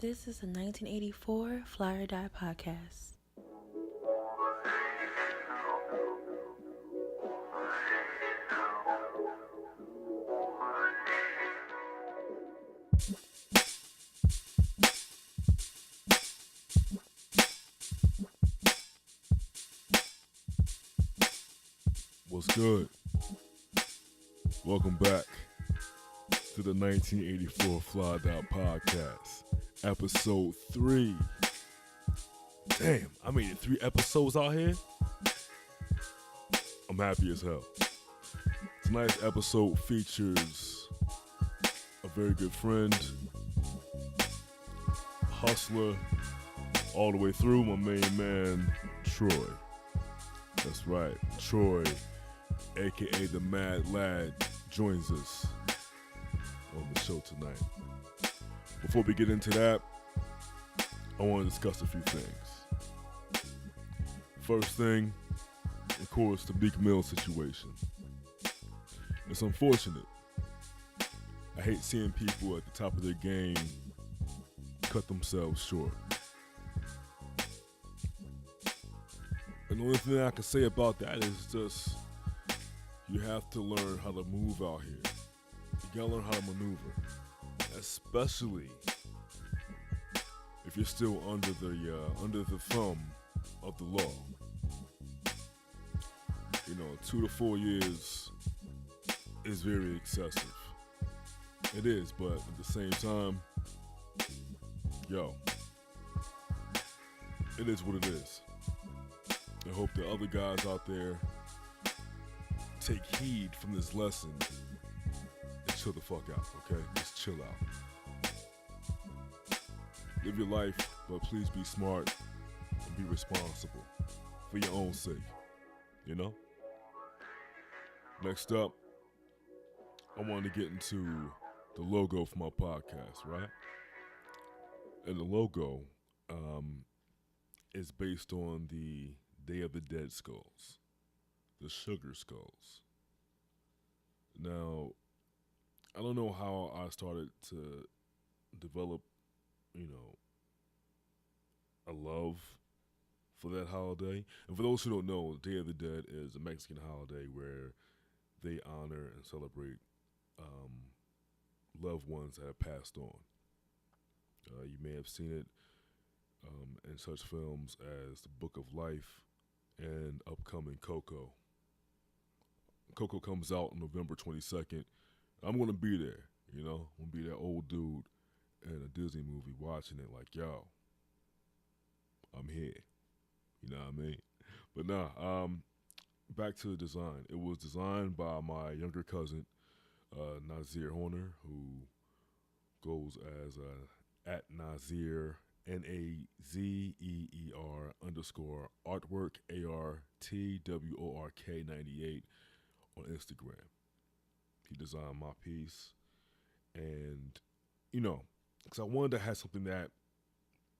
This is a 1984 Fly or Die podcast. What's good? Welcome back to the 1984 Fly Die Podcast, episode 3. Damn, I made it 3 episodes out here. I'm happy as hell. Tonight's episode features a very good friend, hustler, all the way through, my main man, Troy. That's right, Troy, aka the MadLad, joins us on the show tonight. Before we get into that, I want to discuss a few things. First thing, of course, the Meek Mill situation. It's unfortunate. I hate seeing people at the top of their game cut themselves short. And the only thing I can say about that is just you have to learn how to move out here. You gotta learn how to maneuver, especially if you're still under the thumb of the law. 2 to 4 years is very excessive. It is, but at the same time, it is what it is. I hope the other guys out there take heed from this lesson and chill the fuck out, okay? Just chill out. Live your life, but please be smart and be responsible for your own sake, Next up, I wanted to get into the logo for my podcast, right? And the logo is based on the Day of the Dead skulls, the sugar skulls. Now, I don't know how I started to develop, a love for that holiday. And for those who don't know, the Day of the Dead is a Mexican holiday where they honor and celebrate loved ones that have passed on. You may have seen it in such films as The Book of Life and upcoming Coco. Coco comes out on November 22nd. I'm going to be there, I'm going to be that old dude in a Disney movie watching it like, yo, I'm here. You know what I mean? But back to the design. It was designed by my younger cousin, Nazir Horner, who goes as at Nazir, NAZEER _artwork, ARTWORK 98 on Instagram. He designed my piece, and because I wanted to have something that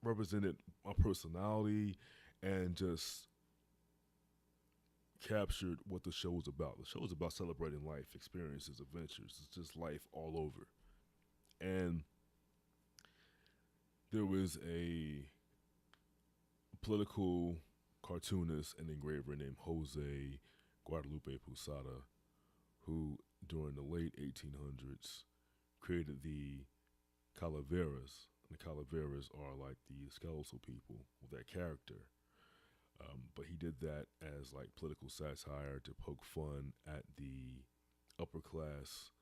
represented my personality and just captured what the show is about. The show is about celebrating life, experiences, adventures. It's just life all over. And there was a political cartoonist and engraver named Jose Guadalupe Posada, who during the late 1800s created the calaveras. And the calaveras are like the skeletal people with that character. But he did that as like political satire to poke fun at the upper class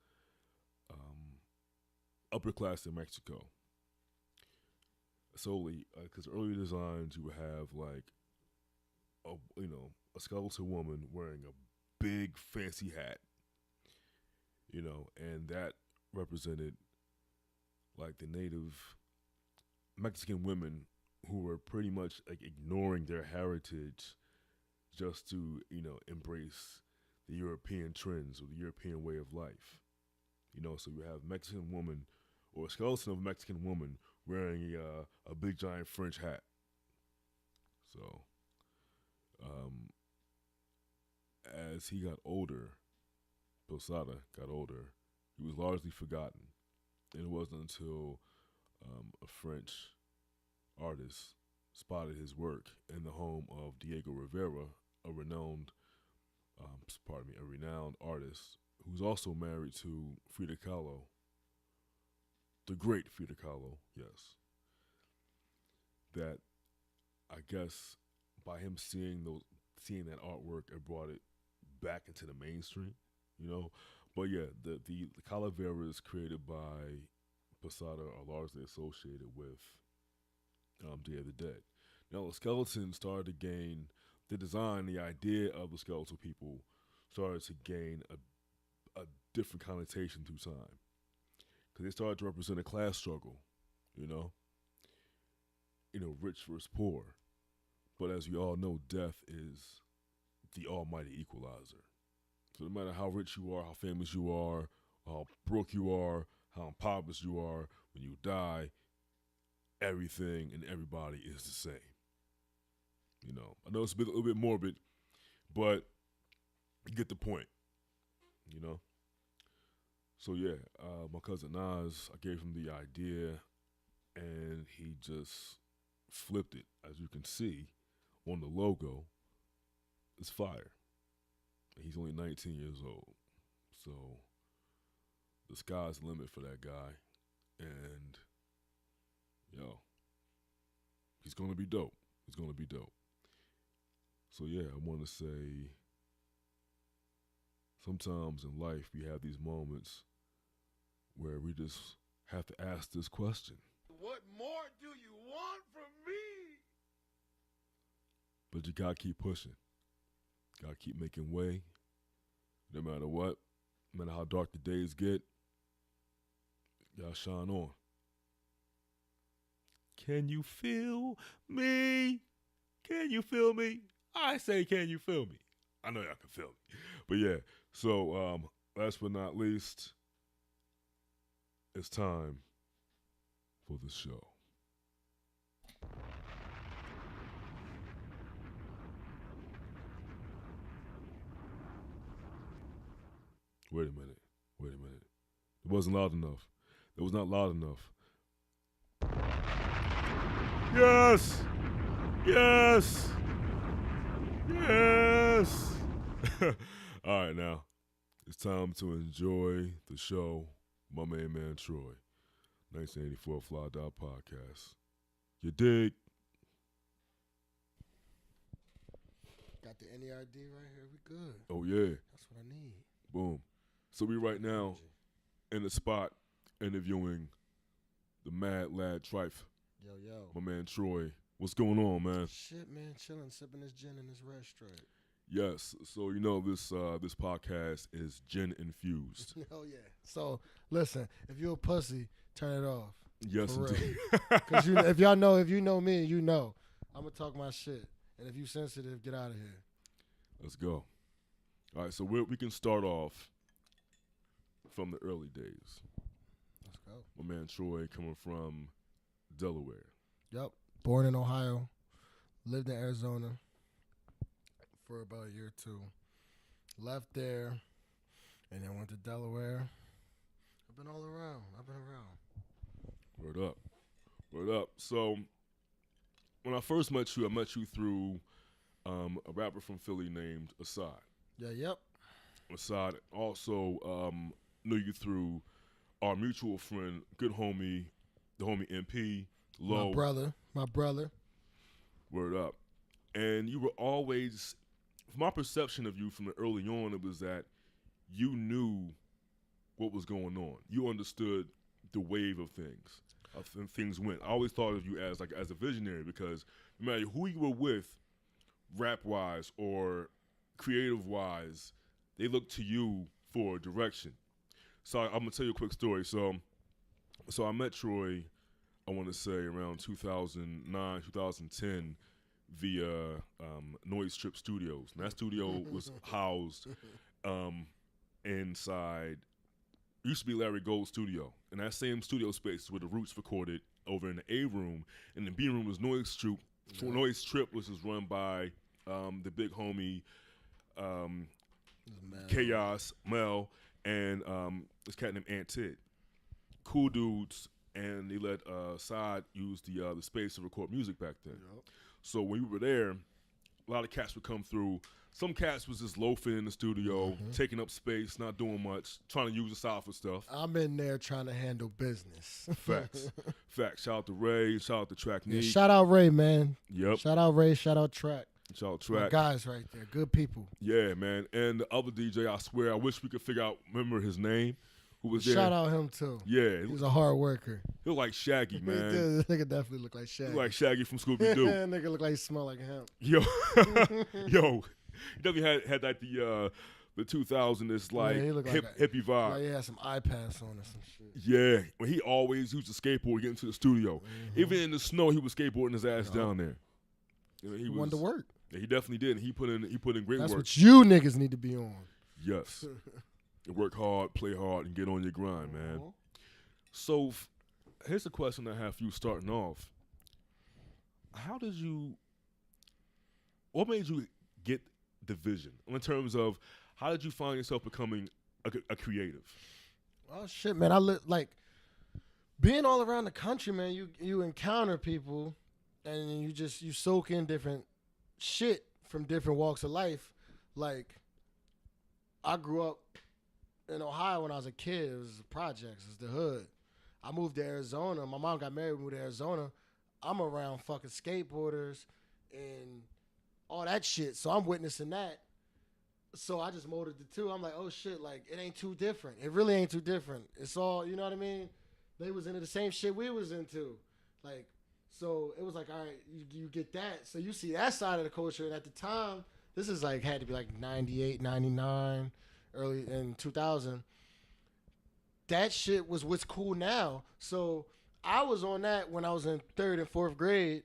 in Mexico. Solely because earlier designs you would have like a skeletal woman wearing a big fancy hat, and that represented like the native Mexican women who were pretty much like ignoring their heritage just to, embrace the European trends or the European way of life. So you have Mexican woman or a skeleton of a Mexican woman wearing a big giant French hat. So, as he got older, Posada got older, he was largely forgotten. And it wasn't until a a French artist, spotted his work in the home of Diego Rivera, a renowned artist who's also married to Frida Kahlo, the great Frida Kahlo. Yes, that I guess by him seeing that artwork, it brought it back into the mainstream. You know, but yeah, the calaveras created by Posada are largely associated with Day of the Dead. Now the skeleton started to gain the design, the idea of the skeletal people started to gain a different connotation through time because they started to represent a class struggle. You know, rich versus poor. But as we all know, death is the almighty equalizer. So no matter how rich you are, how famous you are, how broke you are, how impoverished you are, when you die, everything and everybody is the same. I know it's a little bit morbid, but you get the point. You know. So yeah, my cousin Nas, I gave him the idea, and he just flipped it. As you can see on the logo, it's fire. And he's only 19 years old, so the sky's the limit for that guy. And yo, he's gonna be dope. He's gonna be dope. So yeah, I want to say sometimes in life we have these moments where we just have to ask this question. What more do you want from me? But you gotta keep pushing. Gotta keep making way. No matter what, no matter how dark the days get, y'all shine on. Can you feel me? Can you feel me? I say, can you feel me? I know y'all can feel me. But yeah, so last but not least, it's time for the show. Wait a minute. It wasn't loud enough. It was not loud enough. Yes! Yes! Yes! All right, now it's time to enjoy the show. My man Troy, 1984 Fly Dot Podcast. You dig? Got the NERD right here. We good. Oh yeah. That's what I need. Boom. So we right now in the spot interviewing the MadLad Trife. Yo. My man Troy. What's going on, man? Shit, man. Chilling, sipping this gin in this red stripe. Yes. So this podcast is gin infused. Oh yeah. So listen, if you're a pussy, turn it off. Yes, for indeed. Because if you know me, you know I'm gonna talk my shit. And if you sensitive, get out of here. Let's go. All right. So we can start off from the early days. Let's go. My man Troy coming from Delaware. Yep. Born in Ohio, lived in Arizona for about a year or two. Left there, and then went to Delaware. I've been all around. Word up. So when I first met you, I met you through a rapper from Philly named Assad. Yep. Assad also knew you through our mutual friend, good homie, the homie MP, Low. My brother. Word up. And you were always, from my perception of you from the early on, it was that you knew what was going on. You understood the wave of things. Things went. I always thought of you as a visionary because no matter who you were with, rap wise or creative wise, they looked to you for direction. So I'm gonna tell you a quick story. So I met Troy, I want to say around 2009, 2010 via Noise Trip Studios. And that studio was housed inside, used to be Larry Gold's studio. And that same studio space is where the Roots recorded over in the A room. And the B room was Noise Trip. Yeah. Noise Trip, which was run by the big homie Chaos, Mel, and this cat named Ant Tid. Cool dudes. and they let Side use the space to record music back then. Yep. So when we were there, a lot of cats would come through. Some cats was just loafing in the studio, taking up space, not doing much, trying to use the side for stuff. I'm in there trying to handle business. Facts. Facts. Shout out to Ray. Shout out to Track Yeah, Neat. shout out Ray, man. Yep. Shout out Ray. Shout out Track. Shout out My Track. guys right there. Good people. Yeah, man. And the other DJ, I swear, I wish we could remember his name. Who was there? Shout out him too. Yeah. He was a hard worker. He looked like Shaggy, man. This nigga definitely look like Shaggy. He like Shaggy from Scooby-Doo. Nigga look like he smell like him. Yo. Yo. He definitely had like the 2000s like Yeah, he looked hippie vibe. Like he had some eye pass on or some shit. Yeah. When he always used to skateboard getting to the studio. Even in the snow, he was skateboarding his ass down there. You know, He wanted to work. Yeah, he definitely did. He put in great That's work. what you niggas need to be on. Yes. Work hard, play hard, and get on your grind, man. So here's a question I have for you starting off. What made you get the vision in terms of how did you find yourself becoming a creative? Oh shit, man! Like being all around the country, man. You encounter people, and you soak in different shit from different walks of life. Like I grew up in Ohio when I was a kid. It was the projects, it was the hood. I moved to Arizona. My mom got married, we moved to Arizona. I'm around fucking skateboarders and all that shit. So I'm witnessing that. So I just molded the two. I'm like, oh shit, like it ain't too different. It really ain't too different. It's all, you know what I mean? They was into the same shit we was into. Like, so it was like, all right, you get that. So you see that side of the culture. And at the time, this is like, had to be like 98, 99, early in 2000. That shit was what's cool now. So I was on that when I was in 3rd and 4th grade.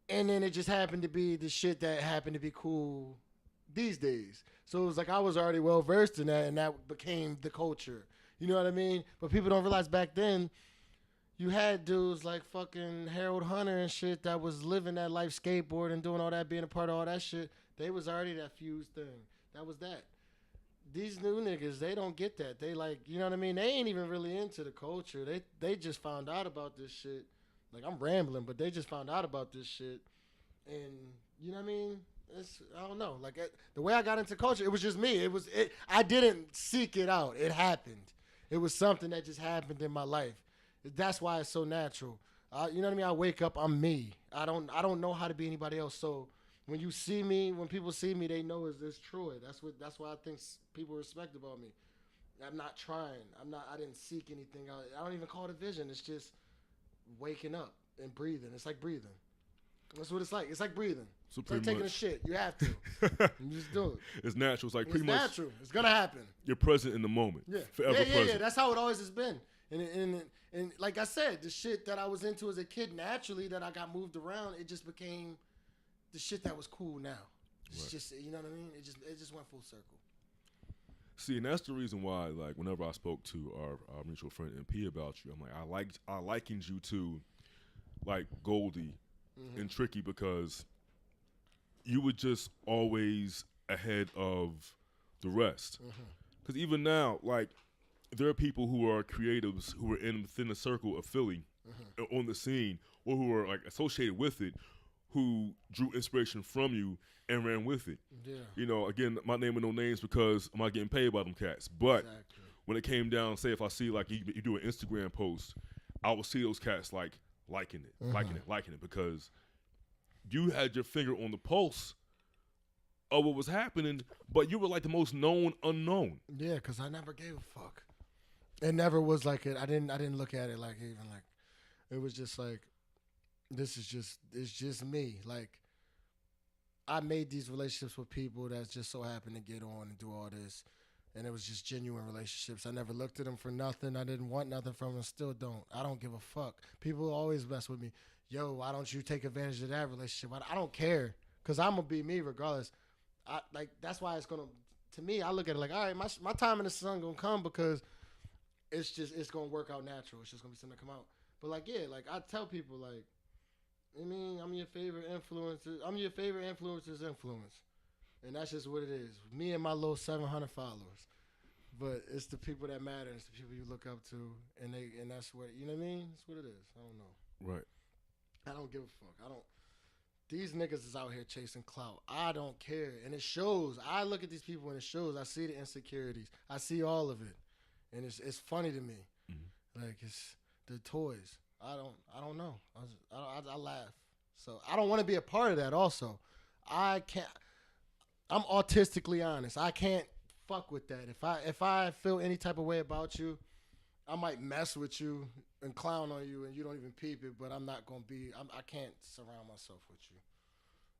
And then it just happened to be the shit that happened to be cool these days. So it was like I was already well versed in that, and that became the culture. You know what I mean? But people don't realize back then, you had dudes like fucking Harold Hunter and shit that was living that life, skateboarding, doing all that, being a part of all that shit. They was already that fused thing. That was that. These new niggas, they don't get that. They like, you know what I mean? They ain't even really into the culture. They just found out about this shit. Like, I'm rambling, but they just found out about this shit. And, you know what I mean? I don't know. Like, the way I got into culture, it was just me. I didn't seek it out. It happened. It was something that just happened in my life. That's why it's so natural. You know what I mean? I wake up, I'm me. I don't know how to be anybody else. So when you see me, when people see me, they know it's Troy. That's why I think people respect about me. I'm not trying. I didn't seek anything out. I don't even call it a vision. It's just waking up and breathing. It's like breathing. That's what it's like. It's like breathing. So it's like taking a shit. You have to. You just do it. It's natural. It's like It's pretty much natural. It's gonna happen. you're present in the moment. Yeah. Forever present. Yeah. That's how it always has been. And like I said, the shit that I was into as a kid, naturally, that I got moved around, it just became the shit that was cool now. It's Right. just, you know what I mean? It just went full circle. See, and that's the reason why, like, whenever I spoke to our mutual friend MP about you, I'm like, I likened you to, like, Goldie and Tricky because you were just always ahead of the rest. Because even now, like, there are people who are creatives who are within the circle of Philly on the scene or who are, like, associated with it who drew inspiration from you and ran with it. Yeah. You know, again, my name and no names because I'm not getting paid by them cats. But Exactly. when it came down, say if I see like you do an Instagram post, I will see those cats like liking it because you had your finger on the pulse of what was happening, but you were like the most known unknown. Yeah, because I never gave a fuck. It never was like it. I didn't look at it like even like it was just like it's just me. Like I made these relationships with people that just so happened to get on and do all this. And it was just genuine relationships. I never looked at them for nothing. I didn't want nothing from them. Still don't. I don't give a fuck. People always mess with me. Yo, why don't you take advantage of that relationship? I don't care because I'm going to be me regardless. That's why it's going to me, I look at it like, all right, my time in the sun going to come because it's going to work out natural. It's just going to be something to come out. But like, yeah, like I tell people like, I mean, I'm your favorite influencer. I'm your favorite influencer's influence. And that's just what it is. Me and my little 700 followers. But it's the people that matter. It's the people you look up to, and that's what you know what I mean. That's what it is. I don't know. Right. I don't give a fuck. I don't. These niggas is out here chasing clout. I don't care, and it shows. I look at these people and it shows. I see the insecurities. I see all of it, and it's funny to me. Mm-hmm. Like it's the toys. I don't know. I laugh. So I don't want to be a part of that. Also, I can't. I'm autistically honest. I can't fuck with that. If I feel any type of way about you, I might mess with you and clown on you, and you don't even peep it. But I'm not gonna be. I can't surround myself with you.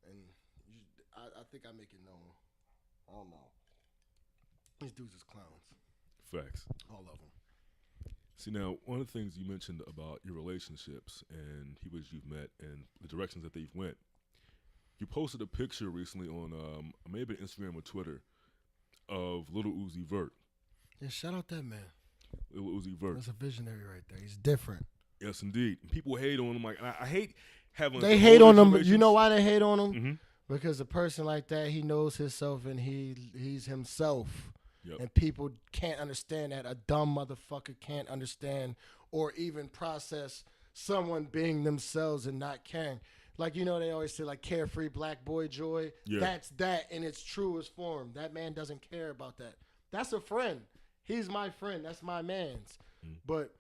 And I think I make it known. I don't know. These dudes is clowns. Facts. All of them. See, now, one of the things you mentioned about your relationships and people that you've met and the directions that they've went, you posted a picture recently on maybe Instagram or Twitter of Little Uzi Vert. Yeah, shout out that man. Little Uzi Vert. That's a visionary right there. He's different. Yes, indeed. People hate on him. Like, and I hate having. They hate on him. You situations. know why they hate on him? Mm-hmm. Because a person like that, he knows himself and he's himself. Yep. And people can't understand that. A dumb motherfucker can't understand or even process someone being themselves and not caring. Like, you know, they always say, like, carefree black boy joy. Yeah. That's that in its truest form. That man doesn't care about that. That's a friend. He's my friend. That's my man's. Mm. But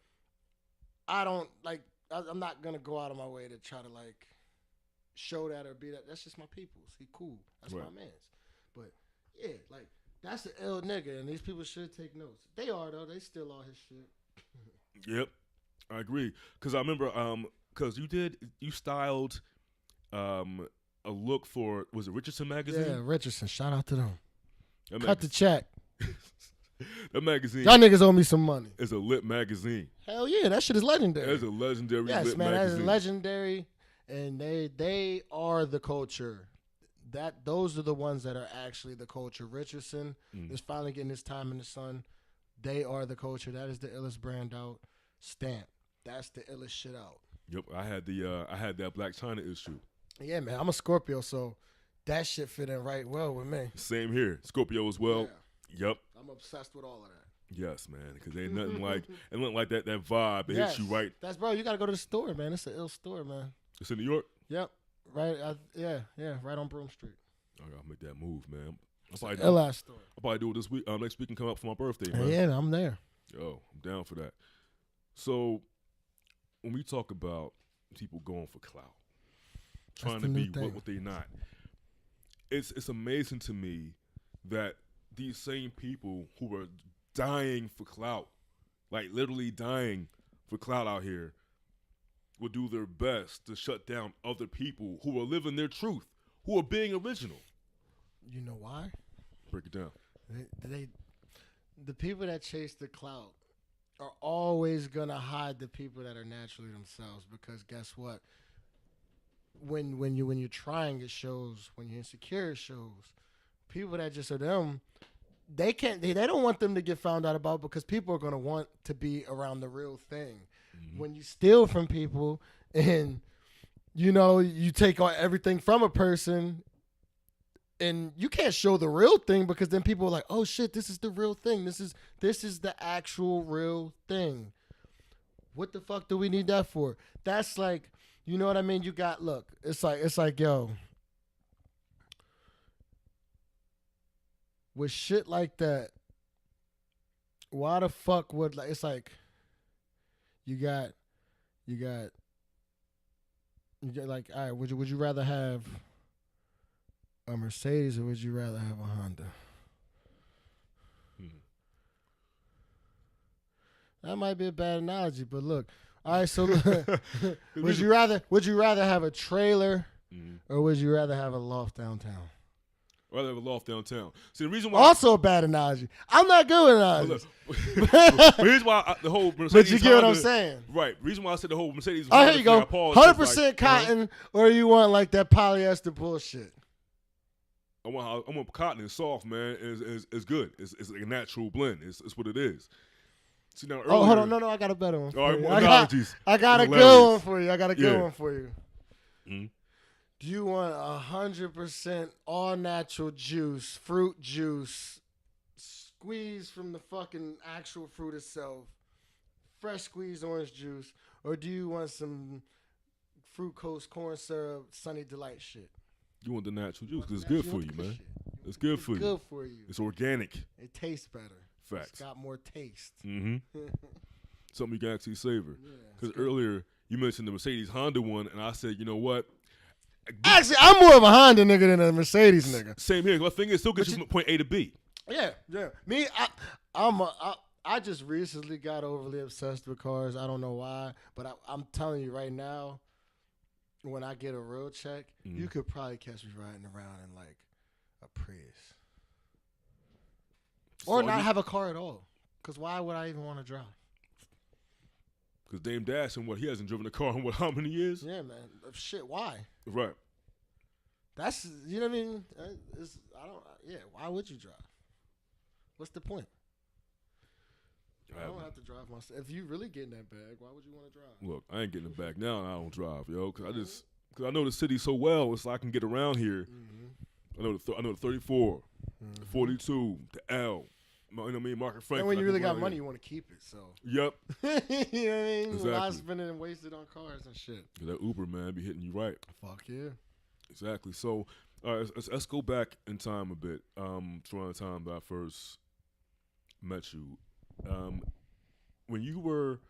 I don't, like, I'm not going to go out of my way to try to, like, show that or be that. That's just my people's. He cool. That's right. my man's. But, yeah, like, that's an ill nigga, and these people should take notes. They are, though. They steal all his shit. Yep, I agree. Because I remember, because you styled a look for, was it Richardson magazine? Yeah, Richardson. Shout out to them. That Cut the check. That magazine. Y'all niggas owe me some money. It's a lit magazine. Hell yeah, that shit is legendary. It's a legendary yes, lit man, magazine. that is legendary, and they are the culture. Those are the ones that are actually the culture. Richardson is finally getting his time in the sun. They are the culture. That is the illest brand out. Stamp. That's the illest shit out. Yep, I had that Black China issue. Yeah, man. I'm a Scorpio, so that shit fit in right well with me. Same here, Scorpio as well. Yeah. Yep. I'm obsessed with all of that. Yes, man, because ain't nothing like that vibe that hits you right. That's bro. You gotta go to the store, man. It's an ill store, man. It's in New York. Yep. Right. Yeah. Right on Broome Street. I gotta make that move, man. L.I. store. I'll probably do it this week. Next week and come up for my birthday, man. Yeah, I'm there. Yo, I'm down for that. So, when we talk about people going for clout, trying to be what they not, it's amazing to me that these same people who are dying for clout, like literally dying for clout out here, will do their best to shut down other people who are living their truth, who are being original. You know why? Break it down. The people that chase the clout are always gonna hide the people that are naturally themselves, because guess what? When you're trying, it shows. When you're insecure, it shows. People that just are them, they don't want them to get found out about, because people are gonna want to be around the real thing. Mm-hmm. When you steal from people and you take everything from a person, and you can't show the real thing, because then people are like, oh shit, this is the real thing. This is the actual real thing. What the fuck do we need that for? That's like, you know what I mean? It's like, yo, with shit like that, why the fuck would, like, it's like, you got like, all right, would you rather have a Mercedes or would you rather have a Honda? That might be a bad analogy, but look. All right, so look, would you rather have a trailer or would you rather have a loft downtown? I'd rather have a loft downtown. See, the reason why also a bad analogy. I'm not good with analogies. But here's why the whole Mercedes. But you get what I'm Honda, saying. Right. The reason why I said the whole Mercedes. Oh, here you go. 100% like, cotton, or you want like that polyester bullshit? I want cotton. It's soft, man. It's good. It's like a natural blend. It's what it is. See, now, earlier, hold on. No, I got a better one. All right, more analogies. I got a good one for you. I got a good one for you. Mm-hmm. Do you want 100% all natural juice, fruit juice, squeeze from the fucking actual fruit itself, fresh squeezed orange juice, or do you want some fructose corn syrup, Sunny Delight shit? You want the natural juice because it's good for you, man. It's good for you. It's good for you. It's organic. It tastes better. Facts. It's got more taste. Mm-hmm. Something you can actually savor. Because earlier you mentioned the Mercedes Honda one, and I said, you know what? Actually, I'm more of a Honda nigga than a Mercedes nigga. Same here. My thing is still gets you from point A to B. Yeah. Me, I just recently got overly obsessed with cars. I don't know why, but I'm telling you right now, when I get a real check, you could probably catch me riding around in like a Prius. Or not have a car at all. Because why would I even want to drive? Because Dame Dash and he hasn't driven a car in how many years? Yeah, man. Shit, why? Right. That's, you know what I mean? Why would you drive? What's the point? I don't have to drive myself. If you really getting that bag, why would you want to drive? Look, I ain't getting it back now, and I don't drive, yo, because I know the city so well. It's like I can get around here. I know the 34, the 42, the L. You know what I mean? Market Frank. And when you really got money, you want to keep it. So. Yep. You know what I mean? Exactly. Without spending and wasted on cars and shit. That Uber, man, be hitting you right. Fuck yeah. Exactly. So, all right, let's go back in time a bit. Around the time that I first met you. When you were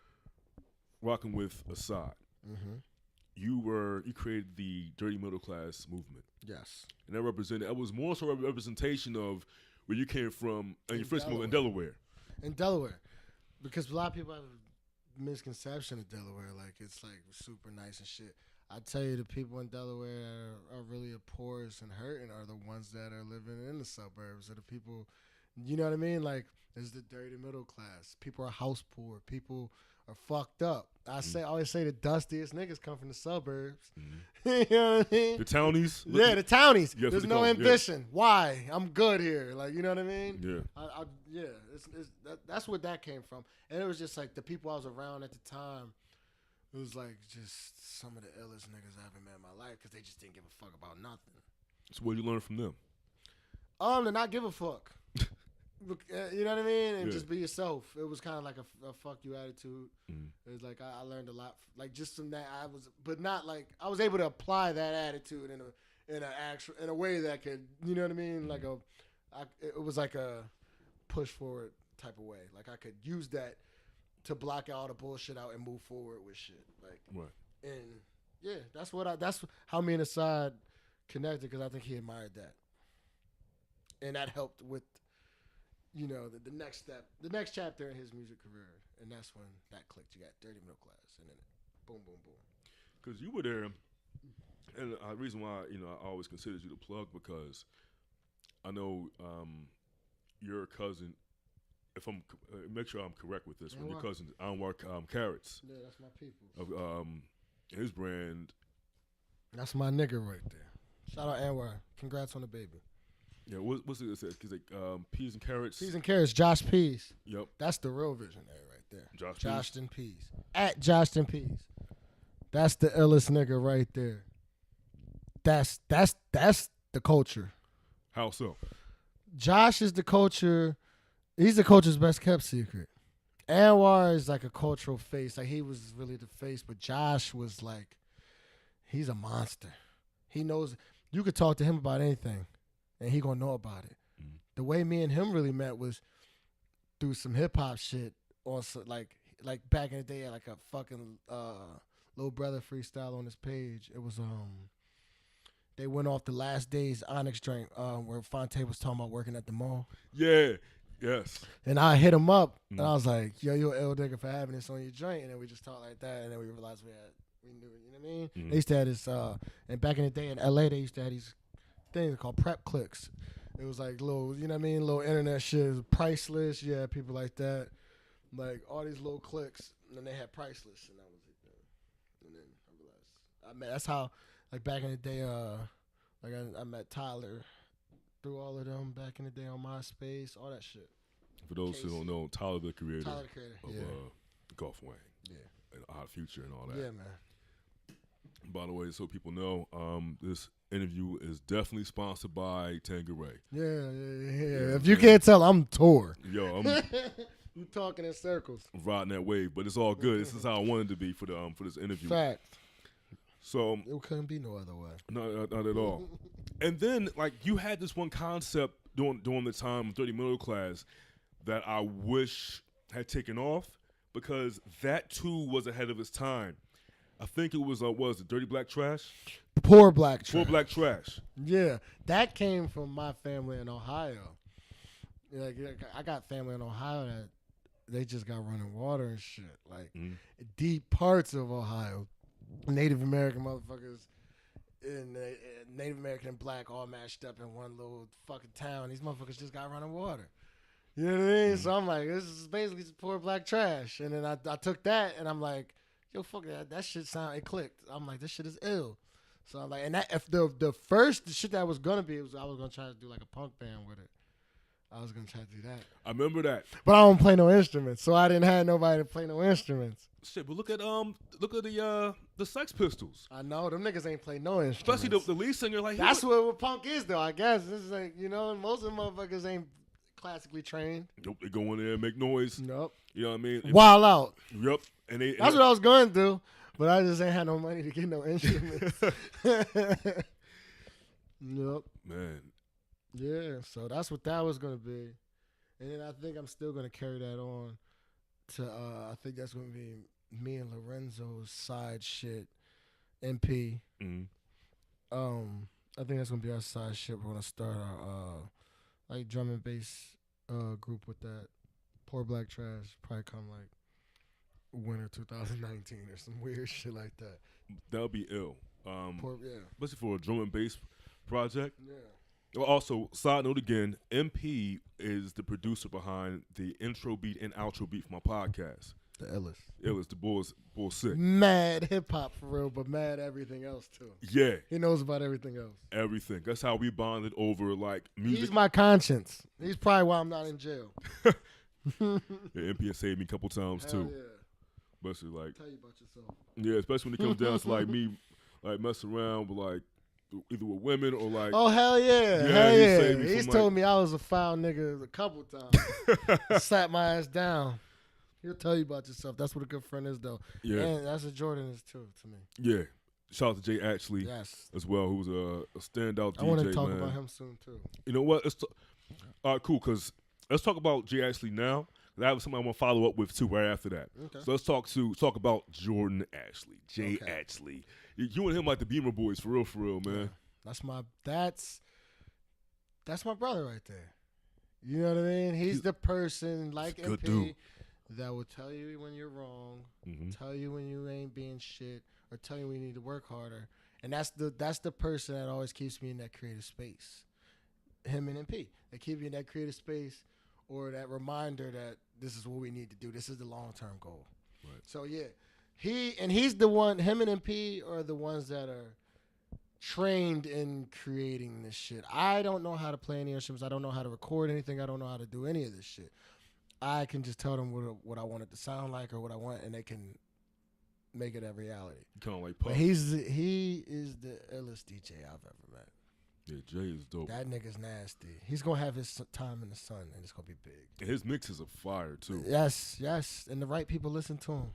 rocking with Assad, you created the dirty middle class movement. Yes. And that was more so a representation of where you came from and your first move in Delaware. In Delaware. Because a lot of people have a misconception of Delaware, like it's like super nice and shit. I tell you, the people in Delaware that are really poorest and hurting are the ones that are living in the suburbs, or the people, you know what I mean? Like, it's the dirty middle class. People are house poor. People are fucked up. I always say the dustiest niggas come from the suburbs. You know what I mean? The townies? Yeah, the townies. Yeah, there's no ambition. Yeah. Why? I'm good here. Like, you know what I mean? Yeah. That's where that came from. And it was just like the people I was around at the time, it was like just some of the illest niggas I ever met in my life because they just didn't give a fuck about nothing. So what did you learn from them? To not give a fuck. You know what I mean? And just be yourself. It was kind of like a fuck you attitude. It was like I learned a lot, like just from that. I was able to apply that attitude in a way that could, you know what I mean? Like it was like a push forward type of way. Like I could use that to block all the bullshit out and move forward with shit. Like, right. And yeah, that's how me and Assad connected, because I think he admired that, and that helped with, you know, the next step, the next chapter in his music career, and that's when that clicked. You got Dirty Middle Class, and then boom, boom, boom. Because you were there, and the reason why, you know, I always considered you the plug, because I know your cousin, if I'm make sure I'm correct with this one, your cousin Anwar Carrots. Yeah, that's my people. Of his brand. That's my nigga right there. Shout out Anwar. Congrats on the baby. Yeah, what's it say? Cause peas and carrots. Peas and carrots. Josh Peas. Yep. That's the real visionary right there. Joshdon Peas. At Joshdon Peas. That's the illest nigga right there. That's the culture. How so? Josh is the culture. He's the culture's best kept secret. Anwar is like a cultural face. Like, he was really the face, but Josh was like, he's a monster. He knows. You could talk to him about anything, and he gonna know about it. Mm-hmm. The way me and him really met was through some hip hop shit, or like back in the day, like a fucking Little Brother freestyle on his page. It was they went off the Last Days Onyx drink where Fonte was talking about working at the mall. Yeah. Yes. And I hit him up, and I was like, yo, you're an ill nigga for having this on your joint. And then we just talked like that, and then we realized we knew, you know what I mean? Mm-hmm. They used to have this, and back in the day in L.A., they used to have these things called prep clicks. It was like little, you know what I mean, little internet shit. It was priceless. Yeah, people like that. Like, all these little clicks, and then they had priceless, and that was it. And then I realized, that's how, like, back in the day, like, I met Tyler through all of them back in the day on MySpace, all that shit. For those who don't know, Tyler the creator of yeah. Golf Wang, yeah, and Odd Future and all that. Yeah, man. By the way, so people know, this interview is definitely sponsored by Tanqueray. Yeah. If you can't tell, I'm tore. Yo, I'm You talking in circles. riding that wave, but it's all good. This is how I wanted to be for this interview. Fact. So It couldn't be no other way. not at all. And then like you had this one concept during the time of 30 middle class that I wish had taken off because that too was ahead of its time. I think it was it Dirty Black Trash? Poor black trash. Poor Black Trash. Yeah, that came from my family in Ohio. Like, I got family in Ohio that they just got running water and shit. Like, deep parts of Ohio. Native American motherfuckers and Native American and black all mashed up in one little fucking town. These motherfuckers just got running water. You know what I mean? So I'm like, this is basically just poor black trash. And then I took that and I'm like, yo, fuck that shit it clicked. I'm like, this shit is ill. So I'm like, and that if the first shit that was gonna be, I was gonna try to do like a punk band with it. I was gonna try to do that. I remember that. But I don't play no instruments, so I didn't have nobody to play no instruments. Shit, but look at the Sex Pistols. I know them niggas ain't play no instruments. Especially the lead singer, like that's what punk is, though. I guess this is like most of the motherfuckers ain't classically trained. Nope, they go in there and make noise. Nope. You know what I mean? Wild out. Yep. And that's what I was going to do, but I just ain't had no money to get no instruments. Nope. Man. Yeah, so that's what that was going to be. And then I think I'm still going to carry that on to, I think that's going to be me and Lorenzo's side shit, MP. Mm-hmm. I think that's going to be our side shit. We're going to start our, like, drum and bass group with that. Poor Black Trash. Probably come, like, winter 2019 or some weird shit like that. That would be ill. Yeah. Especially for a drum and bass project. Yeah. Also, side note again, MP is the producer behind the intro beat and outro beat for my podcast. The illest. Illest, the Bull Sick. Mad hip-hop for real, but mad everything else, too. Yeah. He knows about everything else. Everything. That's how we bonded over, like, music. He's my conscience. He's probably why I'm not in jail. Yeah, MP has saved me a couple times, Hell too. Yeah. Especially, like... Tell you about yourself. Yeah, especially when it comes down to, like, me, like, messing around with, like, either with women or like. Oh hell yeah, hell yeah! He's told me I was a foul nigga a couple times. Slapped my ass down. He'll tell you about yourself. That's what a good friend is, though. Yeah, and that's what Jordan is too to me. Yeah, shout out to Jay Ashley. Yes. As well, who's a standout DJ. I want to talk about him soon too. You know what? All right, cool. Because let's talk about Jay Ashley now. I have something I want to follow up with too right after that. Okay. So let's talk about Jordan Ashley, Jay Ashley. You and him like the Beamer Boys for real, man. Yeah. That's my brother right there. You know what I mean? He's the person like MP that will tell you when you're wrong, tell you when you ain't being shit, or tell you when you need to work harder. And that's the person that always keeps me in that creative space. Him and MP, they keep you in that creative space, or that reminder that this is what we need to do. This is the long-term goal. Right. So yeah, he's the one. Him and MP are the ones that are trained in creating this shit. I don't know how to play any instruments. I don't know how to record anything. I don't know how to do any of this shit. I can just tell them what I want it to sound like or what I want, and they can make it a reality. Kind of like Puff. He is the illest DJ I've ever met. Yeah, Jay is dope. That nigga's nasty. He's gonna have his time in the sun, and it's gonna be big. And his mixes are fire too. Yes, and the right people listen to him.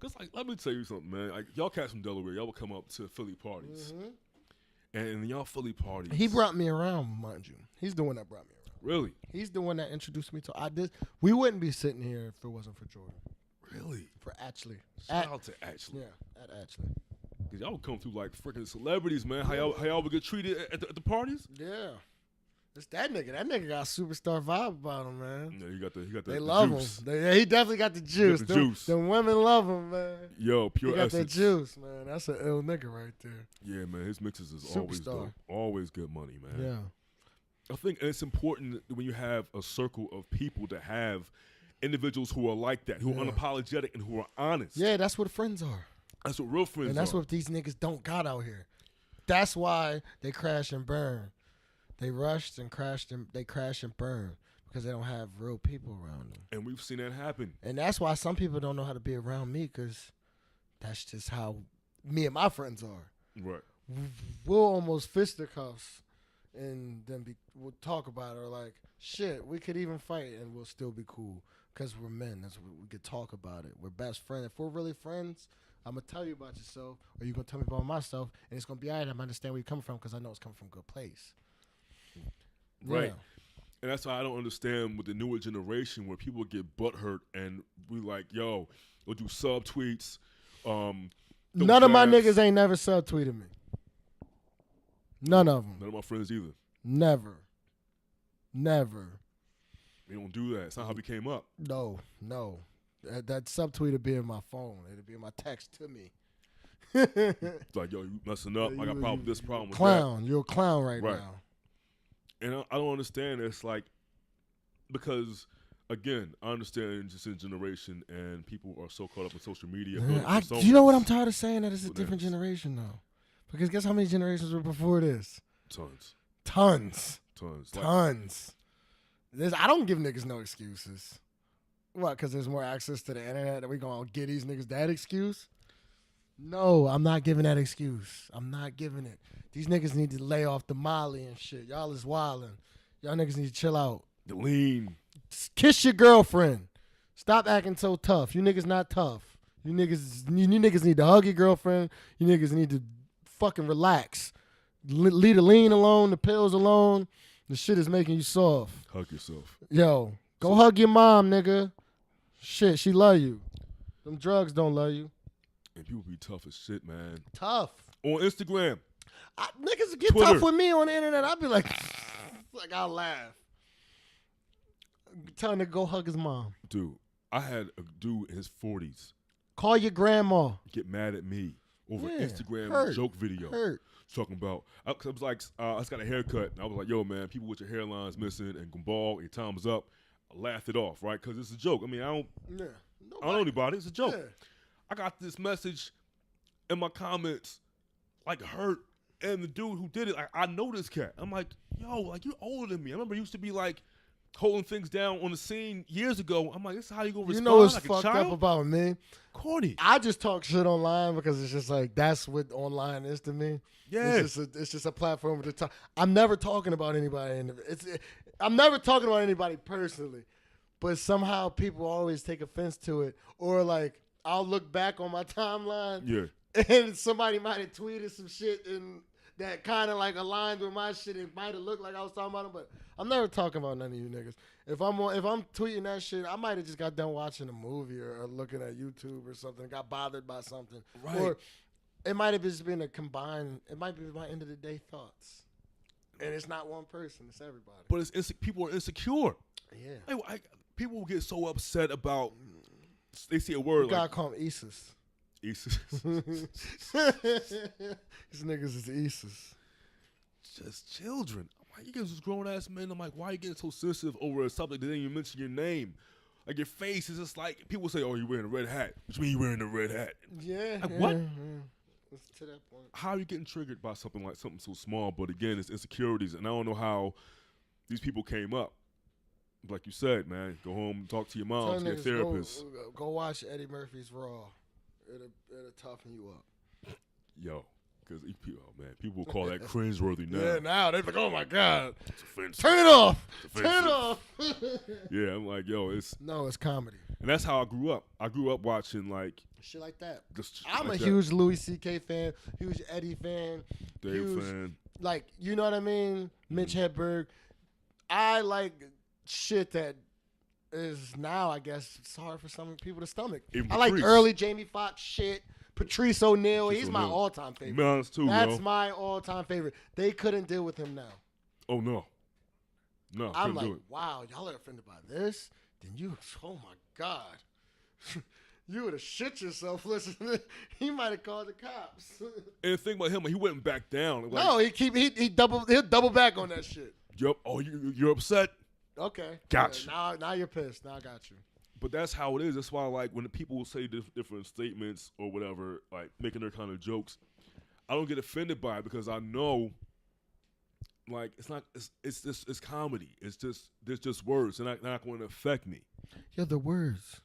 Cause like, let me tell you something, man. Like y'all cats from Delaware, y'all will come up to Philly parties, and in y'all Philly parties, he brought me around, mind you. He's the one that brought me around. Really? He's the one that introduced me to. We wouldn't be sitting here if it wasn't for Jordan. Really? For Ashley. Shout out to Ashley. Yeah, at Ashley. Cause y'all would come through like freaking celebrities, man. How y'all would get treated at the parties? Yeah. It's that nigga. That nigga got a superstar vibe about him, man. Yeah, he got the They love juice. him. He definitely got the juice. Got the juice. Them women love him, man. Yo, pure he got essence. that juice, man. That's an ill nigga right there. Yeah, man. His mixes is Superstar. always dope. Always good money, man. Yeah. I think it's important when you have a circle of people to have individuals who are like that, who are unapologetic and who are honest. Yeah, that's what friends are. That's what real friends are. And that's what these niggas don't got out here. That's why they crash and burn. They rushed and crashed and they crash and burn because they don't have real people around them. And we've seen that happen. And that's why some people don't know how to be around me because that's just how me and my friends are. Right. we'll almost fisticuffs and then we'll talk about it. Or like, shit, we could even fight and we'll still be cool because we're men. That's what we could talk about it. We're best friends. If we're really friends, I'm gonna tell you about yourself, or you're gonna tell me about myself, and it's gonna be alright. I understand where you come from because I know it's coming from a good place. Right. Yeah. And that's why I don't understand with the newer generation where people get butthurt and we like, yo, we'll do subtweets. None of my niggas ain't never subtweeted me. None of them. None of my friends either. Never. We don't do that. It's not how we came up. No. That subtweet would be in my phone. It'd be in my text to me. It's like, yo, you messing up. I got problem with this problem with clown. You're a clown right now. And I don't understand. It's like, because, again, I understand just in generation and people are so caught up in social media. You know what I'm tired of saying? That it's a different generation, though. Because guess how many generations were before this? Tons. I don't give niggas no excuses. What, because there's more access to the internet that we gonna get these niggas that excuse? No, I'm not giving that excuse. I'm not giving it. These niggas need to lay off the Molly and shit. Y'all is wildin'. Y'all niggas need to chill out. The lean. Kiss your girlfriend. Stop acting so tough. You niggas not tough. You niggas need to hug your girlfriend. You niggas need to fucking relax. Leave the lean alone, the pills alone. The shit is making you soft. Hug yourself. Yo, go hug your mom, nigga. Shit, she love you. Them drugs don't love you. And people be tough as shit, man. Tough. On Instagram. Niggas get Twitter. tough with me on the internet. I'll be like I'll laugh. Telling to go hug his mom. Dude, I had a dude in his 40s. Call your grandma. Get mad at me over Instagram joke video. Talking about, I was like, I just got a haircut. And I was like, yo, man, people with your hairlines missing and bald, your time is up. I laughed it off, right? Because it's a joke. I mean, I don't know anybody. It's a joke. Yeah. I got this message in my comments, like, hurt. And the dude who did it, like, I know this cat. I'm like, yo, like, you're older than me. I remember you used to be, like, holding things down on the scene years ago. I'm like, this is how you gonna respond? You know what's like fucked up about me? Corny. I just talk shit online because it's just like, that's what online is to me. Yeah. It's just a platform to talk. I'm never talking about anybody. I'm never talking about anybody personally. But somehow people always take offense to it. Or like, I'll look back on my timeline. Yeah. And somebody might have tweeted some shit and that kind of like aligned with my shit. It might have looked like I was talking about them, but I'm never talking about none of you niggas. If I'm tweeting that shit, I might have just got done watching a movie or looking at YouTube or something, got bothered by something. Right. Or it might have just been it might be my end of the day thoughts. And it's not one person, it's everybody. But people are insecure. Yeah. People get so upset about, they see a word you gotta call him Isis. Isis. These niggas is Isis. Just children. Why you guys was grown ass men? I'm like, why are you getting so sensitive over a subject that didn't even mention your name? Like your face is just like, people say, oh, you're wearing a red hat. What you mean you wearing a red hat? Yeah. Like, what? It's to that point. How are you getting triggered by something so small? But again, it's insecurities, and I don't know how these people came up. Like you said, man, go home, talk to your mom, to your therapist. Go watch Eddie Murphy's Raw. It'll toughen you up. Yo, because people will call that cringeworthy now. Yeah, now they're like, oh my god, it's offensive. Turn it off. Turn it off. Yeah, I'm like, yo, it's comedy. And that's how I grew up. I grew up watching like shit like that. I'm a huge Louis C.K. fan, huge Eddie fan, Dave fan. Like, you know what I mean? Mitch Hedberg. I like shit that is now, I guess, it's hard for some people to stomach. I like early Jamie Foxx shit. Patrice O'Neal, he's my all-time favorite. Mine's too, That's my all-time favorite. They couldn't deal with him now. Oh, no. I'm like, wow, y'all are offended by this? Then oh my God. You would have shit yourself listening. He might have called the cops. And the thing about him, he wouldn't back down. Like, no, he'll double back on that shit. Yup. Oh, you're upset? Okay. Gotcha. Now you're pissed. Now I got you. But that's how it is. That's why, like, when the people say different statements or whatever, like, making their kind of jokes, I don't get offended by it because I know, like, it's comedy. There's just words. They're not going to affect me. Yeah, the words.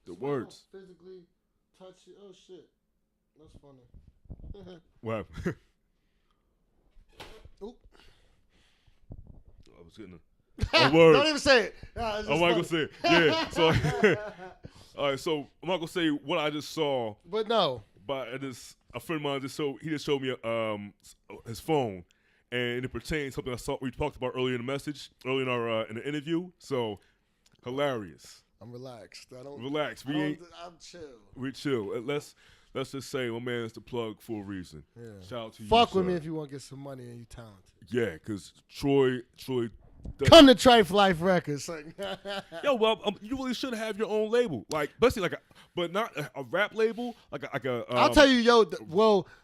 The words. Physically touch you. Oh, shit. That's funny. What? was getting a word. Don't even say it. Nah, it's I'm just not gonna funny. say it. Yeah. So, all right. So I'm not gonna say what I just saw. But no. But a friend of mine just showed me his phone, and it pertains to something I saw we talked about earlier in the message, earlier in our in the interview. So hilarious. I'm relaxed. Relax. I'm chill. We chill. Let's just say my man's the plug for a reason. Yeah. Shout out to you. Fuck with sir. me if you want to get some money and you talented. Yeah, because Troy. Come to Trife Life Records. Yo, well, you really should have your own label, like basically but not a rap label, like a I'll tell you,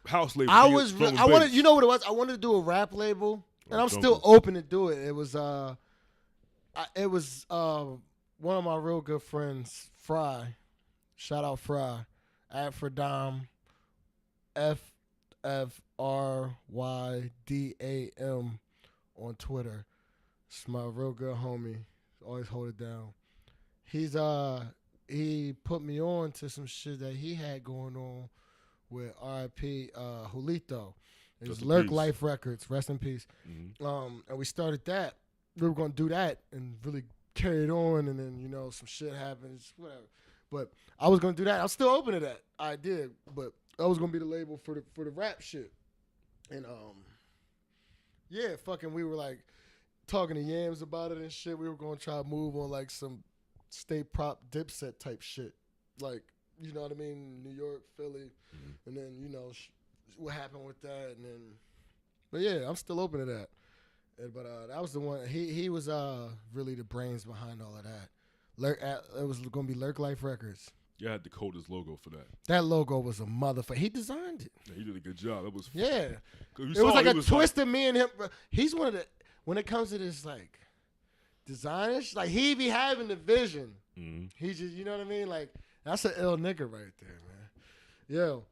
house label. I wanted, you know what it was? I wanted to do a rap label, and I'm still open to do it. It was one of my real good friends, Fry. Shout out Fry, at Fredam, FFRYDAM on Twitter. It's my real good homie. Always hold it down. He put me on to some shit that he had going on with R.I.P. Julito. It was Lurk Life Records. Rest in peace. Mm-hmm. And we started that. We were going to do that and really carry it on. And then, some shit happened. Whatever. But I was going to do that. I'm still open to that. I did. But I was going to be the label for the rap shit. And, we were like, talking to Yams about it and shit. We were going to try to move on like some state prop Dipset type shit. Like, you know what I mean? New York, Philly. Mm-hmm. And then, what happened with that. And then, but yeah, I'm still open to that. But that was the one. He was really the brains behind all of that. It was going to be Lurk Life Records. Yeah, I had Dakota's logo for that. That logo was a motherfucker. He designed it. Yeah, he did a good job. That was yeah. It was like a twist of me and him. He's one of the. When it comes to this, like, designers, like, he be having the vision. Mm-hmm. He just, you know what I mean? Like, that's an ill nigga right there, man. Yo,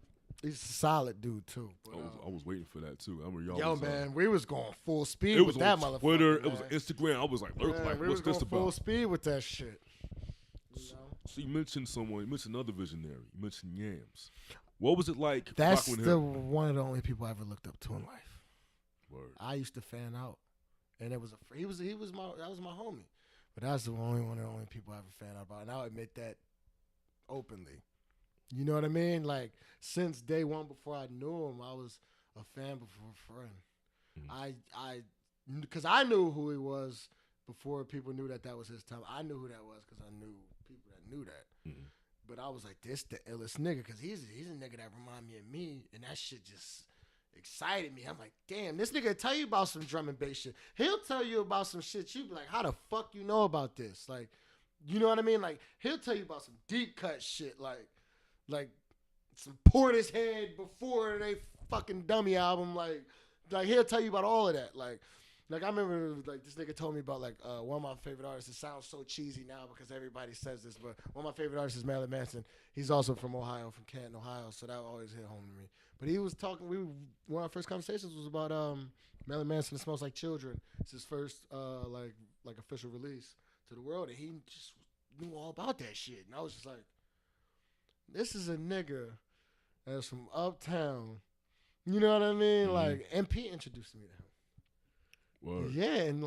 he's a solid dude, too. But, I was waiting for that, too. I remember y'all man, we was going full speed with that on motherfucker. Twitter, man. it was on Instagram. I was like, what's this about? We was going full speed with that shit. So you mentioned another visionary. You mentioned Yams. What was it like? That's one of the only people I ever looked up to in life. Word. I used to fan out. And that was my homie, but that's the only one of the only people I ever found out about, and I'll admit that openly. You know what I mean? Like since day one, before I knew him, I was a fan before a friend. Mm-hmm. Because I knew who he was before people knew that was his time. I knew who that was because I knew people that knew that. Mm-hmm. But I was like, this the illest nigga because he's a nigga that remind me of me, and that shit just excited me. I'm like, damn, this nigga tell you about some drum and bass shit. He'll tell you about some shit. You be like, how the fuck you know about this? Like, you know what I mean? Like, he'll tell you about some deep cut shit, like some Portishead before they fucking dummy album. Like he'll tell you about all of that. Like I remember this nigga told me about one of my favorite artists. It sounds so cheesy now because everybody says this, but one of my favorite artists is MadLad Manson. He's also from Ohio, from Canton, Ohio, so that always hit home to me. But he was talking. One of our first conversations was about MadLad Manson. It Smells Like Children. It's his first like official release to the world, and he just knew all about that shit. And I was just like, this is a nigga that's from uptown. You know what I mean? Mm-hmm. Like MP introduced me to him. Word. Yeah, in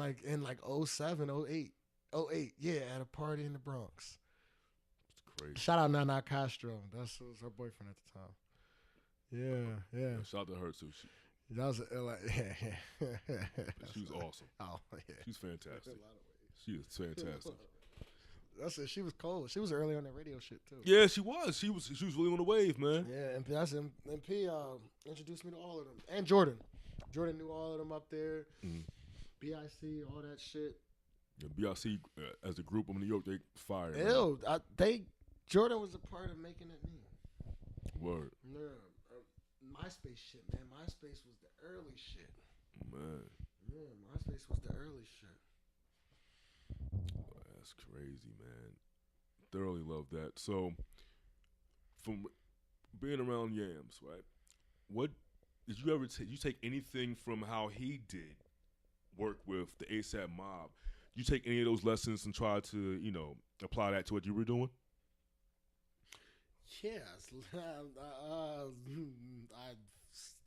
07, 08, yeah, at a party in the Bronx. It's crazy. Shout out Nana Castro. That was her boyfriend at the time. Yeah. Shout out to her too. That was She was awesome. Oh yeah, she's fantastic. She is fantastic. That's it. She was cold. She was early on that radio shit too. Yeah, she was. She was really on the wave, man. Yeah, and MP introduced me to all of them, and Jordan knew all of them up there. Mm-hmm. BIC, all that shit. Yeah, BIC as a group of New York, they fired. Jordan was a part of making it name. Word. Yeah. MySpace shit, man. MySpace was the early shit. Man. Yeah, MySpace was the early shit. That's crazy, man. Thoroughly love that. So, from being around Yams, right? What did you ever take anything from how he did work with the ASAP mob? You take any of those lessons and try to, apply that to what you were doing? Yes,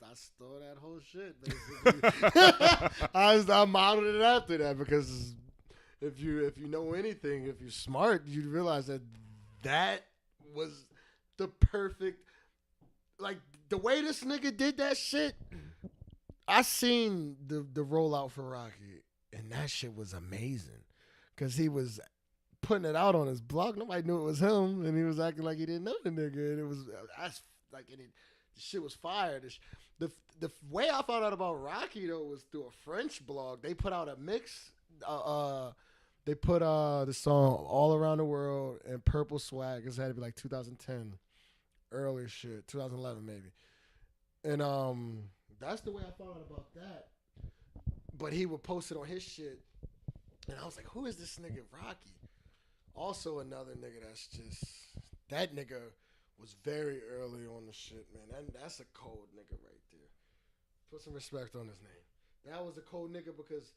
I I stole that whole shit, basically. I modeled it after that because if you know anything, if you're smart, you realize that was the perfect, like the way this nigga did that shit. I seen the rollout for Rocky, and that shit was amazing because he was putting it out on his blog. Nobody knew it was him, and he was acting like he didn't know the nigga. And it was the shit was fire. The way I found out about Rocky though was through a French blog. They put out a mix. They put the song "All Around the World" and "Purple Swag." This had to be like 2010, earlier shit, 2011 maybe. And that's the way I found out about that. But he would post it on his shit, and I was like, "Who is this nigga Rocky?" Also, another nigga that nigga was very early on the shit, man. That's a cold nigga right there. Put some respect on his name. That was a cold nigga because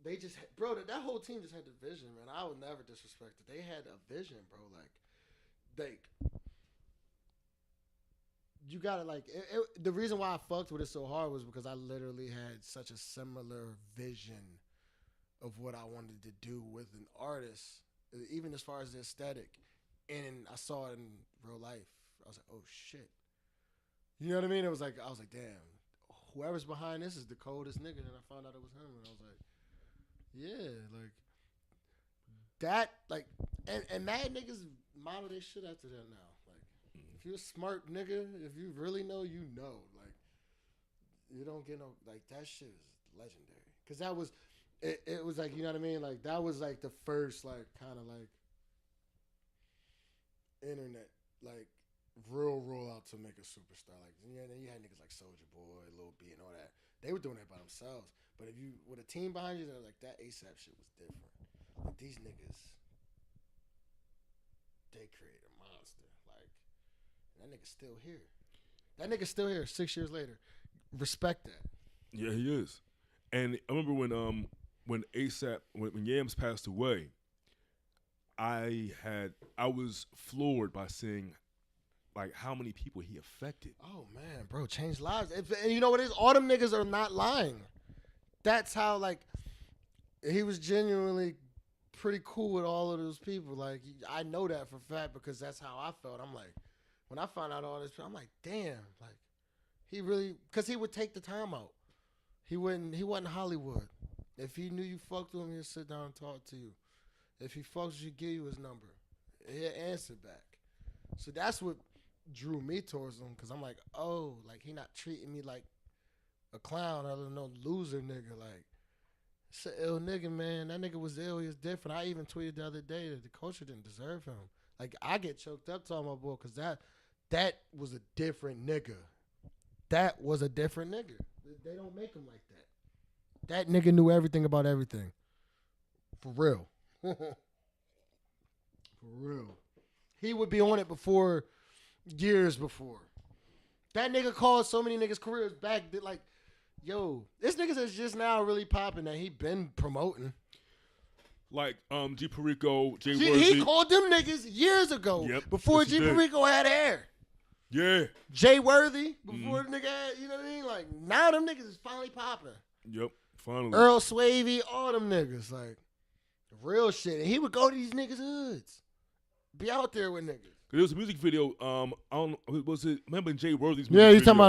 they just, bro, that whole team just had the vision, man. I would never disrespect it. They had a vision, bro. You gotta the reason why I fucked with it so hard was because I literally had such a similar vision of what I wanted to do with an artist, even as far as the aesthetic. And I saw it in real life. I was like, oh shit. You know what I mean? I was like, damn, whoever's behind this is the coldest nigga. And I found out it was him, and I was like, yeah, and mad niggas model their shit after that now. If you're a smart nigga, if you really know, you know. You don't get no, that shit is legendary. Because that was, it was you know what I mean? That was the first, kind of internet, real rollout to make a superstar. You had niggas like Soulja Boy, Lil B, and all that. They were doing it by themselves. But if you, with a team behind you, that ASAP shit was different. These niggas, they created a monster. That nigga's still here. That nigga's still here 6 years later. Respect that. Yeah, he is. And I remember when ASAP, when Yams passed away, I was floored by seeing how many people he affected. Oh man, bro, changed lives. And you know what it is? All them niggas are not lying. That's how he was genuinely pretty cool with all of those people. I know that for a fact because that's how I felt. I'm like, when I found out all this, I'm like, damn, he really, because he would take the time out. He wasn't Hollywood. If he knew you fucked with him, he'd sit down and talk to you. If he fucks with you, give you his number. He'll answer back. So that's what drew me towards him, because I'm like, oh, he not treating me like a clown other than no loser nigga. It's an ill nigga, man. That nigga was ill. He was different. I even tweeted the other day that the culture didn't deserve him. I get choked up talking about boy, because that was a different nigga. That was a different nigga. They don't make him like that. That nigga knew everything about everything. For real. For real. He would be on it years before. That nigga called so many niggas' careers back that this niggas is just now really popping that he been promoting. G Perico, Jay Worthy. Worthy. He called them niggas years ago. Yep, before G Perico had hair. Yeah. Jay Worthy, before the nigga had, you know what I mean? Now them niggas is finally popping. Yep, finally. Earl Swavey, all them niggas. Real shit. And he would go to these niggas' hoods. Be out there with niggas. There was a music video, I don't know, was it, remember Jay Worthy's music video? Yeah, you talking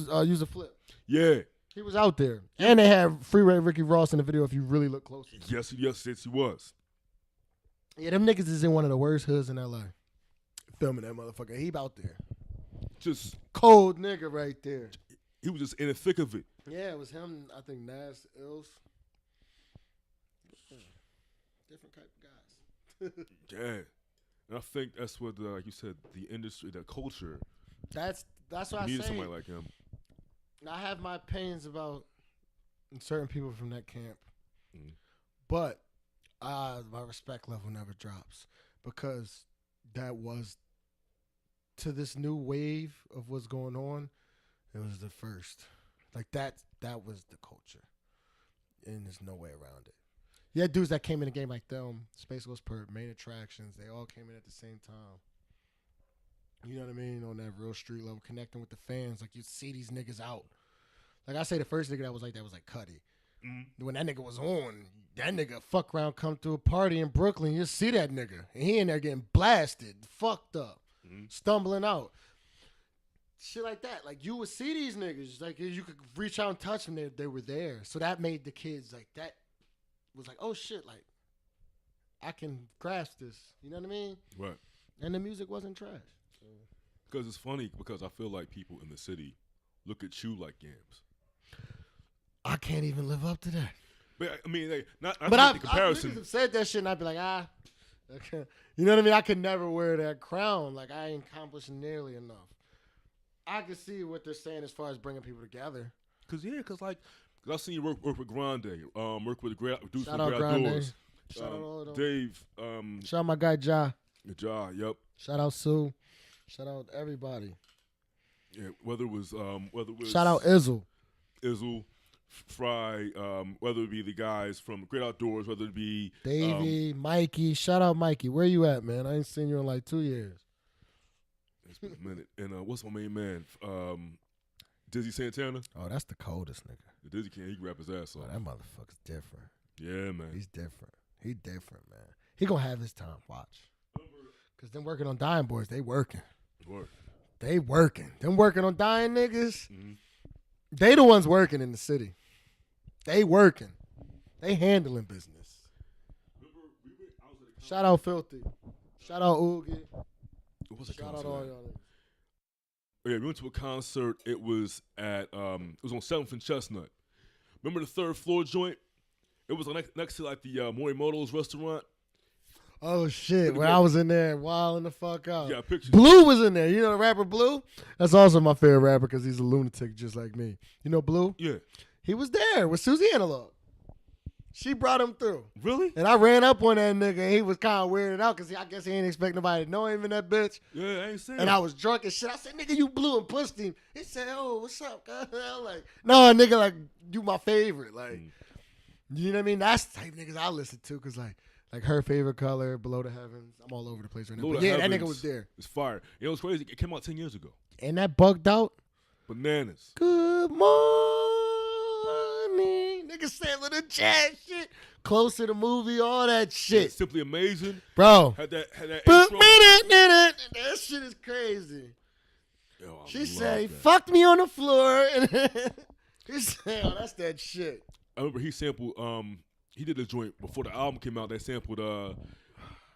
about use a flip. Yeah. He was out there. And they had Freeway Ricky Ross in the video if you really look closely. Yes, he was. Yeah, them niggas is in one of the worst hoods in L.A. Filming that motherfucker. He out there. Just cold nigga right there. He was just in the thick of it. Yeah, it was him, I think Nas, Ills. Different type of guys. Yeah. And I think that's what, like you said, the industry, the culture. That's what I say. Needed somebody like him. I have my opinions about certain people from that camp. But my respect level never drops because that was, to this new wave of what's going on, it was the first. That was the culture. And there's no way around it. You had dudes that came in the game like them, Space Ghost Perp, Main Attractions, they all came in at the same time. You know what I mean? On that real street level, connecting with the fans. You see these niggas out. Like I say, the first nigga that was like Cudi. Mm-hmm. When that nigga was on, that nigga fuck around, come to a party in Brooklyn, you see that nigga, and he in there getting blasted, fucked up, stumbling out, shit like that. Like you would see these niggas, like you could reach out and touch them, they were there. So that made the kids like that was like, oh shit, like I can grasp this. You know what I mean? Right. And the music wasn't trash. Because it's funny because I feel like people in the city look at you like Yams. I can't even live up to that. But I mean, not But the comparison. I have said that shit and I'd be like, okay. You know what I mean? I could never wear that crown. Like I ain't accomplished nearly enough. I can see what they're saying as far as bringing people together. Cause I've seen you work with Grande, work with the dudes Shout from out Great Grande. Outdoors. Shout out all of them. Dave. Shout out my guy Ja. Ja, yep. Shout out Sue. Shout out everybody. Yeah, whether it was Shout out Izzle. Fry, whether it be the guys from Great Outdoors, whether it be Davey, Mikey. Shout out Mikey. Where you at, man? I ain't seen you in like 2 years. It's been a minute. And what's my main man? Dizzy Santana. Oh, that's the coldest nigga. The Dizzy can he can rap his ass off. Oh, that motherfucker's different. Yeah, man. He's different. He different, man. He gonna have his time. Watch. Cause them working on dying boys, they working. Work. They working. Them working on dying niggas. Mm-hmm. They the ones working in the city. They working. They handling business. Shout out Filthy. Shout out Oogie. Shout out all y'all. Yeah, we went to a concert. It was at it was on 7th and Chestnut. Remember the third floor joint? It was next to like the Morimoto's restaurant. Oh shit! When I was in there, wilding the fuck out. Yeah, pictures. Blue was in there. You know the rapper Blue? That's also my favorite rapper because he's a lunatic just like me. You know Blue? Yeah. He was there with Susie Analog. She brought him through. Really? And I ran up on that nigga and he was kind of weirded out because I guess he ain't expect nobody to know him in that bitch. Yeah, I ain't saying. And I was drunk as shit. I said, nigga, you blew and pushed him. He said, oh, what's up, guys? I'm like, no, nigga, like, you my favorite. Like, you know what I mean? That's the type of niggas I listen to because, like her favorite color, Below the Heavens. I'm all over the place right now. But yeah, that nigga was there. It's fire. You know what's crazy? It came out 10 years ago. And that bugged out. Bananas. Good morning. Nigga sampling the jazz shit. Close to the movie, all that shit. Yeah, Simply Amazing. Bro. Had that intro. intro. That shit is crazy. Yo, she said, fucked me on the floor. He said, oh, that's that shit. I remember he sampled, he did a joint before the album came out that sampled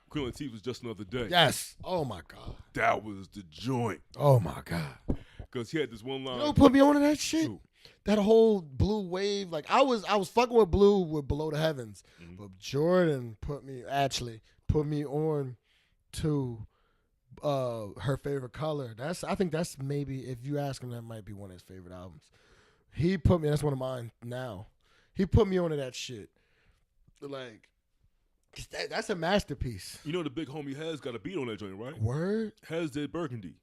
Queen Latifah Was Just Another Day. Yes. Oh, my God. That was the joint. Oh, my God. Because he had this one line. You know who put me on to that shit? Who? That whole Blue wave. Like, I was fucking with Blue with Below the Heavens. Mm-hmm. But Jordan put me on to her favorite color. I think that's maybe, if you ask him, that might be one of his favorite albums. He put me, that's one of mine now. He put me onto that shit. Like, that's a masterpiece. You know the big homie Hez got a beat on that joint, right? Word? Hez did Burgundy.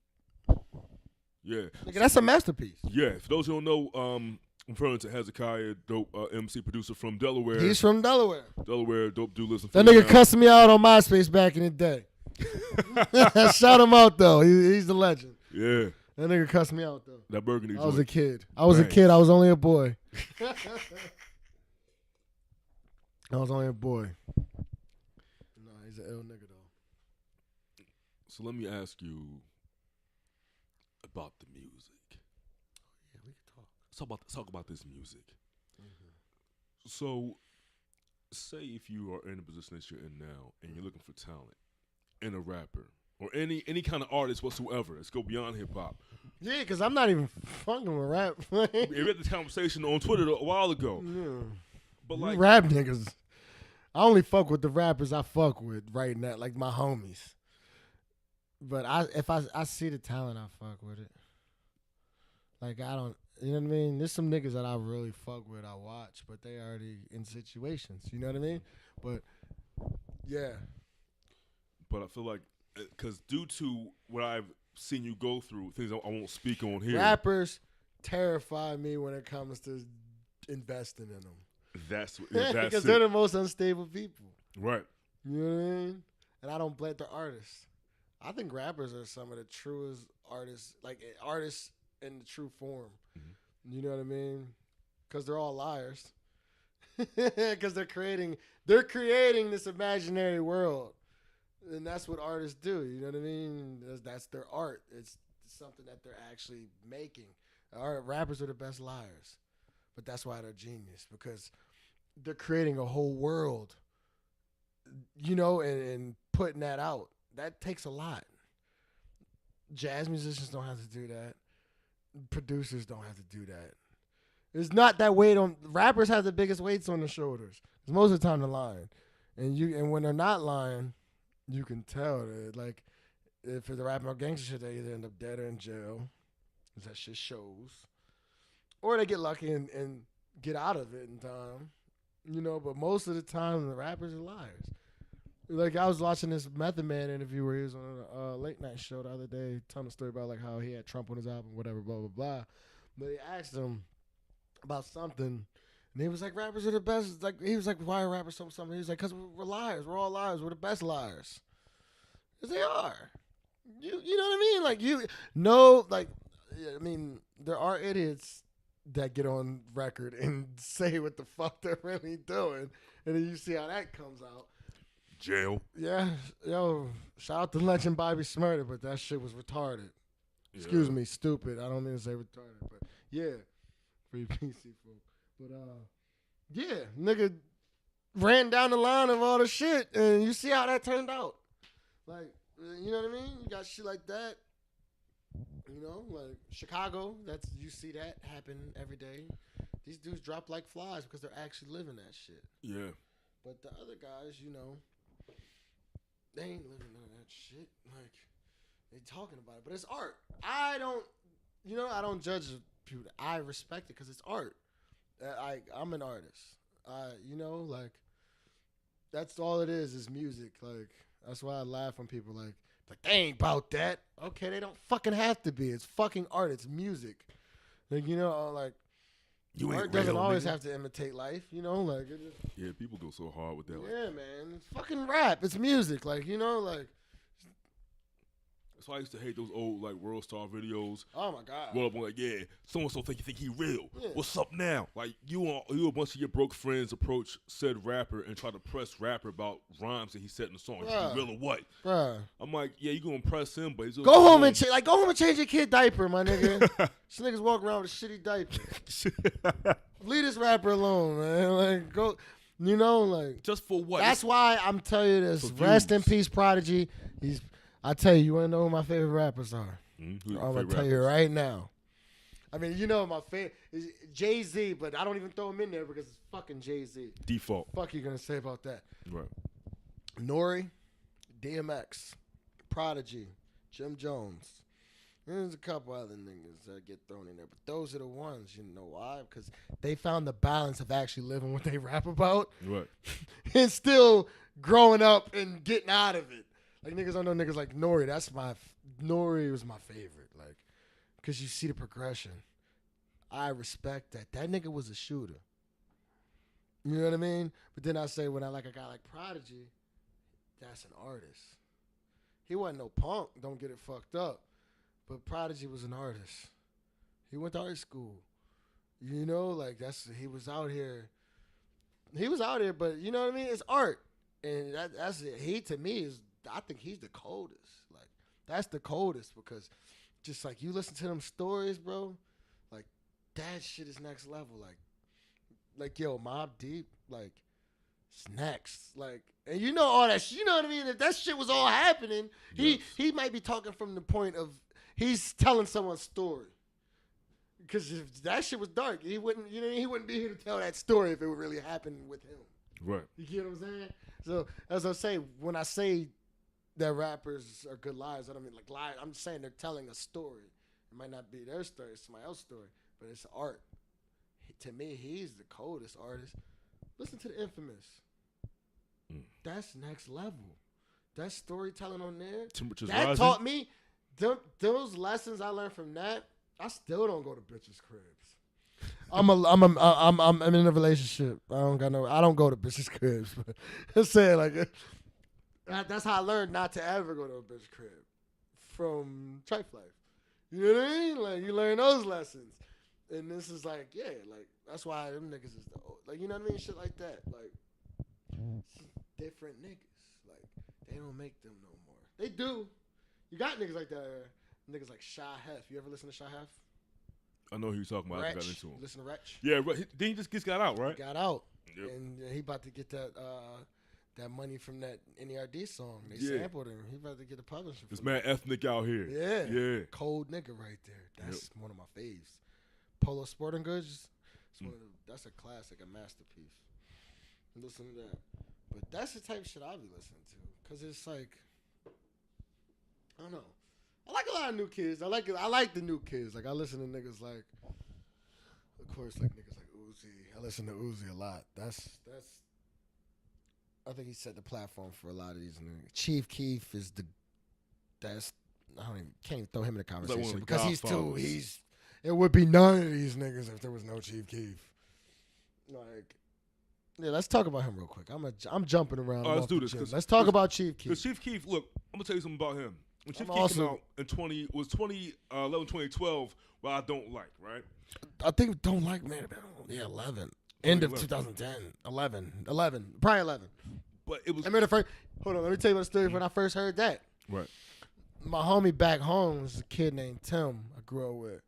Yeah. Nigga, that's a masterpiece. Yeah. For those who don't know, I'm referring to Hezekiah, dope MC producer from Delaware. He's from Delaware. Dope dude listening. That nigga cussed me out on MySpace back in the day. Shout him out, though. He's the legend. Yeah. That nigga cussed me out, though. That Burgundy joint. I was a kid. I was only a boy. I was only a boy. No, he's an ill nigga, though. So let me ask you about the music. Yeah, we can talk. Let's talk about this music. Mm-hmm. So, say if you are in the position that you're in now and you're looking for talent in a rapper or any kind of artist whatsoever, let's go beyond hip hop. Yeah, because I'm not even fucking with rap. We had this conversation on Twitter a while ago. Yeah. But like rap niggas, I only fuck with the rappers I fuck with right now, like my homies. But if I see the talent, I fuck with it. Like I don't, you know what I mean? There's some niggas that I really fuck with, I watch, but they already in situations. You know what I mean? But yeah. But I feel like, because due to what I've seen you go through, things I won't speak on here. Rappers terrify me when it comes to investing in them. That's because they're the most unstable people. Right. You know what I mean? And I don't blame the artists. I think rappers are some of the truest artists, like artists in the true form. Mm-hmm. You know what I mean? Because they're all liars. Because they're creating this imaginary world, and that's what artists do. You know what I mean? That's their art. It's something that they're actually making. Rappers are the best liars, but that's why they're genius, because they're creating a whole world. You know, and putting that out. That takes a lot. Jazz musicians don't have to do that. Producers don't have to do that. It's not that weight on rappers have the biggest weights on their shoulders. Because most of the time they're lying, and when they're not lying, you can tell that, like, if they're rapping about gangster shit, they either end up dead or in jail, because that shit shows, or they get lucky and get out of it in time. You know, but most of the time the rappers are liars. Like, I was watching this Method Man interview where he was on a late night show the other day, telling a story about like how he had Trump on his album, whatever, blah blah blah. But he asked him about something, and he was like, "Rappers are the best." Like, he was like, "Why are rappers so something?" He was like, "Cause we're liars. We're all liars. We're the best liars." Cause they are. You know what I mean? Like, I mean, there are idiots that get on record and say what the fuck they're really doing, and then you see how that comes out. Jail. Yeah, yo, shout out to Legend Bobby Smurder, but that shit was retarded. Yeah. Excuse me, stupid. I don't mean to say retarded, but yeah, free PC folk. But yeah, nigga ran down the line of all the shit, and you see how that turned out. Like, you know what I mean? You got shit like that. You know, like Chicago. You see that happen every day. These dudes drop like flies because they're actually living that shit. Yeah. But the other guys, you know, they ain't living none of that shit. Like, they talking about it, but it's art. I don't judge people. I respect it because it's art. I'm an artist. You know, like, that's all it is music. Like, that's why I laugh when people like they ain't about that. Okay, they don't fucking have to be. It's fucking art. It's music. Like, you know, like, art doesn't always have to imitate life, you know? Like, it just, yeah, people go so hard with that. Yeah, like, man. It's fucking rap. It's music. Like, you know, like. That's why I used to hate those old, like, World Star videos. Oh, my God. Well, I'm like, yeah, so-and-so think you think he real. Yeah. What's up now? Like, you a bunch of your broke friends approach said rapper and try to press rapper about rhymes that he said in the song. Is he real or what? Bruh. I'm like, yeah, you gonna press him, but he's go home and change your kid diaper, my nigga. This niggas walk around with a shitty diaper. Leave this rapper alone, man. Like, go, you know, like. Just for what? That's why I'm telling you this. Rest in peace, Prodigy. I tell you, you want to know who my favorite rappers are? I'm going to tell you right now. I mean, you know my favorite is Jay-Z, but I don't even throw him in there because it's fucking Jay-Z. Default. Fuck you going to say about that? Right. Nori, DMX, Prodigy, Jim Jones. There's a couple other niggas that get thrown in there, but those are the ones. You know why? Because they found the balance of actually living what they rap about. Right. And still growing up and getting out of it. Like, niggas don't know niggas like Nori. Nori was my favorite. Like, because you see the progression. I respect that. That nigga was a shooter. You know what I mean? But then I say, when I like a guy like Prodigy, that's an artist. He wasn't no punk. Don't get it fucked up. But Prodigy was an artist. He went to art school. You know, like, he was out here. He was out here, but you know what I mean? It's art. And that's it. He, to me, I think he's the coldest. Like, that's the coldest, because just like you listen to them stories, bro, like, that shit is next level. Like yo, Mobb Deep, like, it's next. Like, and you know all that shit, you know what I mean? If that shit was all happening, he might be talking from the point of he's telling someone's story. Because if that shit was dark, he wouldn't be here to tell that story if it would really happen with him. Right. You get what I'm saying? So, as I say, when I say that rappers are good liars, I don't mean like lie. I'm just saying they're telling a story. It might not be their story, it's somebody else's story, but it's art. To me, he's the coldest artist. Listen to the Infamous. That's next level. That storytelling on there. Temperatures that rising. Taught me those lessons I learned from that. I still don't go to bitches' cribs. I'm in a relationship. I don't go to bitches' cribs. But I'm saying, like, that's how I learned not to ever go to a bitch crib from Trife Life. You know what I mean? Like, you learn those lessons. And this is like, yeah, like that's why them niggas is the like, you know what I mean? Shit like that. Like different niggas. Like they don't make them no more. They do. You got niggas like that. Niggas like Shy Hef. You ever listen to Shy Hef? I know who you're talking about. I got Wretch. into him. Listen to Wretch. Yeah, then he just got out, right? Got out. Yep. And he about to get that money from that NERD song. They Yeah. sampled him. He about to get a publisher. It's mad ethnic out here. Yeah. Yeah. Cold nigga right there. That's one of my faves. Polo Sporting Goods. That's a classic, a masterpiece. Listen to that. But that's the type of shit I'll be listening to. Because it's like, I don't know. I like a lot of new kids. I like the new kids. Like I listen to niggas like, of course, like niggas like Uzi. I listen to Uzi a lot. That's. I think he set the platform for a lot of these niggas. Chief Keef is can't even throw him in the conversation because it would be none of these niggas if there was no Chief Keef. Like, yeah, let's talk about him real quick. I'm jumping around. Oh, let's do this. Let's talk about Chief Keef. Because Chief Keef, look, I'm gonna tell you something about him. When Chief Keef came out in 2012, well, I don't like, right? I think don't like, man. Yeah, 11. End of 2010. 11. Probably 11. But it was. I remember hold on, let me tell you about the story when I first heard that. Right. My homie back home was a kid named Tim I grew up with.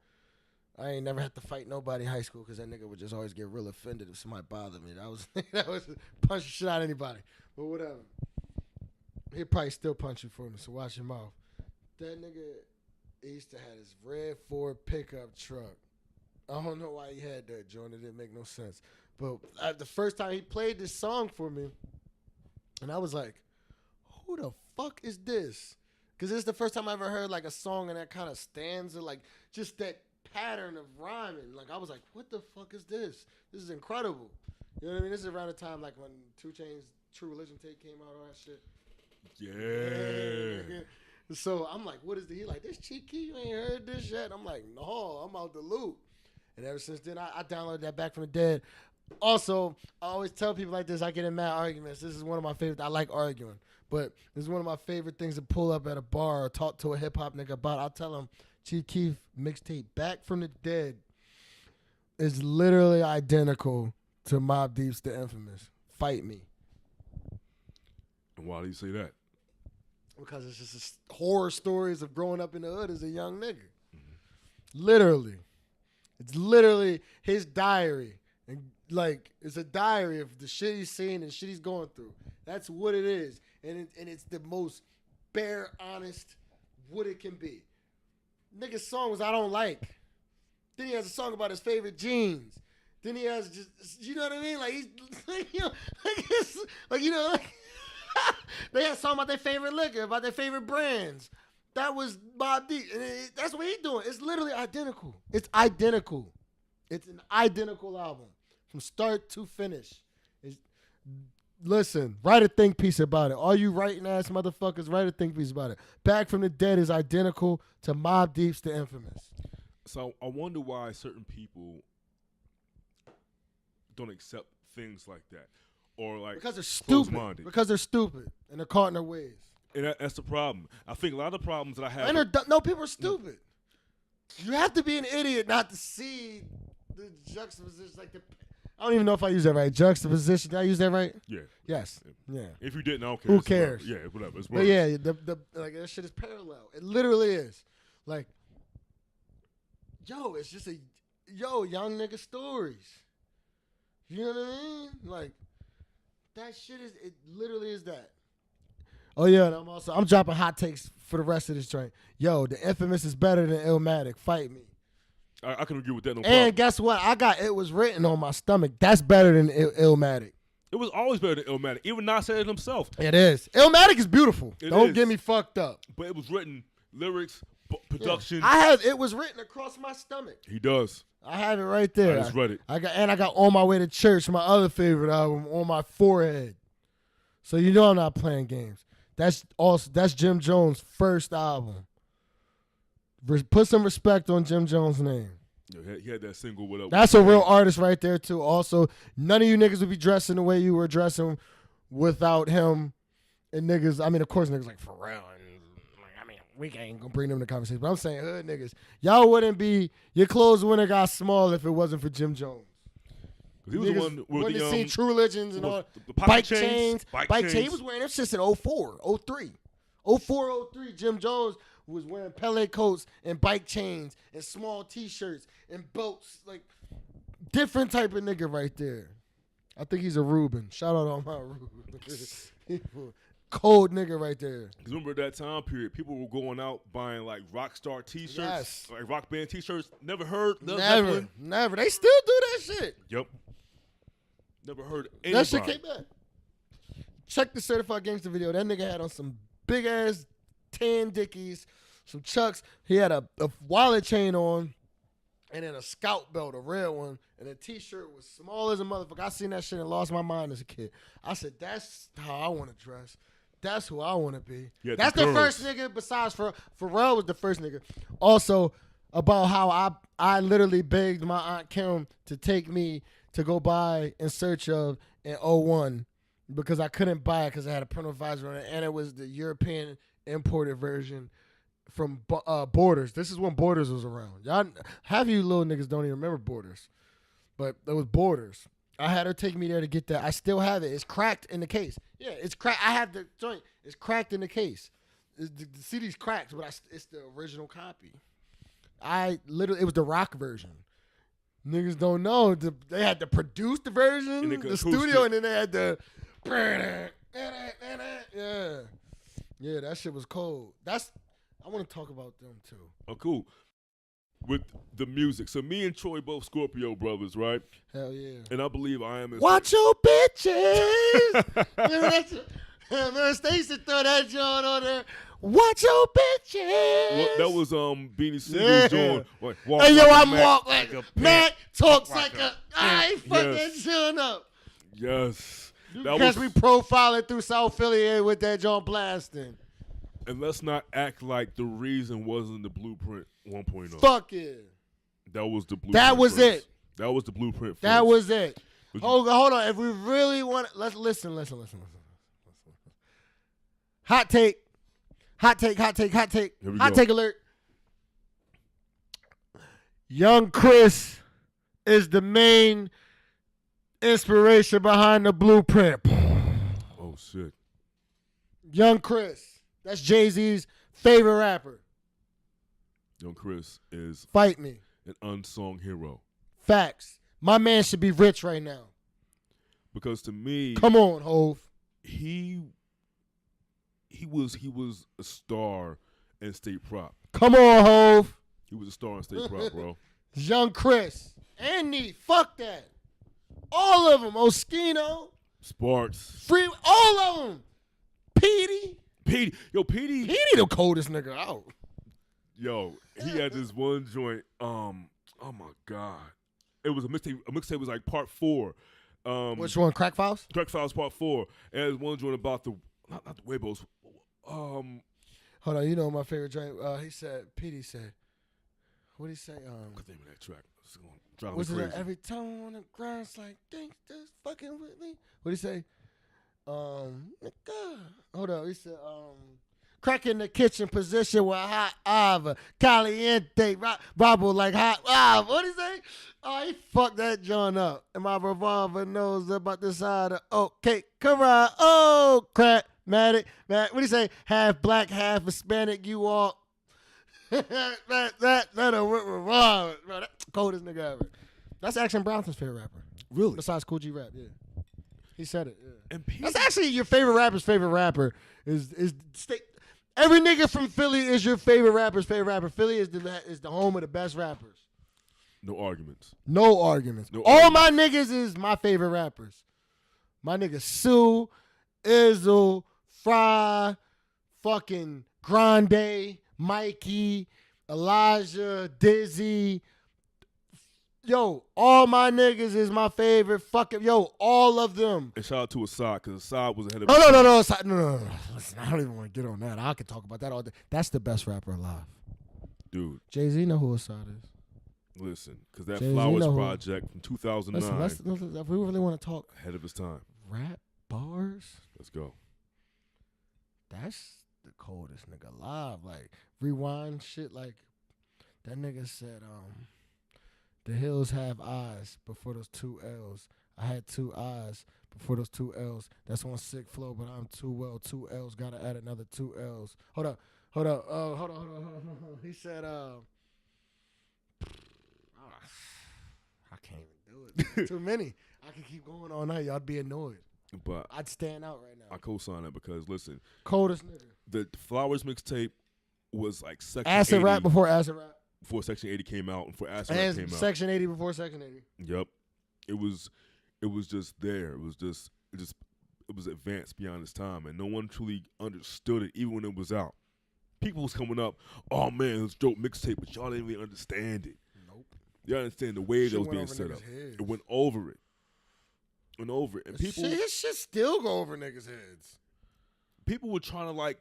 I ain't never had to fight nobody in high school because that nigga would just always get real offended if somebody bothered me. That was punch the shit out of anybody. But whatever. He'd probably still punch you for me, so watch your mouth. That nigga used to have his red Ford pickup truck. I don't know why he had that, Jordan. It didn't make no sense. But the first time he played this song for me, and I was like, who the fuck is this? Because this is the first time I ever heard like a song in that kind of stanza, like just that pattern of rhyming. Like I was like, what the fuck is this? This is incredible. You know what I mean? This is around the time like when 2 Chainz True Religion tape came out, all that shit. Yeah. So I'm like, what is the? He like, this Chief Keef, you ain't heard this yet? I'm like, no, I'm out the loop. And ever since then, I downloaded that Back from the Dead. Also, I always tell people like this, I get in mad arguments. This is one of my favorite. I like arguing. But this is one of my favorite things to pull up at a bar or talk to a hip-hop nigga about. I'll tell him, Chief Keef mixtape Back from the Dead is literally identical to Mobb Deep's The Infamous. Fight me. And why do you say that? Because it's just horror stories of growing up in the hood as a young nigga. Mm-hmm. Literally. It's literally his diary. And like, it's a diary of the shit he's seen and shit he's going through. That's what it is. And it's the most bare, honest, what it can be. Nigga's songs I don't like. Then he has a song about his favorite jeans. Then he has just, you know what I mean? Like, he's, like, you know, like you know, like, they had a song about their favorite liquor, about their favorite brands. That was Mobb Deep. And that's what he's doing. It's literally identical. It's identical. It's an identical album from start to finish. Listen, write a think piece about it. All you writing ass motherfuckers, write a think piece about it. Back from the Dead is identical to Mobb Deep's The Infamous. So I wonder why certain people don't accept things like that. Or like because they're stupid. Close-minded. Because they're stupid and they're caught in their ways. And that's the problem. I think a lot of the problems that I have. And no, people are stupid. You have to be an idiot not to see the juxtaposition. Like I don't even know if I use that right. Juxtaposition. Did I use that right? Yeah. Yes. Yeah. If you didn't, I don't care. Who cares? Yeah, whatever. It's but yeah, like that shit is parallel. It literally is. Like, yo, it's just young nigga stories. You know what I mean? Like, that shit is. It literally is that. Oh yeah, and I'm dropping hot takes for the rest of this train. Yo, The Infamous is better than Illmatic. Fight me. I can agree with that. No and problem. Guess what? I got It Was Written on my stomach. That's better than Illmatic. It was always better than Illmatic. Even Nas said it himself. It is. Illmatic is beautiful. Don't get me fucked up. But it was written, lyrics, production. Yeah. It was written across my stomach. He does. I have it right there. I just read it. I got On My Way to Church, my other favorite album, on my forehead. So you know I'm not playing games. That's Jim Jones' first album. Put some respect on Jim Jones' name. Yeah, he had that single with. That's a real artist right there too. Also, none of you niggas would be dressing the way you were dressing without him. And niggas, I mean, of course, niggas like Pharrell and we ain't gonna bring them in the conversation. But I'm saying hood niggas, y'all wouldn't be. Your clothes wouldn't have got small if it wasn't for Jim Jones. He was the one with wouldn't the have seen True Religions and all. the Bike chains. Bike Bike chains. chain. He was wearing them shits in 04, 03. 04, 03. Jim Jones was wearing Pele coats and bike chains and small T-shirts and belts. Like, different type of nigga right there. I think he's a Reuben. Shout out on my Reuben. Cold nigga right there. Because remember that time period, people were going out buying like rock star T-shirts, Yes. like rock band T-shirts. Never heard. Never. They still do that shit. Yep. Never heard anybody. That shit came back. Check the Certified Gangster video. That nigga had on some big ass tan Dickies, some Chucks. He had a wallet chain on, and then a scout belt, a red one, and a T-shirt was small as a motherfucker. I seen that shit and lost my mind as a kid. I said, that's how I want to dress. That's who I want to be. Yeah, that's the first nigga besides Pharrell was the first nigga. Also, about how I literally begged my Aunt Kim to take me to go buy In Search Of in 01 because I couldn't buy it because I had a parental advisor on it, and it was the European imported version from Borders. This is when Borders was around. Y'all, half of you little niggas don't even remember Borders, but it was Borders. I had her take me there to get that. I still have it. It's cracked in the case. Yeah, it's cracked. I have the joint. It's cracked in the case. The CD's cracked, but it's the original copy. It was the rock version. Niggas don't know. They had to produce the version, the studio, and then they had to. Yeah, that shit was cold. I want to talk about them too. Oh, cool. With the music. So me and Troy both Scorpio brothers, right? Hell yeah. And I believe I am. Watch your bitches. Remember Stacey throw that joint on there. Watch your bitches. Well, that was Beanie Siegel's joint. Like, hey yo, I'm walk like a Mac, talks like a. I fuck that joint up. Yes. Because we profiling through South Philly with that joint blasting. And let's not act like the reason wasn't the Blueprint 1.0. Fuck yeah. That was the Blueprint. That was first. it. That was the Blueprint first. That was it. Hold on. If we really want to, let's listen. Hot take. Hot take alert. Young Chris is the main inspiration behind the Blueprint. Oh, shit. Young Chris. That's Jay-Z's favorite rapper. Young Chris is Fight me. An unsung hero. Facts. My man should be rich right now. Because to me, come on, Hov. He was a star in State Prop. Come on, Hov. He was a star in State Prop, bro. Young Chris. And Neat. Fuck that. All of them. Oskino. Sparks. Free. All of them. Petey. Yo, Petey the coldest nigga out. Yo, he had this one joint. Oh my God. It was a mixtape. A mixtape was like part 4. Which one? Crack Files? Crack Files part 4. And there's one joint about the not the Weibos. Hold on, you know my favorite joint. Petey said, what did he say? What's the name of that track? Was it every time I'm on the ground, it's like, gangsters fucking with me? What did he say? Hold on. He said, crack in the kitchen position with hot Ava. Caliente. Bravo like hot Ava. What did he say? Oh, he fucked that joint up. And my revolver knows about the side of okay. Come on. Oh, crack. Matic. What did he say? Half black, half Hispanic. You all. that a revolver. Bro, that coldest nigga ever. That's Action Bronson's favorite rapper. Really? Besides Cool G Rap, yeah. He said it. Yeah. And Petey, that's actually your favorite rapper's favorite rapper. Every nigga from Philly is your favorite rapper's favorite rapper. Philly is the home of the best rappers. No arguments. All my niggas is my favorite rappers. My niggas Sue, Izzle, Fry, fucking Grande, Mikey, Elijah, Dizzy. Yo, all my niggas is my favorite fucking, all of them. And shout out to Assad, because Assad was ahead of No. Listen, I don't even want to get on that. I could talk about that all day. That's the best rapper alive. Dude. Jay-Z know who Assad is. Listen, because that Jay-Z Flowers project from 2009. Listen, if we really want to talk. Ahead of his time. Rap bars. Let's go. That's the coldest nigga alive. Like rewind shit. Like that nigga said, the hills have eyes before those two L's. I had two eyes before those two L's. That's one sick flow, but I'm too well. Two L's, gotta add another two L's. Hold up. Hold on. He said, I can't even do it. Too many. I can keep going all night. Y'all be annoyed. But I'd stand out right now. I co-sign it because listen, Coldest nigga. the Flowers mixtape was like Section Acid 80 rap before acid rap. before Section 80 came out and before Acid And Rap came out. Section 80 before Section 80. Yep, it was just there. It was advanced beyond its time, and no one truly understood it even when it was out. People was coming up, oh man, it's dope mixtape, but y'all didn't really understand it. Nope. Y'all understand the way Shit that was went being over set niggas' up. heads. It went over it. And people His shit still go over niggas' heads. people were trying to like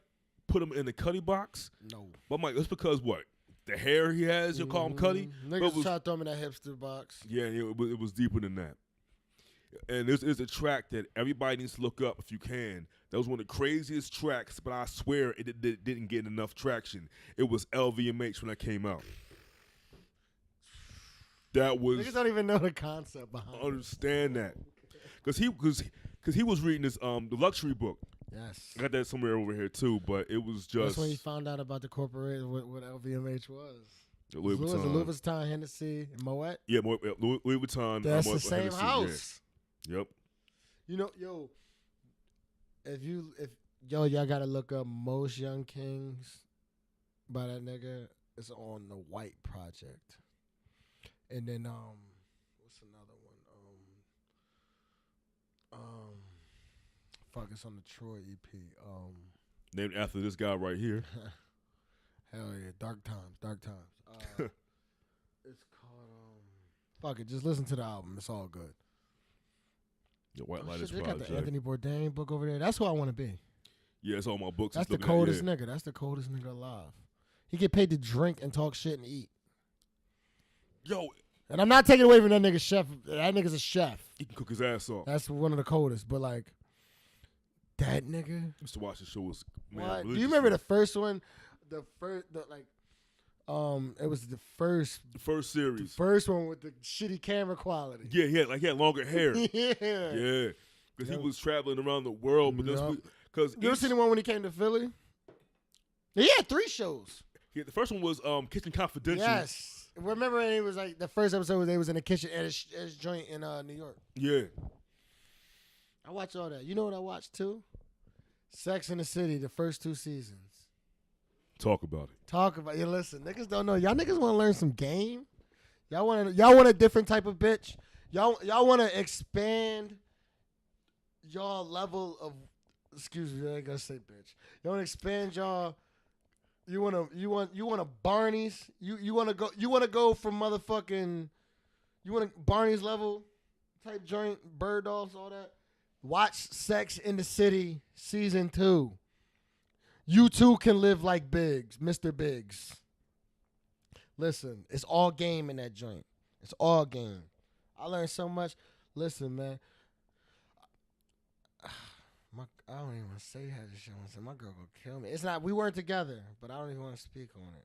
put him in the Cuddy box. No. But I'm like, that's because what? The hair he has, you call him Cuddy? Niggas try to throw him in that hipster box. Yeah, it was deeper than that. And there's a track that everybody needs to look up if you can. That was one of the craziest tracks, but I swear it didn't get enough traction. It was LVMH when that came out. That was Niggas don't even know the concept behind it. understand that, because he was reading this the luxury book. Yes. I got that somewhere over here too, but it was just That's when he found out about the corporation, what LVMH was. Louis Louis Vuitton. Vuitton, Hennessy, and Moet. Yeah, Louis Vuitton. That's the Hennessy, same yeah. house. Yep. You know, if y'all gotta look up Most Young Kings by that nigga. It's on the White Project. And then what's another one? Fuck, it's on the Troy EP. Named after this guy right here. Hell yeah, Dark Times. It's called fuck it, just listen to the album. It's all good. The White Oh, Lighters shit, they got Project. the Anthony Bourdain book over there. That's who I want to be. Yeah, it's all my books. That's and the stuff like coldest that. nigga. That's the coldest nigga alive. He get paid to drink and talk shit and eat. Yo, And I'm not taking away from that nigga chef. That nigga's a chef. he can cook his ass off. That's one of the coldest. But like, that nigga. Used to watch the show. Was man, What? Do you religiously. remember the first one? It was the first series? one with the shitty camera quality. Yeah, he had longer hair. Yeah. Yeah, because he Yup. was traveling around the world. But Yup. because You ever seen the one when he came to Philly? He had 3 shows. the first one was Kitchen Confidential. Yes. Remember, it was like the first episode was they was in the kitchen at his joint in New York. Yeah. I watched all that. You know what I watched too? Sex in the City, the first 2 seasons. Talk about it. Talk about listen, niggas don't know. Y'all niggas want to learn some game. Y'all want a different type of bitch. Y'all want to expand y'all level of. Excuse me, I ain't gonna say bitch. Y'all want to expand y'all. You want a Barney's. You want to go from motherfucking. You want a Barney's level type joint, bird dogs, all that. Watch Sex in the City season 2. You too can live like Biggs, Mr. Biggs. Listen, it's all game in that joint. It's all game. I learned so much. Listen, man. I don't even want to say how this shit. My girl gonna kill me. It's not. We weren't together, but I don't even want to speak on it.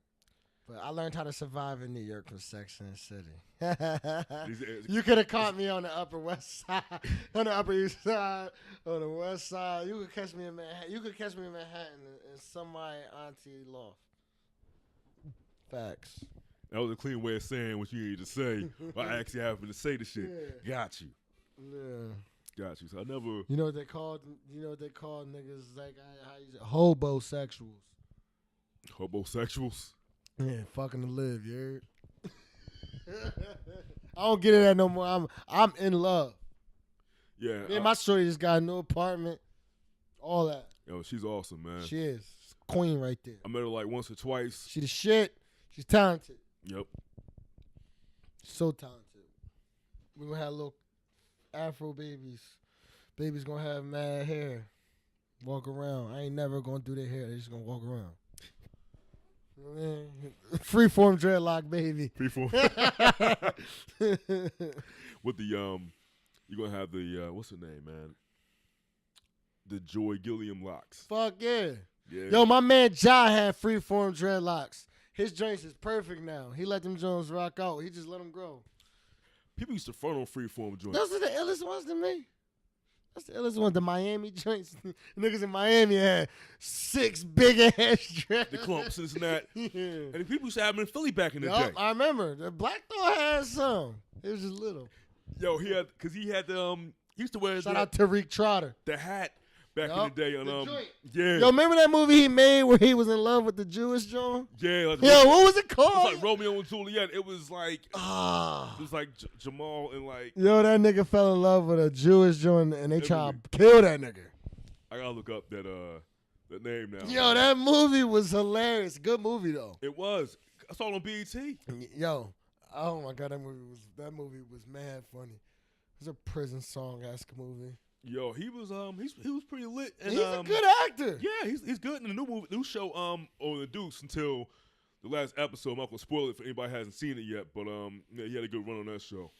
But I learned how to survive in New York from Sex and the City. You could have caught me on the Upper West Side, on the Upper East Side, on the West Side. You could catch me in Manhattan. You could catch me in Manhattan in somebody auntie loft. Facts. That was a clean way of saying what you needed to say. But I actually happened to say the shit. Yeah. Got you. Yeah. Got you. So I never. You know what they called? You know what they called niggas like how you say hobosexuals. Homosexuals. Yeah, fucking to live, you heard? I don't get it that no more. I'm in love. Yeah. Me and my shorty just got a new apartment. All that. Yo, she's awesome, man. She is. Queen right there. I met her like once or twice. She the shit. She's talented. Yep. So talented. We're gonna have little Afro babies. Babies gonna have mad hair. Walk around. I ain't never gonna do their hair. They just gonna walk around. Freeform dreadlock baby. Freeform. With the you're gonna have the what's her name, man? The Joy Gilliam locks. Fuck yeah. Yeah. Yo, my man Ja had freeform dreadlocks. His joints is perfect now. He let them Jones rock out. He just let them grow. People used to front on freeform joints. Those are the illest ones to me. That's the illest one. The Miami joints. Niggas in Miami had 6 big ass dreads. The clumps and this and that. Yeah. And the people used to have them in Philly back in the day. Yup, I remember. The Black Thought had some. It was just little. Yo, he had the he used to wear Shout out to Tariq Trotter. the hat back in Yup, the day. And, the joint. yeah. Yo, remember that movie he made where he was in love with the Jewish John? Yeah. Like, Yo, what was it it called? was like Romeo and Juliet. It was like Ah. it was like Jamal and like Yo, that nigga fell in love with a Jewish John and they That tried movie. to kill that nigga. I gotta look up that name now. Yo, that movie was hilarious. Good movie though. It was. I saw it on BET. Yo, oh my god, that movie was mad funny. It was a prison song esque movie. Yo, he was pretty lit. And, He's a good actor. Yeah, he's good in the new show or the Deuce until the last episode. I'm not gonna spoil it for anybody who hasn't seen it yet, but yeah, he had a good run on that show.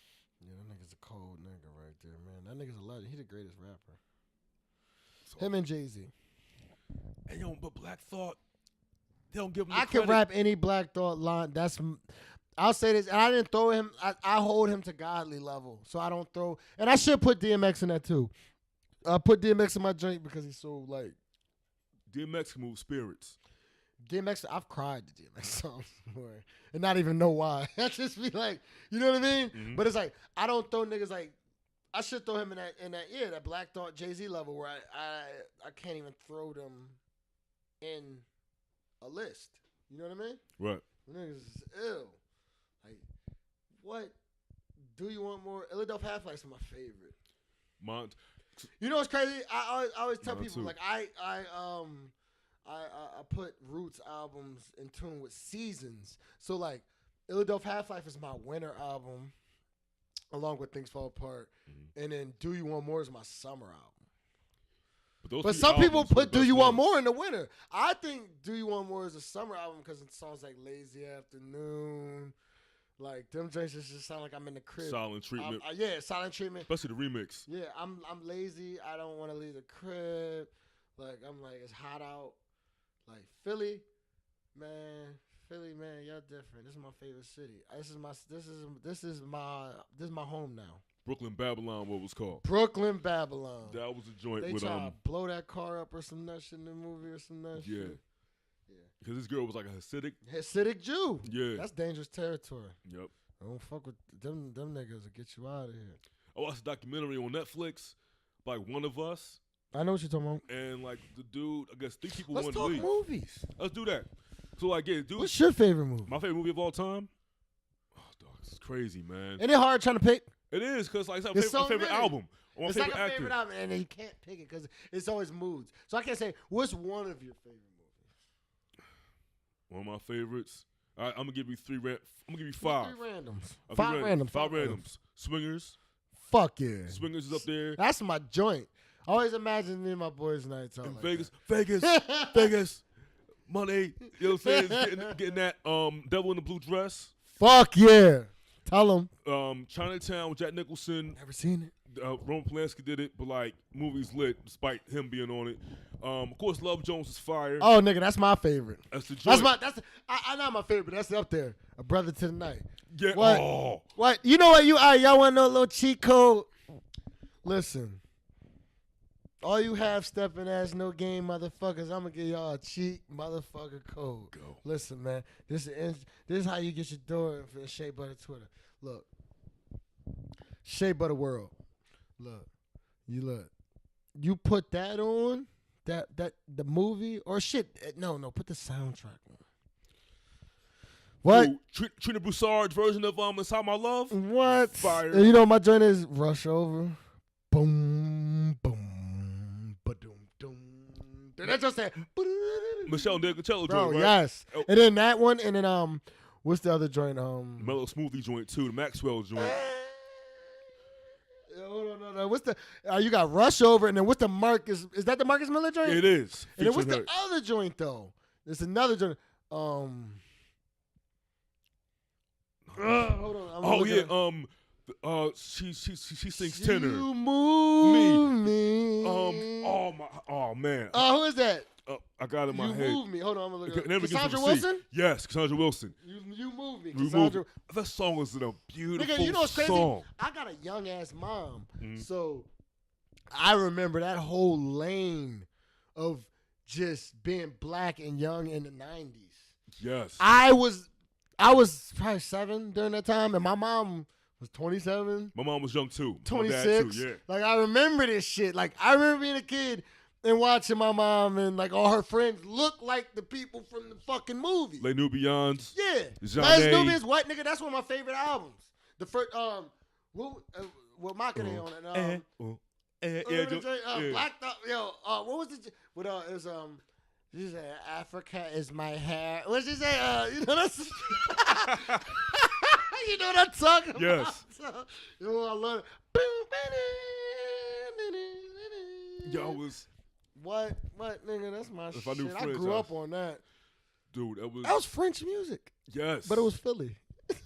Yeah, that nigga's a cold nigga right there, man. That nigga's a legend. He's the greatest rapper. So, Him and Jay-Z. and yo, but Black Thought, they don't give him. The I can credit. rap any Black Thought line. I'll say this, and I didn't throw him. I hold him to godly level, so I don't throw. And I should put DMX in that too. I put DMX in my joint because he's so like DMX can move spirits. DMX. I've cried to DMX songs before, and not even know why. I just be like, you know what I mean? Mhm. But it's like I don't throw niggas like. I should throw him in that Black Thought Jay-Z level where I can't even throw them in a list. You know what I mean? Right. Niggas is ill. Like, what? Do you want more? Philadelphia Half-Life's my favorite. You know what's crazy? I always tell Mine people too. like I put Roots albums in tune with seasons. So like, Philadelphia Half-Life is my winter album, along with Things Fall Apart, and then Do You Want More is my summer album. But some people put Do You Want More in the winter. I think Do You Want More is a summer album because it songs like Lazy Afternoon, like them joints just sound like I'm in the crib. Silent Treatment. Yeah, Silent Treatment. Especially the remix. Yeah, I'm lazy. I don't want to leave the crib. Like I'm like it's hot out. Like Philly, man, y'all different. This is my favorite city. This is my home now. Brooklyn Babylon, what it was called. Brooklyn Babylon. That was a joint They with try to blow that car up or some nut shit in the movie or some nut yeah. shit. Because this girl was like a Hasidic Jew. Yeah. That's dangerous territory. Yep. I don't fuck with them niggas will get you out of here. I watched a documentary on Netflix by One of Us, I know what you're talking about. and like the dude, I guess 3 people Let's wanted talk to leave. movies. Let's do that. So like, yeah, dude. What's your favorite movie? My favorite movie of all time? Oh, dog, this is crazy, man. Ain't it hard trying to pick? It is, because like, It's my so favorite many. album. Or my It's favorite like a actor. favorite album, and you can't pick it because it's always moods. So I can't say, what's one of your favorite movies? One of my favorites. All right, I'm gonna give you 3. I'm gonna give you 5. 3 randoms. I'll 5 give randoms. 5 randoms. Swingers. Fuck yeah. Swingers is up there. That's my joint. I always imagine me and my boys' nights out In like Vegas, that. Vegas, money. You know what I'm saying? Getting that Devil in the Blue Dress. Fuck yeah. Tell them. Chinatown with Jack Nicholson. Never seen it. Roman Polanski did it, but like movie's lit despite him being on it. Of course, Love Jones is fire. Oh, nigga, that's my favorite. That's the joint. I not my favorite, but that's up there. A Brother to the Night. Yeah. What? Oh. What? You know what? Y'all want to know a little cheat code? Listen. All you half stepping ass no game motherfuckers, I'm gonna give y'all a cheat motherfucker code. Go. Listen, man, this is how you get your door in for Shea Butter Twitter. Look, Shea Butter World. Look, you put that on that the movie or shit. No, put the soundtrack on. What? Ooh, Trina Broussard's version of Inside My Love. What? Fire. And you know what my joint is? Rush Over. Boom, boom, ba-doom, doom. Did I just say? Michelle Nicotello Bro, joint, right? yes. Oh. And then that one, and then what's the other joint? Mellow Smoothie joint too. The Maxwell joint. Hold on, no. What's the? You got Rush Over, and then what's the Marcus? Is that the Marcus Miller joint? It is. And then what's Featuring the her. other joint though? There's another joint. Hold on. Oh yeah. She sings tenor. You move me. Oh man. Who is that? I got it in my You head. Move Me. Hold on, I'm gonna look It never at gets Cassandra to see. Wilson. Yes, Cassandra Wilson. You Move Me. We Cassandra. moved. That song was a beautiful Nigga, you know what's crazy? song. I got a young ass mom, Mhm. so I remember that whole lane of just being black and young in the 90s. Yes. I was probably 7 during that time, and my mom was 27, My mom was young too. 26. My dad too, yeah. Like, I remember this shit. Like, I remember being a kid and watching my mom and, like, all her friends look like the people from the fucking movie. Les Nubians. Yeah. Jeanne. Les Nubians, what, nigga? That's one of my favorite albums. The first, what Mackinac on it? Yeah. Black Thought, what was it? What it was she said, Africa is my hair. What she say? You know that's you know what I'm talking about. Yes. So, I love it. Yo, I was What nigga? That's my If I shit. knew I French, grew I up on that. dude, that was French music, yes. but it was Philly.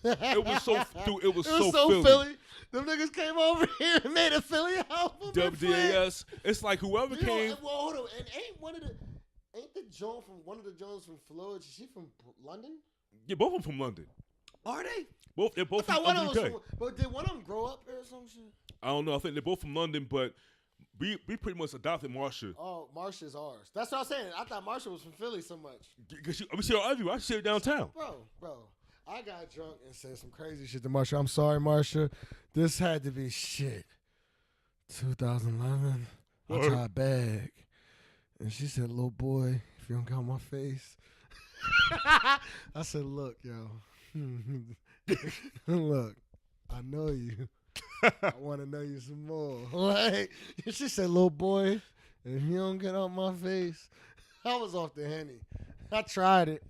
It was so dude, it was so Philly. Them niggas came over here and made a Philly album. WDAS. It's like whoever came. Well, hold on. And ain't the Joan from one of the Jones from Florida? Is she from London? Yeah, both of them from London. Are they? They're both I thought from one of the them UK. but did one of them grow up here or some shit? I don't know. I think they're both from London, but we pretty much adopted Marsha. Oh, Marsha's ours. That's what I was saying. I thought Marsha was from Philly so much. Cause we see her everywhere. I see her downtown. Bro. I got drunk and said some crazy shit to Marsha. I'm sorry, Marsha. This had to be shit. 2011. I tried bag. And she said, little boy, if you don't got my face. I said, look, yo. Look, I know you. I want to know you some more. Like, she said, little boy, if you don't get off my face. I was off the Henny. I tried it.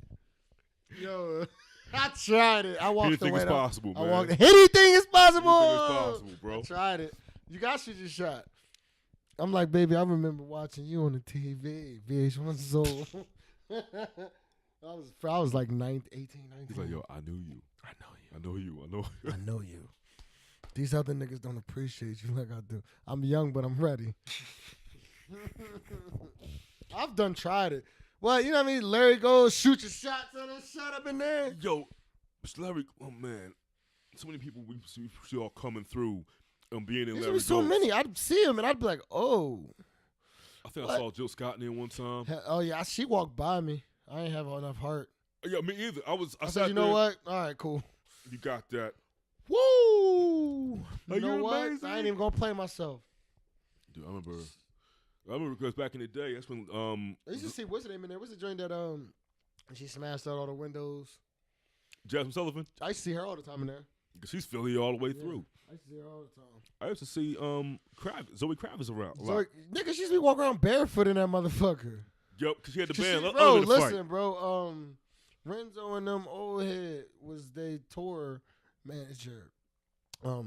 Yo, I tried it. I walked Anything away. is possible, man. Anything is possible. Anything is possible, bro. I tried it. You got shoot your shot. I'm like, baby, I remember watching you on the TV, VH1 Soul. I was like 18, 19. He's like, yo, I knew you. I know you. I know you. I know you. I know you. These other niggas don't appreciate you like I do. I'm young, but I'm ready. I've done tried it. Well, you know what I mean? Larry goes, shoot your shots on that shot up in there. Yo, Mr. Larry, oh man. So many people we see all coming through and being in There's Larry been so Goes. many. I'd see him and I'd be like, oh. I think I saw Jill Scott in there one time. Oh, yeah. She walked by me. I ain't have enough heart. Yeah, me either. I said, you know what? All right, cool. You got that. Woo! You know you what? amazing? I ain't even going to play myself. Dude, I remember because back in the day, that's when I used to see, what's the name in there? What's the joint that she smashed out all the windows? Jasmine Sullivan, I used to see her all the time in there. because she's Philly all the way through. I used to see her all the time. I used to see Zoe Kravitz around a So, lot. nigga, she used to be walking around barefoot in that motherfucker. Yep, because she had the 'Cause band. she- Other bro, than the listen, fight. bro. Renzo and them old head was they tour manager.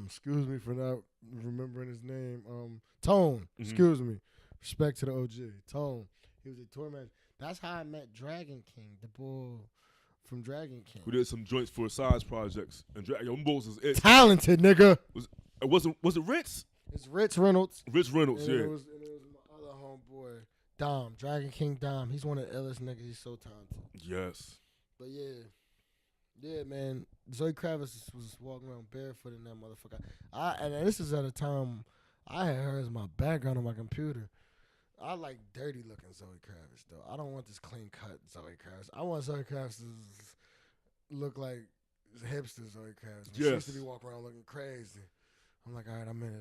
Excuse me for not remembering his name. Tone. Mhm. Excuse me. Respect to the OG. Tone. He was a tour manager. That's how I met Dragon King, the bull from Dragon King. We did some joints for size projects, and them bulls is it. Talented nigga. Was it Ritz? It's Rich Reynolds. Rich Reynolds, And yeah. it was my other homeboy, Dom. Dragon King Dom. He's one of the illest niggas. He's so talented. Yes. But yeah, man. Zoe Kravitz was walking around barefoot in that motherfucker. And this is at a time I had her as my background on my computer. I like dirty looking Zoe Kravitz though. I don't want this clean cut Zoe Kravitz. I want Zoe Kravitz to look like hipster Zoe Kravitz. She used to be walking around looking crazy. I'm like, all right, I'm into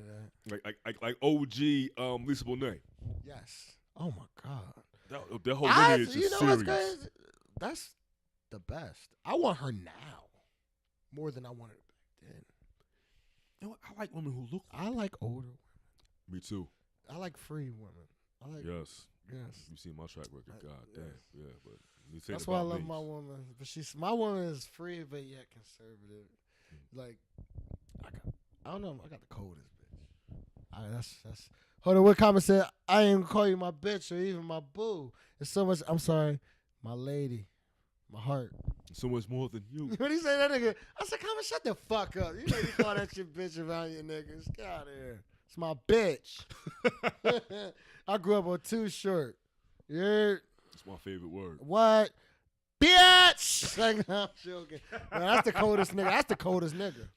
that. Like OG Lisa Bonet. Yes. Oh my God. That whole lineage is you know serious. what's crazy? That's the best. I want her now more than I wanted her back then. You know what? I like women who look. I like older women. Me too. I like free women. I like Yes. yes. You see my track record. God damn. yes. Yeah, but you say That's it why I about love me. my woman. But my woman is free but yet conservative. Like I don't know. I got the coldest bitch. That's. Hold on. What comment said? I ain't gonna call you my bitch or even my boo. It's so much. I'm sorry, my lady, my heart. So much more than you. When he say that nigga, I said, "Comment, shut the fuck up. You know you call that shit bitch around your niggas. Get out of here. It's my bitch." I grew up on Too Short. Yeah. It's my favorite word. What? Bitch! Like, no, I'm joking. No, that's the coldest nigga. That's the coldest nigga.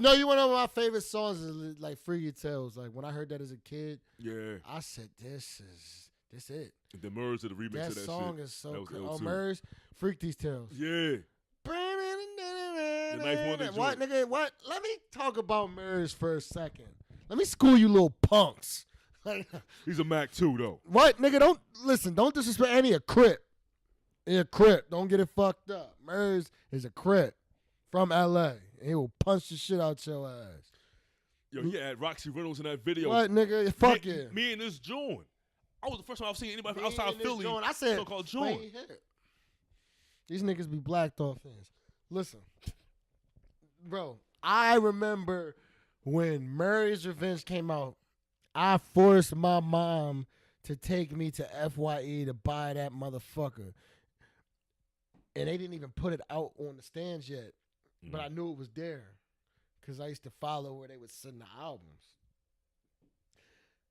No, you want to know my favorite songs is like Freaky Tales. Like when I heard that as a kid, Yeah. I said, this it. The Murs did the remix That of that song shit. is so That was cool. ill, Oh, too. Murs, Freak These Tales. Yeah. The nice one they What, joined. nigga? What? Let me talk about Murs for a second. Let me school you little punks. Like, He's a Mac too, though. what, nigga? Don't listen. Don't disrespect any a Crip. He a Crip. Don't get it fucked up. Murs is a Crip from L.A. And he will punch the shit out your ass. Yo, he had Roxy Reynolds in that video. What, nigga? Fuck yeah. Me and this joint. I was the first time I've seen anybody Me outside and this Philly. joint, I said, so-called wait, joint. hit. These niggas be blacked off fans. Listen, bro, I remember when Murray's Revenge came out, I forced my mom to take me to FYE to buy that motherfucker. And they didn't even put it out on the stands yet. But I knew it was there because I used to follow where they would send the albums.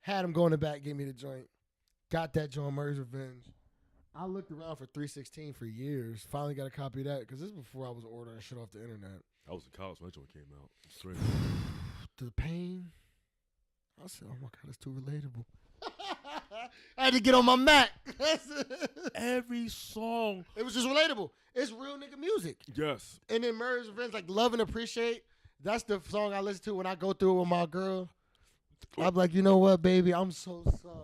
Had them go in the back, give me the joint. Got that joint, Murray's Revenge. I looked around for 316 for years. Finally got a copy of that because this is before I was ordering shit off the internet. I was in college when that joint came out. Straight. The pain. I said, oh my God, it's too relatable. I had to get on my Mac. Every song. It was just relatable. It's real nigga music. Yes. And then Murray's Revenge, like Love and Appreciate, that's the song I listen to when I go through it with my girl. I'm like, you know what, baby? I'm so sorry.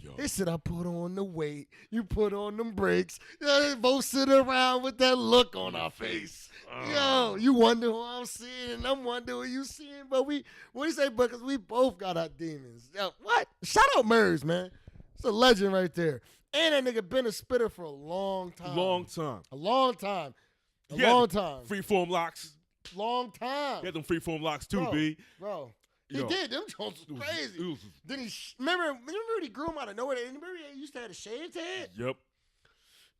Yo. They said I put on the weight. You put on them brakes. They both sit around with that look on our face. Yo, you wonder who I'm seeing, and I'm wondering who you seeing. But we say, because we both got our demons. Yo, what? Shout out Murs, man. It's a legend right there. And that nigga been a spitter for a long time. Long time. A long time. A He had long time. Freeform locks. Long time. He had them freeform locks too, Bro, B. Bro. He Yo. did. Them joints was crazy. It was, Then he remember when he grew him out of nowhere? Remember he used to have a shaved head? yep.